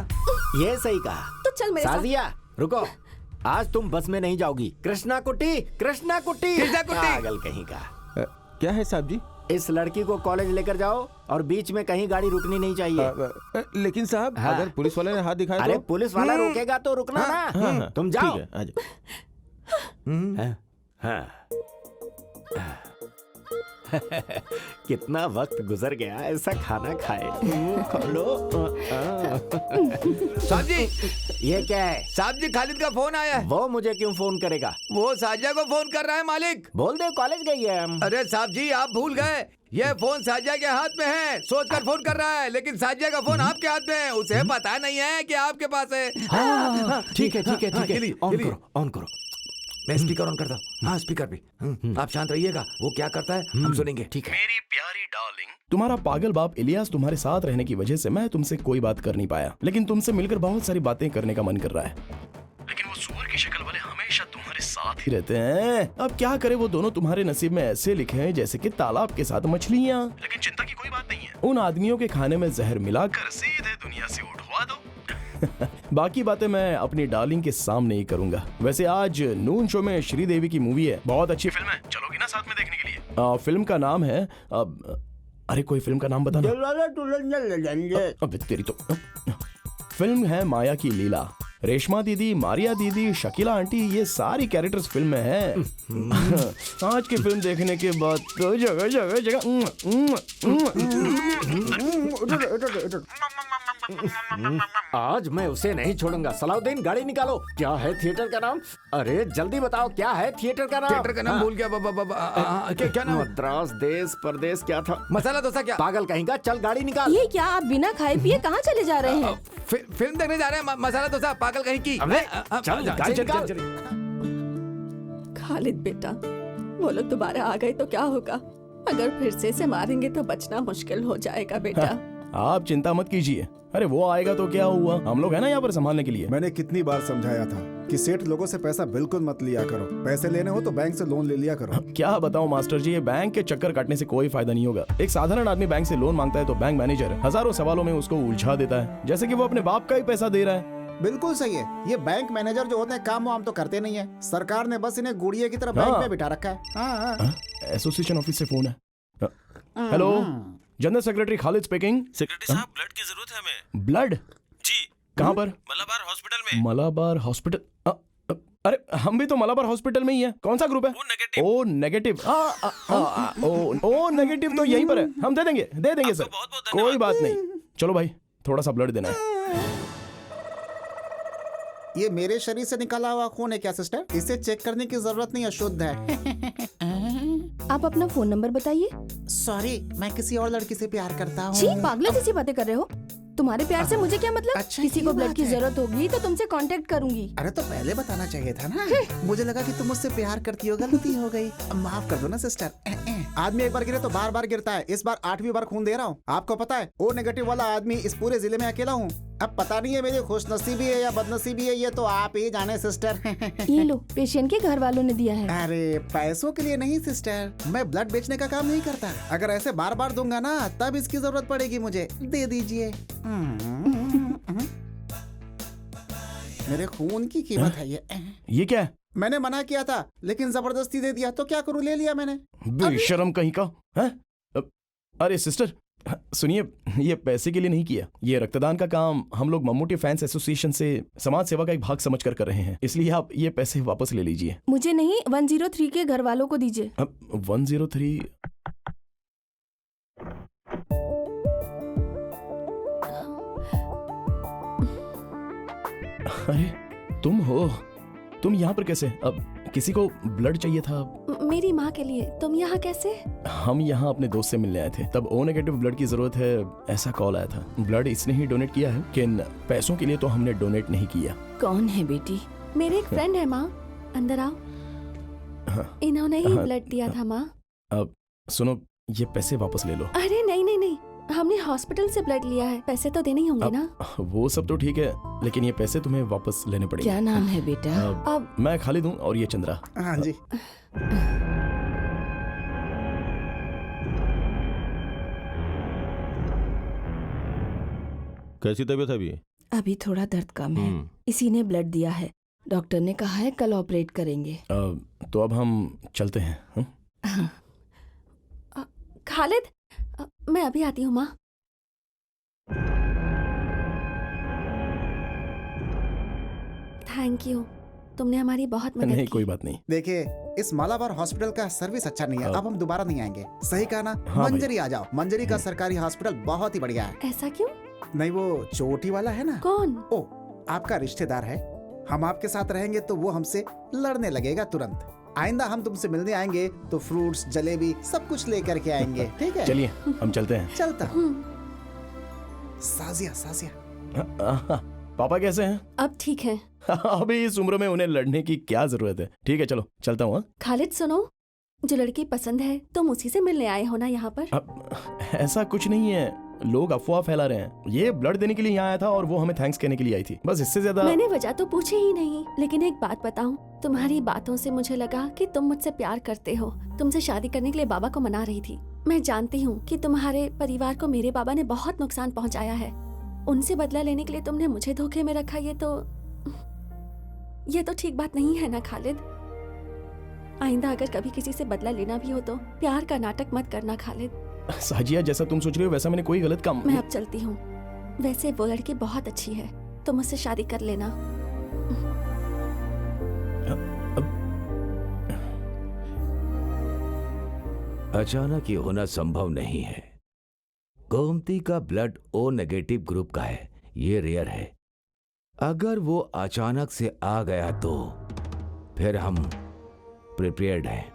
ये सही कहा। तो चल मेरे साथ। साजिया रुको, आज तुम बस में नहीं जाओगी। कृष्णा कुट्टी, कृष्णा कुट्टी, कृष्णा कुट्टी। पागल कहीं का। क्या है साहब जी? इस लड़की को कॉलेज लेकर जाओ और बीच में कहीं गाड़ी रुकनी नहीं चाहिए। लेकिन साहब, हाँ। अगर पुलिस वाले ने हाथ दिखाया अरे तो? पुलिस वाला रोकेगा तो रुकना ना। तुम जाओ। ठीक है, आ जाओ। कितना वक्त गुजर गया ऐसा खाना खाए। खोलो। साहब जी, ये क्या है? साहब जी खालिद का फोन आया है। वो मुझे क्यों फोन करेगा? वो साजिया को फोन कर रहा है मालिक। बोल दे कॉलेज गई है हम। अरे साहब जी आप भूल गए, ये फोन साजिया के हाथ में है। सोचकर फोन कर रहा है, लेकिन साजिया का फोन आपके हाथ में है। उसे पता नहीं है कि आपके पास है। ठीक है ठीक है ठीक है, ऑन करो ऑन करो। मैं स्पीकर ऑन करता हूँ। हाँ स्पीकर भी। आप शांत रहिएगा, वो क्या करता है हम सुनेंगे। ठीक है। मेरी प्यारी डार्लिंग, तुम्हारा पागल बाप इलियास तुम्हारे साथ रहने की वजह से मैं तुमसे कोई बात कर नहीं पाया, लेकिन तुमसे मिलकर बहुत सारी बातें करने का मन कर रहा है। लेकिन वो सुअर की शक्ल वाले हमेशा तुम्हारे साथ ही रहते हैं। अब क्या करे, वो दोनों तुम्हारे नसीब में ऐसे लिखे हैं जैसे कि तालाब के साथ मछलियाँ। लेकिन चिंता की कोई बात नहीं है, उन आदमियों के खाने में जहर मिलाकर सीधे दुनिया से उठवा दो। बाकी बातें मैं अपनी डार्लिंग के सामने ही करूंगा। वैसे आज नून शो में श्रीदेवी की मूवी है, बहुत अच्छी फिल्म है, चलोगी ना साथ में देखने के लिए? फिल्म का नाम है अरे कोई फिल्म का नाम बताना। अबे तेरी तो फिल्म है माया की लीला। रेशमा दीदी, मारिया दीदी, शकीला आंटी, ये सारी कैरेक्टर्स फिल्म में हैं। आज की फिल्म देखने के बाद तो जगह जगह आज मैं उसे नहीं छोड़ूंगा। सलाउद्दीन गाड़ी निकालो। क्या है थिएटर का नाम? अरे जल्दी बताओ क्या है थिएटर का नाम? थिएटर का नाम भूल गया। क्या नाम? मद्रास देश परदेश क्या था? मसाला डोसा। क्या पागल कहीं का, चल गाड़ी निकाल। ये क्या आप बिना खाए पिए कहाँ चले जा रहे हैं? फिल्म देखने जा रहे हैं। मसाला डोसा पागल कहीं की। चल गाड़ी निकाल। खालिद बेटा, वो लोग दोबारा आ गए तो क्या होगा? अगर फिर से मारेंगे तो बचना मुश्किल हो जाएगा बेटा। आप चिंता मत कीजिए। अरे वो आएगा तो क्या हुआ, हम लोग है ना यहाँ पर संभालने के लिए। मैंने कितनी बार समझाया था कि सेठ लोगों से पैसा बिल्कुल मत लिया करो। पैसे लेने हो तो बैंक से लोन ले लिया करो। क्या बताऊं मास्टर जी, ये बैंक के चक्कर काटने से कोई फायदा नहीं होगा। एक साधारण आदमी बैंक से लोन मांगता है तो बैंक मैनेजर हजारों सवालों में उसको उलझा देता है, जैसे कि वो अपने बाप का ही पैसा दे रहा है। बिल्कुल सही है। ये बैंक मैनेजर जो होते हैं काम वाम तो करते नहीं है। सरकार ने बस इन्हें गुड़िया की तरह बैंक में बिठा रखा है। एसोसिएशन ऑफिस से फोन है। Hello, general secretary Khalid speaking. Secretary साहब, ब्लड की जरूरत है हमें। ब्लड? जी। कहाँ पर? मलाबार हॉस्पिटल में। मलाबार हॉस्पिटल? अरे हम भी तो मलाबार हॉस्पिटल में ही है। कौन सा ग्रुप है? O negative. ओ नेगेटिव तो यहीं पर है। हम दे देंगे सर, कोई बात नहीं। चलो भाई, थोड़ा सा ब्लड देना है। ये मेरे शरीर से निकाला हुआ खून है क्या सिस्टर? इसे चेक करने की जरूरत नहीं, अशुद्ध है। आप अपना फोन नंबर बताइए। सॉरी, मैं किसी और लड़की से प्यार करता हूँ। छी, पागलों जैसी बातें कर रहे हो। तुम्हारे प्यार से मुझे क्या मतलब? अच्छा, किसी ये को ब्लड बात की है। जरूरत होगी तो तुमसे कांटेक्ट करूंगी। अरे तो पहले बताना चाहिए था ना। मुझे लगा कि तुम मुझसे प्यार करती हो, गलती हो गई। माफ कर दो ना सिस्टर। आदमी एक बार गिरे तो बार बार गिरता है। इस बार 8वीं बार खून दे रहा हूँ। आपको पता है, ओ नेगेटिव वाला आदमी इस पूरे जिले में अकेला हूँ। अब पता नहीं है मेरी खुशनसीबी है या बदनसीबी है, ये तो आप ही जाने सिस्टर। ये लो, पेशेंट के घर वालों ने दिया है। अरे पैसों के लिए नहीं सिस्टर, मैं ब्लड बेचने का काम नहीं करता। अगर ऐसे बार बार दूंगा ना तब इसकी जरूरत पड़ेगी मुझे। दे दीजिए। मेरे खून की कीमत है ये क्या है? मैंने मना किया था लेकिन जबरदस्ती दे दिया, तो क्या करूं, ले लिया मैंने। बेशरम कहीं का है? अरे सिस्टर सुनिए, ये पैसे के लिए नहीं किया। ये रक्तदान का काम हम लोग मम्मूटी फैंस एसोसिएशन से समाज सेवा का एक भाग समझकर कर रहे हैं, इसलिए आप ये पैसे वापस ले लीजिए। मुझे नहीं, 103 के घर वालों को दीजिए। अब 103? अरे तुम हो? तुम यहाँ पर कैसे? अब किसी को ब्लड चाहिए था। मेरी माँ के लिए। तुम यहाँ कैसे? हम यहाँ अपने दोस्त से मिलने आए थे, तब ओ नेगेटिव ब्लड की जरूरत है ऐसा कॉल आया था। ब्लड इसने ही डोनेट किया है, लेकिन पैसों के लिए तो हमने डोनेट नहीं किया। कौन है बेटी? मेरे एक फ्रेंड है माँ, अंदर आओ। इन्होंने ही ब्लड दिया था माँ। अब सुनो, ये पैसे वापस ले लो। अरे नहीं नहीं नहीं, हमने हॉस्पिटल से ब्लड लिया है, पैसे तो देने ही होंगे ना। वो सब तो ठीक है, लेकिन ये पैसे तुम्हें वापस लेने पड़ेंगे। क्या नाम है बेटा? अब मैं खालिद हूँ और ये चंद्रा। हाँ जी। कैसी तबीयत है अभी? अभी थोड़ा दर्द कम है। इसी ने ब्लड दिया है। डॉक्टर ने कहा है कल ऑपरेट करेंगे। तो अब हम चलते हैं। खालिद, मैं अभी आती हूँ माँ। Thank you. तुमने हमारी बहुत मदद नहीं की। कोई बात नहीं। देखिए, इस मालाबार हॉस्पिटल का सर्विस अच्छा नहीं है, अब हम दोबारा नहीं आएंगे। सही कहा ना? हाँ भाई। मंजरी आ जाओ। मंजरी का सरकारी हॉस्पिटल बहुत ही बढ़िया है। ऐसा क्यों? नहीं, वो चोटी वाला है ना? कौन? ओ, आपका रिश्तेदार है। हम आपके साथ रहेंगे तो वो हमसे लड़ने लगेगा तुरंत। आइंदा हम तुमसे मिलने आएंगे तो फ्रूट्स, जलेबी सब कुछ लेकर के आएंगे, ठीक है? चलिए हम चलते हैं। चलता हूँ। साजिया, साजिया। पापा कैसे हैं? अब ठीक है। अभी इस उम्र में उन्हें लड़ने की क्या जरूरत है। ठीक है चलो चलता हूँ। खालिद सुनो, जो लड़की पसंद है तुम उसी से मिलने आए हो ना यहाँ पर? अब ऐसा कुछ नहीं है, लोग अफवाह फैला रहे हैं। ये ब्लड देने के लिए यहाँ आया था और वो हमें थैंक्स कहने के लिए आई थी, बस इससे ज्यादा। मैंने वजह तो पूछी ही नहीं, लेकिन एक बात बताऊं, तुम्हारी बातों से मुझे लगा कि तुम मुझसे प्यार करते हो। तुमसे शादी करने के लिए बाबा को मना रही थी। मैं जानती हूँ कि तुम्हारे परिवार को मेरे बाबा ने बहुत नुकसान पहुँचाया है। उनसे बदला लेने के लिए तुमने मुझे धोखे में रखा, ये तो ठीक बात नहीं है ना खालिद। आइंदा अगर कभी किसी से बदला लेना भी हो तो प्यार का नाटक मत करना खालिद। साजिया जैसा तुम सोच रहे हो वैसा मैंने कोई गलत काम। मैं अब चलती हूँ। वैसे वो लड़की बहुत अच्छी है, तुम मुझसे शादी कर लेना। अचानक ये होना संभव नहीं है। गोमती का ब्लड ओ नेगेटिव ग्रुप का है, ये रेयर है। अगर वो अचानक से आ गया तो फिर हम प्रिपेयर्ड हैं।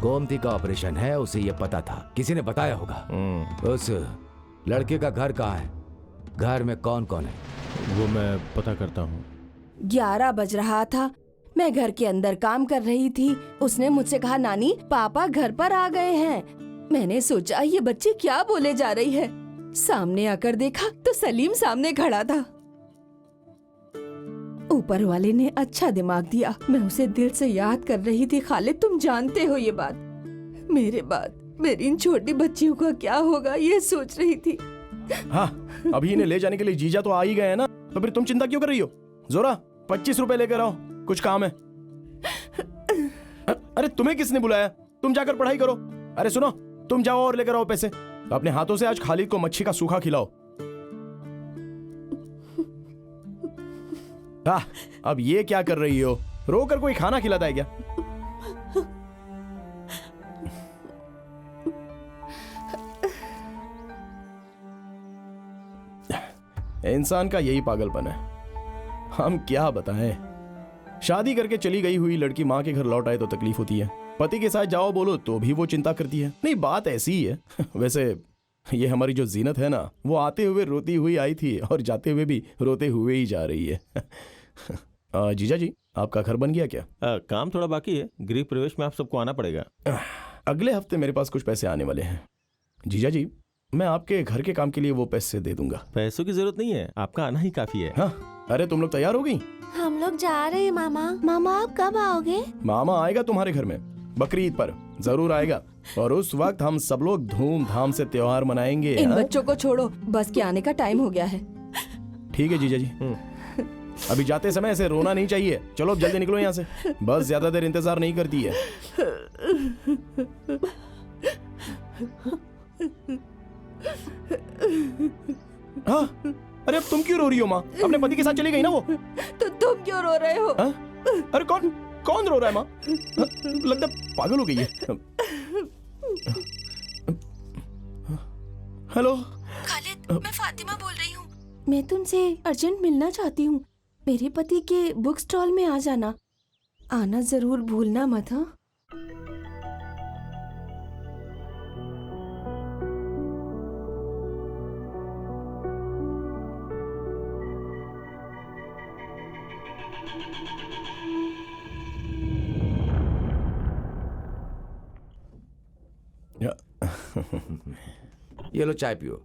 गोमती का ऑपरेशन है, उसे ये पता था, किसी ने बताया होगा। उस लड़के का घर कहाँ है? घर में कौन कौन है? वो मैं पता करता हूँ। 11 बज रहा था, मैं घर के अंदर काम कर रही थी। उसने मुझसे कहा, नानी पापा घर पर आ गए हैं। मैंने सोचा ये बच्ची क्या बोले जा रही है। सामने आकर देखा तो सलीम सामने खड़ा था। ऊपर वाले ने अच्छा दिमाग दिया। मैं उसे दिल से याद कर रही थी। खालिद तुम जानते हो ये बात। मेरे बाद मेरी इन छोटी बच्चियों का क्या होगा ये सोच रही थी। हाँ, अभी इन्हें ले जाने के लिए जीजा तो आ ही गए हैं ना, तो फिर तुम चिंता क्यों कर रही हो? जोरा 25 रुपए लेकर आओ, कुछ काम है। अरे तुम्हें किसने बुलाया? तुम जाकर पढ़ाई करो। अरे सुनो, तुम जाओ और लेकर आओ पैसे। अपने हाथों से आज खालिद को मच्छी का सूखा खिलाओ। अब ये क्या कर रही हो? रोकर कोई खाना खिलाता है क्या? इंसान का यही पागलपन है, हम क्या बताएं। शादी करके चली गई हुई लड़की माँ के घर लौट आए तो तकलीफ होती है, पति के साथ जाओ बोलो तो भी वो चिंता करती है। नहीं, बात ऐसी ही है। वैसे ये हमारी जो जीनत है ना, वो आते हुए रोती हुई आई थी और जाते हुए भी रोते हुए ही जा रही है। जीजा जी, आपका घर बन गया क्या? काम थोड़ा बाकी है, गृह प्रवेश में आप सबको आना पड़ेगा। अगले हफ्ते मेरे पास कुछ पैसे आने वाले हैं। जीजा जी, मैं आपके घर के काम के लिए वो पैसे दे दूंगा। पैसों की जरूरत नहीं है, आपका आना ही काफी है। हाँ, अरे तुम लोग तैयार हो गई? हम लोग जा रहे हैं मामा। मामा आप कब आओगे? मामा आएगा तुम्हारे घर में बकरीद पर, जरूर आएगा। और उस वक्त हम सब लोग धूमधाम से त्योहार मनाएंगे। इन बच्चों को छोड़ो, बस के आने का टाइम हो गया है। ठीक है जीजा जी, अभी जाते समय ऐसे रोना नहीं चाहिए। चलो अब जल्दी निकलो यहाँ से, बस ज्यादा देर इंतजार नहीं करती है। हाँ, अरे अब तुम क्यों रो रही हो माँ? अपने पति के साथ चली गई ना वो। तो तुम क्यों रो रहे हो? अरे कौन रो रहा है माँ? लगता पागल हो गई है। हेलो खालिद, मैं फातिमा बोल रही हूँ। मैं तुमसे अर्जेंट मिलना चाहती हूँ। मेरे पति के बुक स्टॉल में आ जाना, आना जरूर भूलना मत। हाँ, ये लो चाय पियो।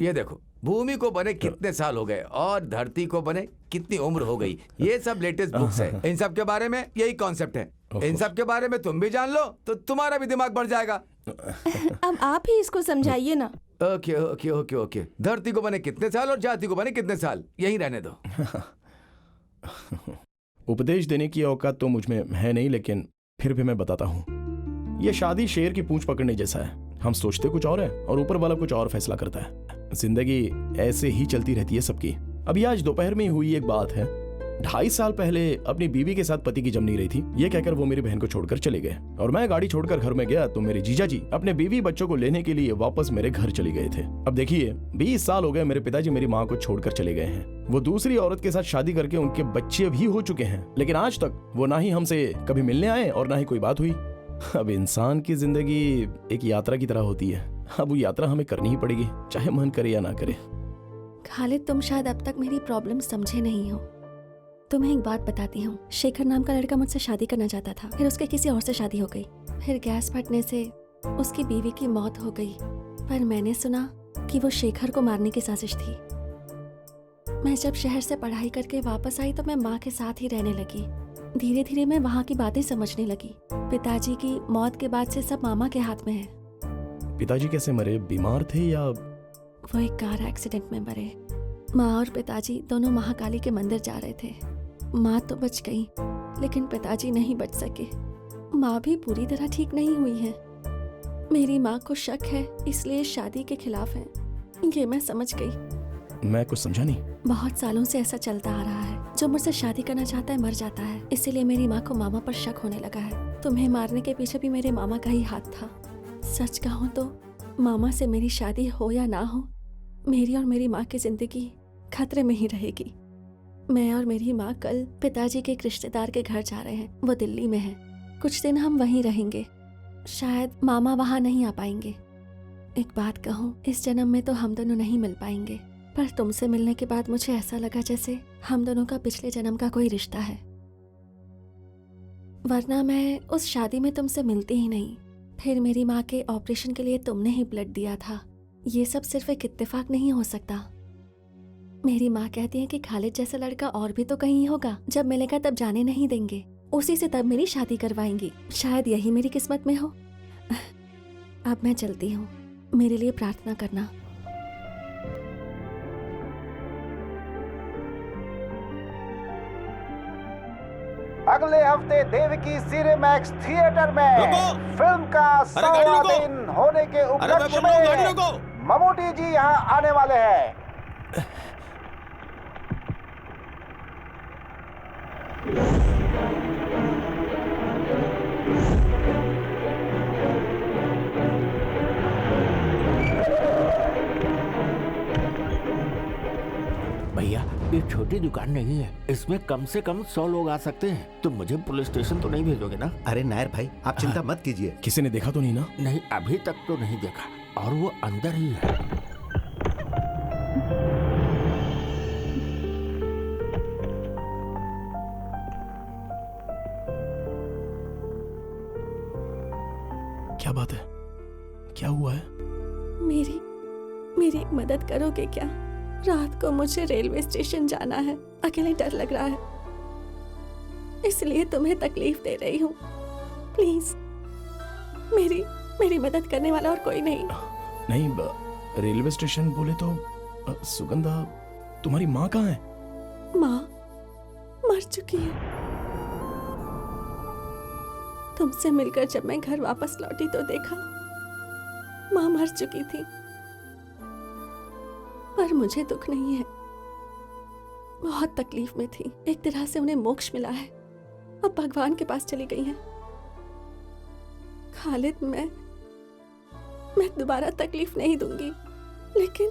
ये देखो, भूमि को बने कितने साल हो गए और धरती को बने कितनी उम्र हो गई। ये सब लेटेस्ट बुक्स है। इन सब के बारे में यही कॉन्सेप्ट है। इन सब के बारे में तुम भी जान लो तो तुम्हारा भी दिमाग बढ़ जाएगा। अब आप ही इसको समझाइए ना। Okay okay okay okay. धरती को बने कितने साल और जाति को बने कितने साल, यही रहने दो। उपदेश देने की औकात तो मुझ में है नहीं, लेकिन फिर भी मैं बताता हूँ। ये शादी शेर की पूंछ पकड़ने जैसा है। हम सोचते कुछ और है और ऊपर वाला कुछ और फैसला करता है। जिंदगी ऐसे ही चलती रहती है सबकी। अभी आज दोपहर में ही हुई एक बात है। 2.5 साल पहले अपनी बीवी के साथ पति की जम नहीं रही थी, ये कहकर वो मेरी बहन को छोड़कर चले गए और मैं गाड़ी छोड़कर घर में गया तो मेरे जीजा जी अपने बीवी बच्चों को लेने के लिए वापस मेरे घर चले गए थे। अब देखिए 20 साल हो गए मेरे पिताजी मेरी माँ को छोड़कर चले गए हैं। वो दूसरी औरत के साथ शादी करके उनके बच्चे भी हो चुके हैं, लेकिन आज तक वो ना ही हमसे कभी मिलने आए और ना ही कोई बात हुई। अब इंसान की जिंदगी एक यात्रा की तरह होती है, अब वो यात्रा हमें करनी ही पड़ेगी, चाहे मन करे या ना करे। खालिद, तुम शायद अब तक मेरी प्रॉब्लम समझे नहीं हो। तुम्हें एक बात बताती हूँ, शेखर नाम का लड़का मुझसे शादी करना चाहता था, फिर उसके किसी और से शादी हो गई, फिर गैस फटने से उसकी बीवी की मौत हो गई। पर मैंने सुना कि वो शेखर को मारने की साजिश थी। मैं जब शहर से पढ़ाई करके वापस आई तो मैं माँ के साथ ही रहने लगी। धीरे धीरे मैं वहाँ की बातें समझने लगी। पिताजी की मौत के बाद से सब मामा के हाथ में है। पिताजी कैसे मरे, बीमार थे या? वो एक कार एक्सीडेंट में मरे। माँ और पिताजी दोनों महाकाली के मंदिर जा रहे थे। माँ तो बच गई, लेकिन पिताजी नहीं बच सके। माँ भी पूरी तरह ठीक नहीं हुई है। मेरी माँ को शक है, इसलिए शादी के खिलाफ है। ये मैं समझ गई। मैं कुछ समझा नहीं। बहुत सालों से ऐसा चलता आ रहा है, जो मुझसे शादी करना चाहता है मर जाता है, इसीलिए मेरी माँ को मामा पर शक होने लगा है। तुम्हें मारने के पीछे भी मेरे मामा का ही हाथ था। सच कहूँ तो मामा से मेरी शादी हो या ना हो, मेरी और मेरी माँ की जिंदगी खतरे में ही रहेगी। मैं और मेरी माँ कल पिताजी के एक रिश्तेदार के घर जा रहे हैं। वो दिल्ली में है। कुछ दिन हम वहीं रहेंगे। शायद मामा वहाँ नहीं आ पाएंगे। एक बात कहूँ, इस जन्म में तो हम दोनों नहीं मिल पाएंगे, पर तुमसे मिलने के बाद मुझे ऐसा लगा जैसे हम दोनों का पिछले जन्म का कोई रिश्ता है। वरना मैं उस शादी में तुमसे मिलती ही नहीं। फिर मेरी माँ के ऑपरेशन के लिए तुमने ही ब्लड दिया था। ये सब सिर्फ एक इत्तेफाक नहीं हो सकता। मेरी माँ कहती है कि खालिद जैसा लड़का और भी तो कहीं होगा, जब मिलेगा तब जाने नहीं देंगे, उसी से तब मेरी शादी करवाएंगी। शायद यही मेरी किस्मत में हो। अब मैं चलती हूँ, मेरे लिए प्रार्थना करना। अगले हफ्ते देवकी सिनेमैक्स थिएटर में फिल्म का 100वां दिन होने के उपलक्ष्य में ममूटी जी यहाँ आने वाले हैं। भैया, ये छोटी दुकान नहीं है, इसमें कम से कम 100 लोग आ सकते हैं। तुम मुझे पुलिस स्टेशन तो नहीं भेजोगे ना? अरे नायर भाई, आप चिंता मत कीजिए। किसी ने देखा तो नहीं ना? नहीं, अभी तक तो नहीं देखा, और वो अंदर ही है। क्या बात है? क्या हुआ है? मेरी मदद करोगे क्या? रात को मुझे रेलवे स्टेशन जाना है। अकेले डर लग रहा है, इसलिए तुम्हें तकलीफ दे रही हूँ। प्लीज, मेरी मदद करने वाला और कोई नहीं। नहीं, रेलवे स्टेशन बोले तो सुगंधा, तुम्हारी माँ कहाँ है? माँ मर चुकी है। तुमसे मिलकर जब मैं घर वापस लौटी तो देखा माँ मर चुकी थी। पर मुझे दुख नहीं है, बहुत तकलीफ में थी। एक तरह से उन्हें मोक्ष मिला है, अब भगवान के पास चली गई हैं। खालिद, मैं दोबारा तकलीफ नहीं दूंगी, लेकिन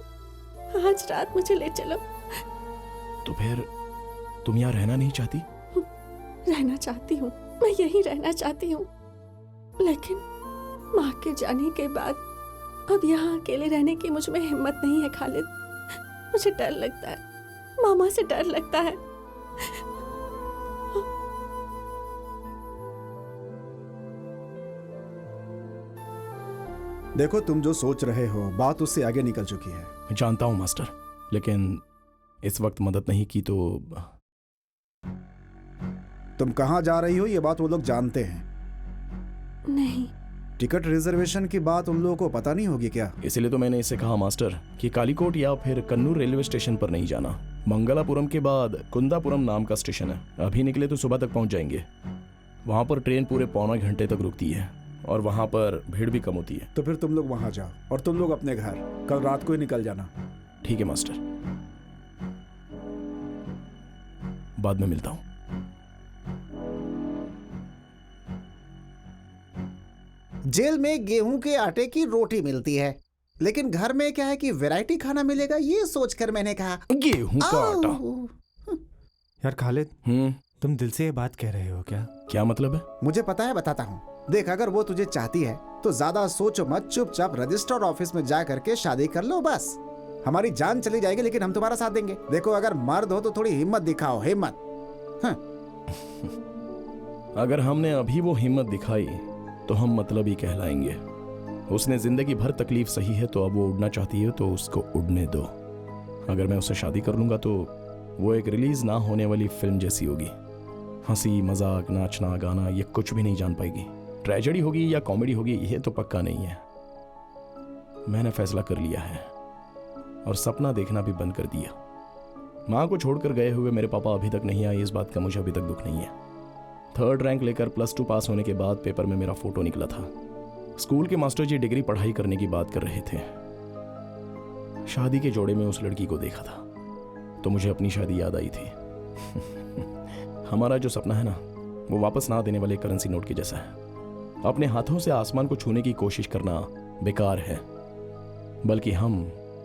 आज रात मुझे ले चलो। तो फिर तुम यहाँ रहना नहीं चाहती? रहना चाहती हूँ, मैं यहीं रहना चाहती हूँ, लेकिन माँ के जाने के बाद अब यहाँ अकेले रहने की मुझ में हिम्मत नहीं है खालिद। मुझे डर लगता है, मामा से डर लगता है। देखो, तुम जो सोच रहे हो बात उससे आगे निकल चुकी है। जानता हूँ मास्टर, लेकिन इस वक्त मदद नहीं की तो। तुम कहाँ जा रही हो ये बात वो लोग जानते हैं? नहीं। टिकट रिजर्वेशन की बात उन लोगों को पता नहीं होगी क्या? इसलिए तो मैंने इसे कहा मास्टर कि कालीकोट या फिर कन्नूर रेलवे स्टेशन पर नहीं जाना। मंगलापुरम के बाद कुंदापुरम नाम का स्टेशन है, अभी निकले तो सुबह तक पहुंच जाएंगे। वहां पर ट्रेन पूरे पौना घंटे तक रुकती है और वहां पर भीड़ भी कम होती है। तो फिर तुम लोग वहां जाओ और तुम लोग अपने घर कल रात को ही निकल जाना। ठीक है मास्टर। बाद में मिलता हूँ। जेल में गेहूं के आटे की रोटी मिलती है, लेकिन घर में क्या है कि वैरायटी खाना मिलेगा, ये सोचकर मैंने कहा गेहूं का आटा। यार खालिद, तुम दिल से ये बात कह रहे हो क्या? क्या मतलब है? मुझे पता है, बताता हूँ। देख, अगर वो तुझे चाहती है तो ज्यादा सोचो मत, चुपचाप रजिस्टर ऑफिस में जा करके शादी कर लो बस। हमारी जान चली जाएगी लेकिन हम तुम्हारा साथ देंगे। देखो, अगर मर्द हो तो थोड़ी हिम्मत दिखाओ, हिम्मत। अगर हमने अभी वो हिम्मत दिखाई तो हम मतलब ही कहलाएंगे। उसने जिंदगी भर तकलीफ सही है, तो अब वो उड़ना चाहती है तो उसको उड़ने दो। अगर मैं उससे शादी कर लूंगा तो वो एक रिलीज ना होने वाली फिल्म जैसी होगी। हंसी मजाक, नाचना गाना, ये कुछ भी नहीं जान पाएगी। ट्रेजेडी होगी या कॉमेडी होगी, ये तो पक्का नहीं है। मैंने फैसला कर लिया है और सपना देखना भी बंद कर दिया। माँ को छोड़कर गए हुए मेरे पापा अभी तक नहीं आए, इस बात का मुझे अभी तक दुख नहीं है। 3rd रैंक लेकर +2 पास होने के बाद पेपर में मेरा फोटो निकला था। स्कूल के मास्टर जी डिग्री पढ़ाई करने की बात कर रहे थे। शादी के जोड़े में उस लड़की को देखा था तो मुझे अपनी शादी याद आई थी। हमारा जो सपना है ना, वो वापस ना देने वाले करेंसी नोट के जैसा है। अपने हाथों से आसमान को छूने की कोशिश करना बेकार है, बल्कि हम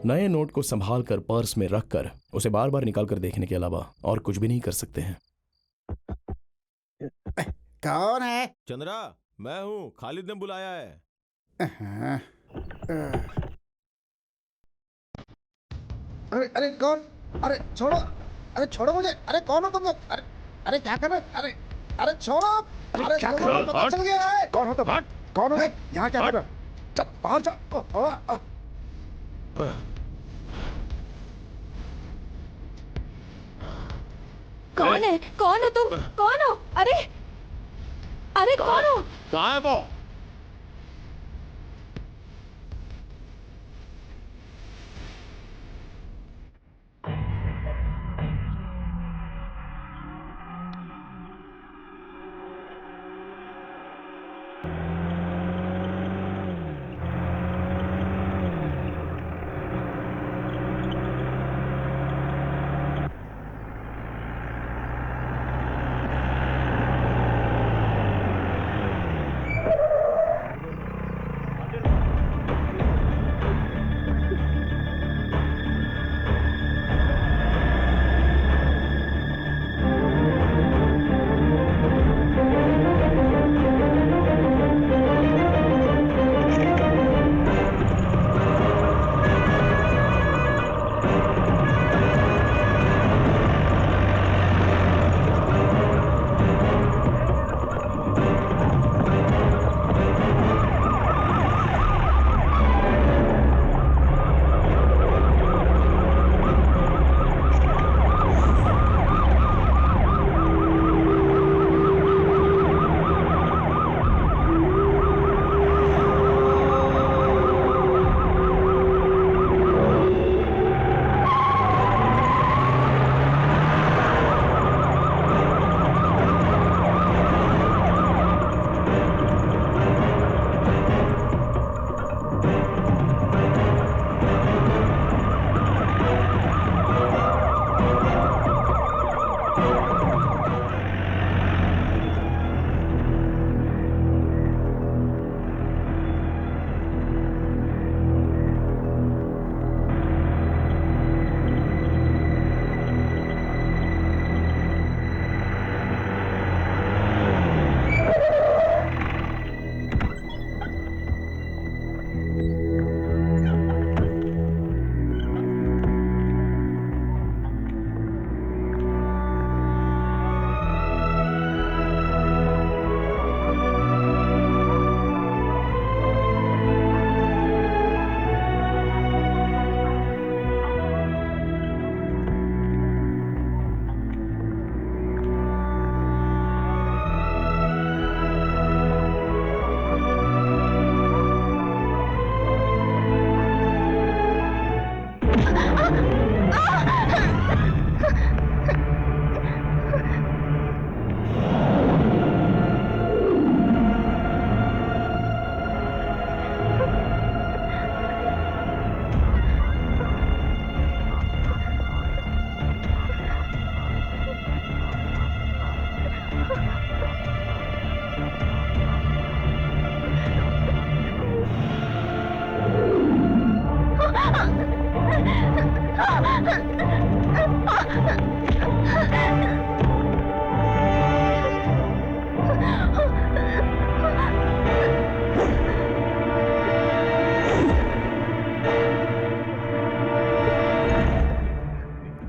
नए नोट को संभाल कर पर्स में रख कर उसे बार बार निकाल कर देखने के अलावा और कुछ भी नहीं कर सकते हैं। कौन है? चंद्रा, मैं हूँ, खालिद ने बुलाया है। अरे अरे कौन? अरे छोड़ो, अरे छोड़ो मुझे। अरे कौन हो तुम लोग? अरे अरे क्या कर रहे? अरे अरे छोड़ो। अरे क्या कर रहे हो? पता चल गया है। कौन हो तुम? कौन हो? यहाँ क्या कर रहे हो? चल बाहर जाओ। कौन है? कौन हो तुम? कौन हो? अरे अरे कौन हो? कहाँ है वो?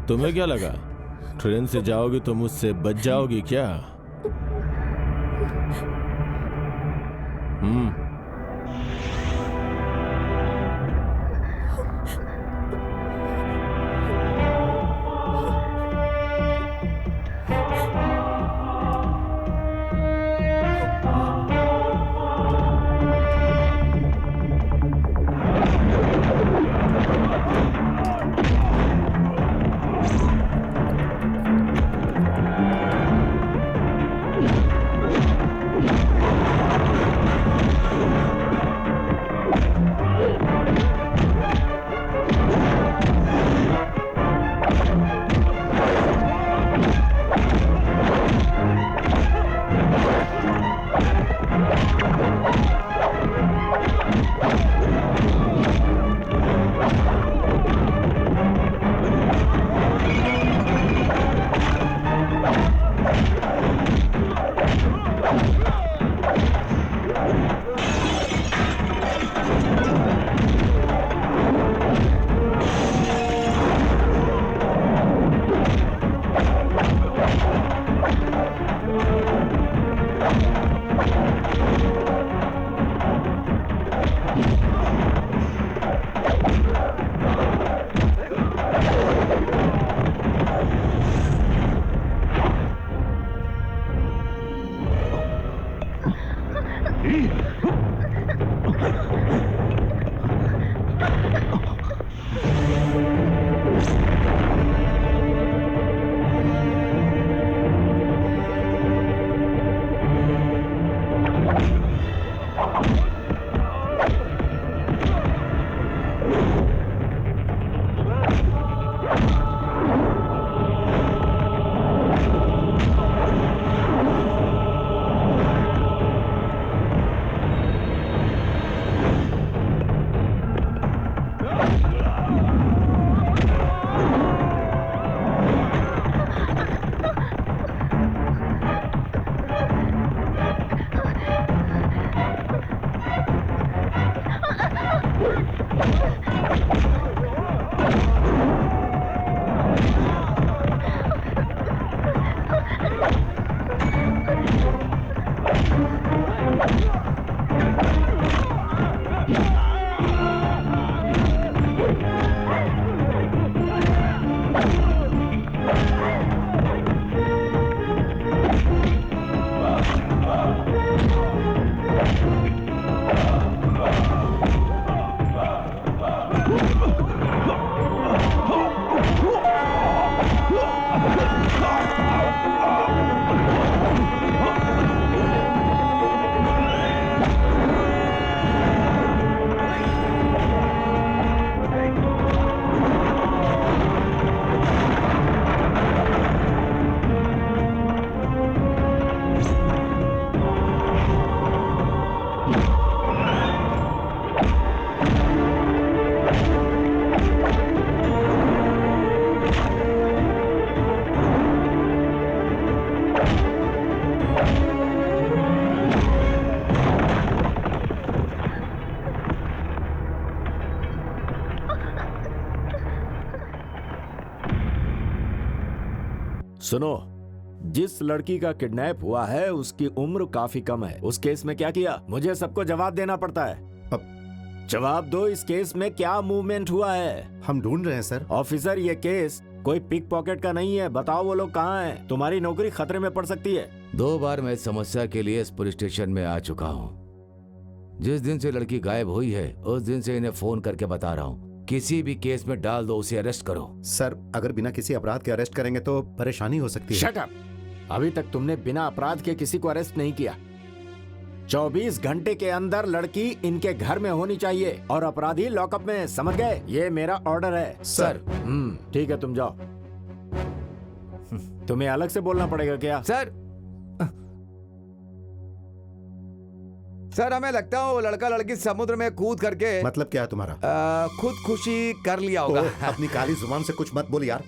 तुम्हें क्या लगा ट्रेन से जाओगी तो मुझसे बच जाओगी क्या? सुनो, जिस लड़की का किडनैप हुआ है उसकी उम्र काफी कम है। उस केस में क्या किया? मुझे सबको जवाब देना पड़ता है। अब जवाब दो, इस केस में क्या मूवमेंट हुआ है? हम ढूंढ रहे हैं सर। ऑफिसर, ये केस कोई पिक पॉकेट का नहीं है। बताओ वो लोग कहाँ हैं? तुम्हारी नौकरी खतरे में पड़ सकती है। 2 बार मैं इस समस्या के लिए इस पुलिस स्टेशन में आ चुका हूँ। जिस दिन से लड़की गायब हुई है उस दिन से इन्हें फोन करके बता रहा हूँ, किसी भी केस में डाल दो, उसे अरेस्ट करो। सर, अगर बिना किसी अपराध के अरेस्ट करेंगे तो परेशानी हो सकती है। Shut up! अभी तक तुमने बिना अपराध के किसी को अरेस्ट नहीं किया। 24 घंटे के अंदर लड़की इनके घर में होनी चाहिए और अपराधी लॉकअप में, समझ गए? ये मेरा ऑर्डर है। सर। ठीक है, तुम जाओ। तुम्हें अलग से बोलना पड़ेगा क्या? सर। सर हमें लगता है वो लड़का लड़की समुद्र में कूद करके मतलब क्या है तुम्हारा? खुदकुशी कर लिया होगा। अपनी काली जुबान से कुछ मत बोल यार।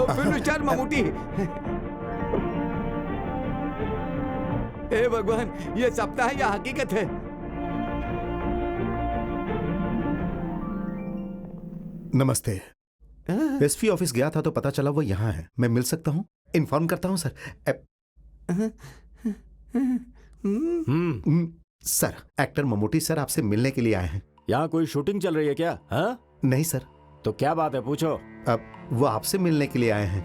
Film star Mammootty. हे भगवान, ये सपना है या हकीकत है? नमस्ते। एसपी ऑफिस गया था तो पता चला वो यहाँ है। मैं मिल सकता हूँ? इन्फॉर्म करता हूँ sir. Sir, actor Mammootty sir आपसे मिलने के लिए आए हैं। यहाँ कोई शूटिंग चल रही है क्या? हाँ? नहीं सर। तो क्या बात है, पूछो। अब वो आपसे मिलने के लिए आए हैं।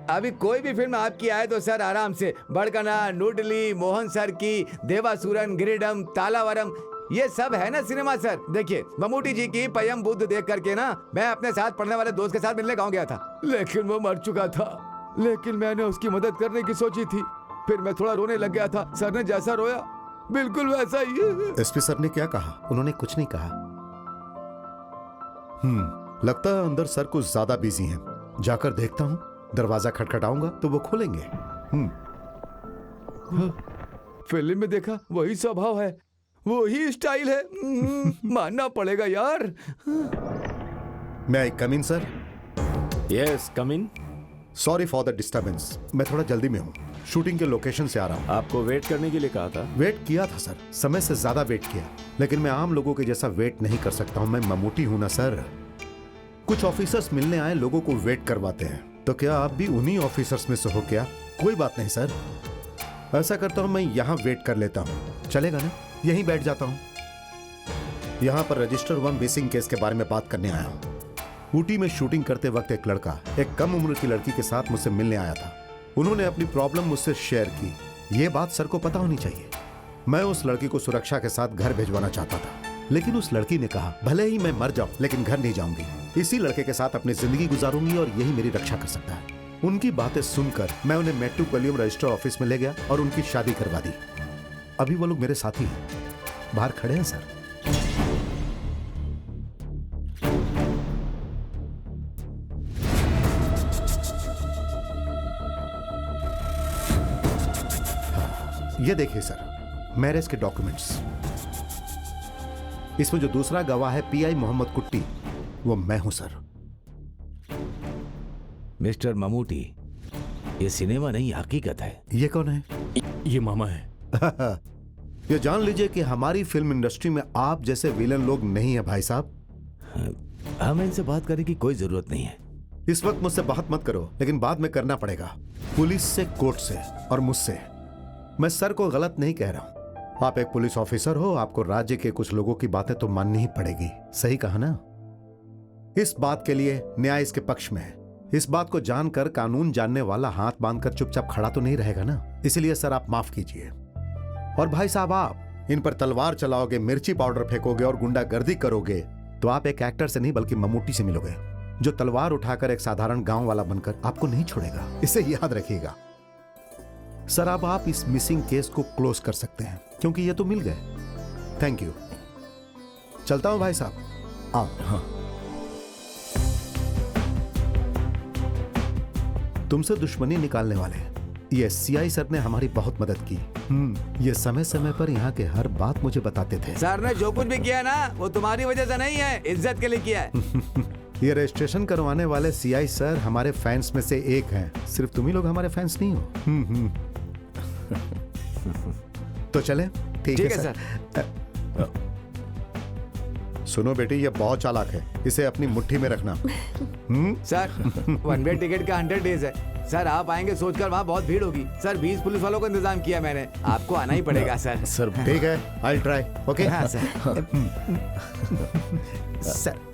अभी कोई भी फिल्म आपकी आए तो सर आराम से बड़कना, नूडली, मोहन सर की, देवासुरन, गिरिडम, तालावरम, ये सब है ना सिनेमा सर। देखिए, ममूटी जी की पयम बुद्ध देख करके ना मैं अपने साथ पढ़ने वाले दोस्त के साथ मिलने गाँव गया था, लेकिन वो मर चुका था। लेकिन मैंने उसकी मदद करने की सोची थी, फिर मैं थोड़ा रोने लग गया था। सर ने जैसा रोया बिल्कुल वैसा ही है। एसपी सर ने क्या कहा? उन्होंने कुछ नहीं कहा। लगता है अंदर सर कुछ ज्यादा बिजी हैं। जाकर देखता हूँ। दरवाजा खटखटाऊंगा तो वो खोलेंगे। फिल्म में देखा वही स्वभाव है, वही स्टाइल है। मानना पड़ेगा यार। May I come in sir? Yes, come in. Sorry for the disturbance. मैं थोड़ा जल्दी में हूँ, शूटिंग के लोकेशन से आ रहा हूँ। आपको वेट करने के लिए कहा था। वेट किया था सर, समय से ज्यादा वेट किया, लेकिन मैं आम लोगों के जैसा वेट नहीं कर सकता हूँ। मैं ममूटी हूँ ना सर। कुछ ऑफिसर्स मिलने आए लोगों को वेट करवाते हैं, तो क्या आप भी उन्हीं ऑफिसर्स में से हो क्या? कोई बात नहीं सर, ऐसा करता हूँ मैं यहाँ वेट कर लेता हूँ। चलेगा ना? यहीं बैठ जाता हूँ। यहाँ पर रजिस्टर 1 मिसिंग केस के बारे में बात करने आया हूँ। ऊटी में शूटिंग करते वक्त एक लड़का एक कम उम्र की लड़की के साथ मुझसे मिलने आया था। उन्होंने अपनी प्रॉब्लम मुझसे शेयर की। ये बात सर को पता होनी चाहिए। मैं उस लड़की को सुरक्षा के साथ घर भिजवाना चाहता था, लेकिन उस लड़की ने कहा भले ही मैं मर जाऊं लेकिन घर नहीं जाऊंगी, इसी लड़के के साथ अपनी जिंदगी गुजारूंगी और यही मेरी रक्षा कर सकता है। उनकी बातें सुनकर मैं उन्हें मेट्टू कलियम रजिस्टर ऑफिस में ले गया और उनकी शादी करवा दी। अभी वो लोग मेरे साथी हैं, बाहर खड़े हैं सर। ये देखिए सर, मैरिज के डॉक्यूमेंट्स। इसमें जो दूसरा गवाह है पीआई मोहम्मद कुट्टी, वो मैं हूं सर। मिस्टर ममूटी, ये सिनेमा नहीं हकीकत है। ये कौन है? ये मामा है। ये जान लीजिए कि हमारी फिल्म इंडस्ट्री में आप जैसे विलन लोग नहीं है भाई साहब। हमें इनसे बात करने की कोई जरूरत नहीं है। इस वक्त मुझसे बात मत करो, लेकिन बाद में करना पड़ेगा। पुलिस से, कोर्ट से और मुझसे। मैं सर को गलत नहीं कह रहा हूं। आप एक पुलिस ऑफिसर हो, आपको राज्य के कुछ लोगों की बातें तो माननी ही पड़ेगी। सही कहा ना? इस बात के लिए न्याय इसके पक्ष में है। इस बात को जानकर कानून जानने वाला हाथ बांधकर चुपचाप खड़ा तो नहीं रहेगा ना। इसलिए सर आप माफ कीजिए। और भाई साहब, आप इन पर तलवार चलाओगे, मिर्ची पाउडर फेंकोगे और गुंडागर्दी करोगे तो आप एक एक्टर से नहीं बल्कि ममूटी से मिलोगे, जो तलवार उठाकर एक साधारण गांव वाला बनकर आपको नहीं छोड़ेगा। इसे याद रखिएगा सर। अब आप इस मिसिंग केस को क्लोज कर सकते हैं क्योंकि ये तो मिल गए। Thank you. चलता हूं भाई साहब। आओ। हाँ। तुमसे दुश्मनी निकालने वाले ये सीआई सर ने हमारी बहुत मदद की। ये समय समय पर यहाँ के हर बात मुझे बताते थे। सर ने जो कुछ भी किया ना, वो तुम्हारी वजह से नहीं है, इज्जत के लिए किया है। ये रजिस्ट्रेशन करवाने वाले सीआई सर हमारे फैंस में से एक हैं। सिर्फ तुम ही लोग हमारे फैंस नहीं हो। तो चले? ठीक है सर। सुनो बेटी, ये बहुत चालाक है, इसे अपनी मुट्ठी में रखना। सर, 1 वे टिकट का 100 डेज है। सर आप आएंगे सोचकर वहाँ बहुत भीड़ होगी। सर 20 पुलिस वालों का इंतजाम किया मैंने, आपको आना ही पड़ेगा सर। सर ठीक है, I'll try, okay? हाँ सर। सर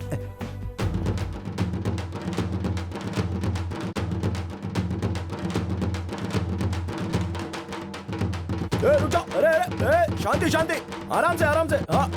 रुक जाओ। अरे शांति शांति, आराम से आराम से। हाँ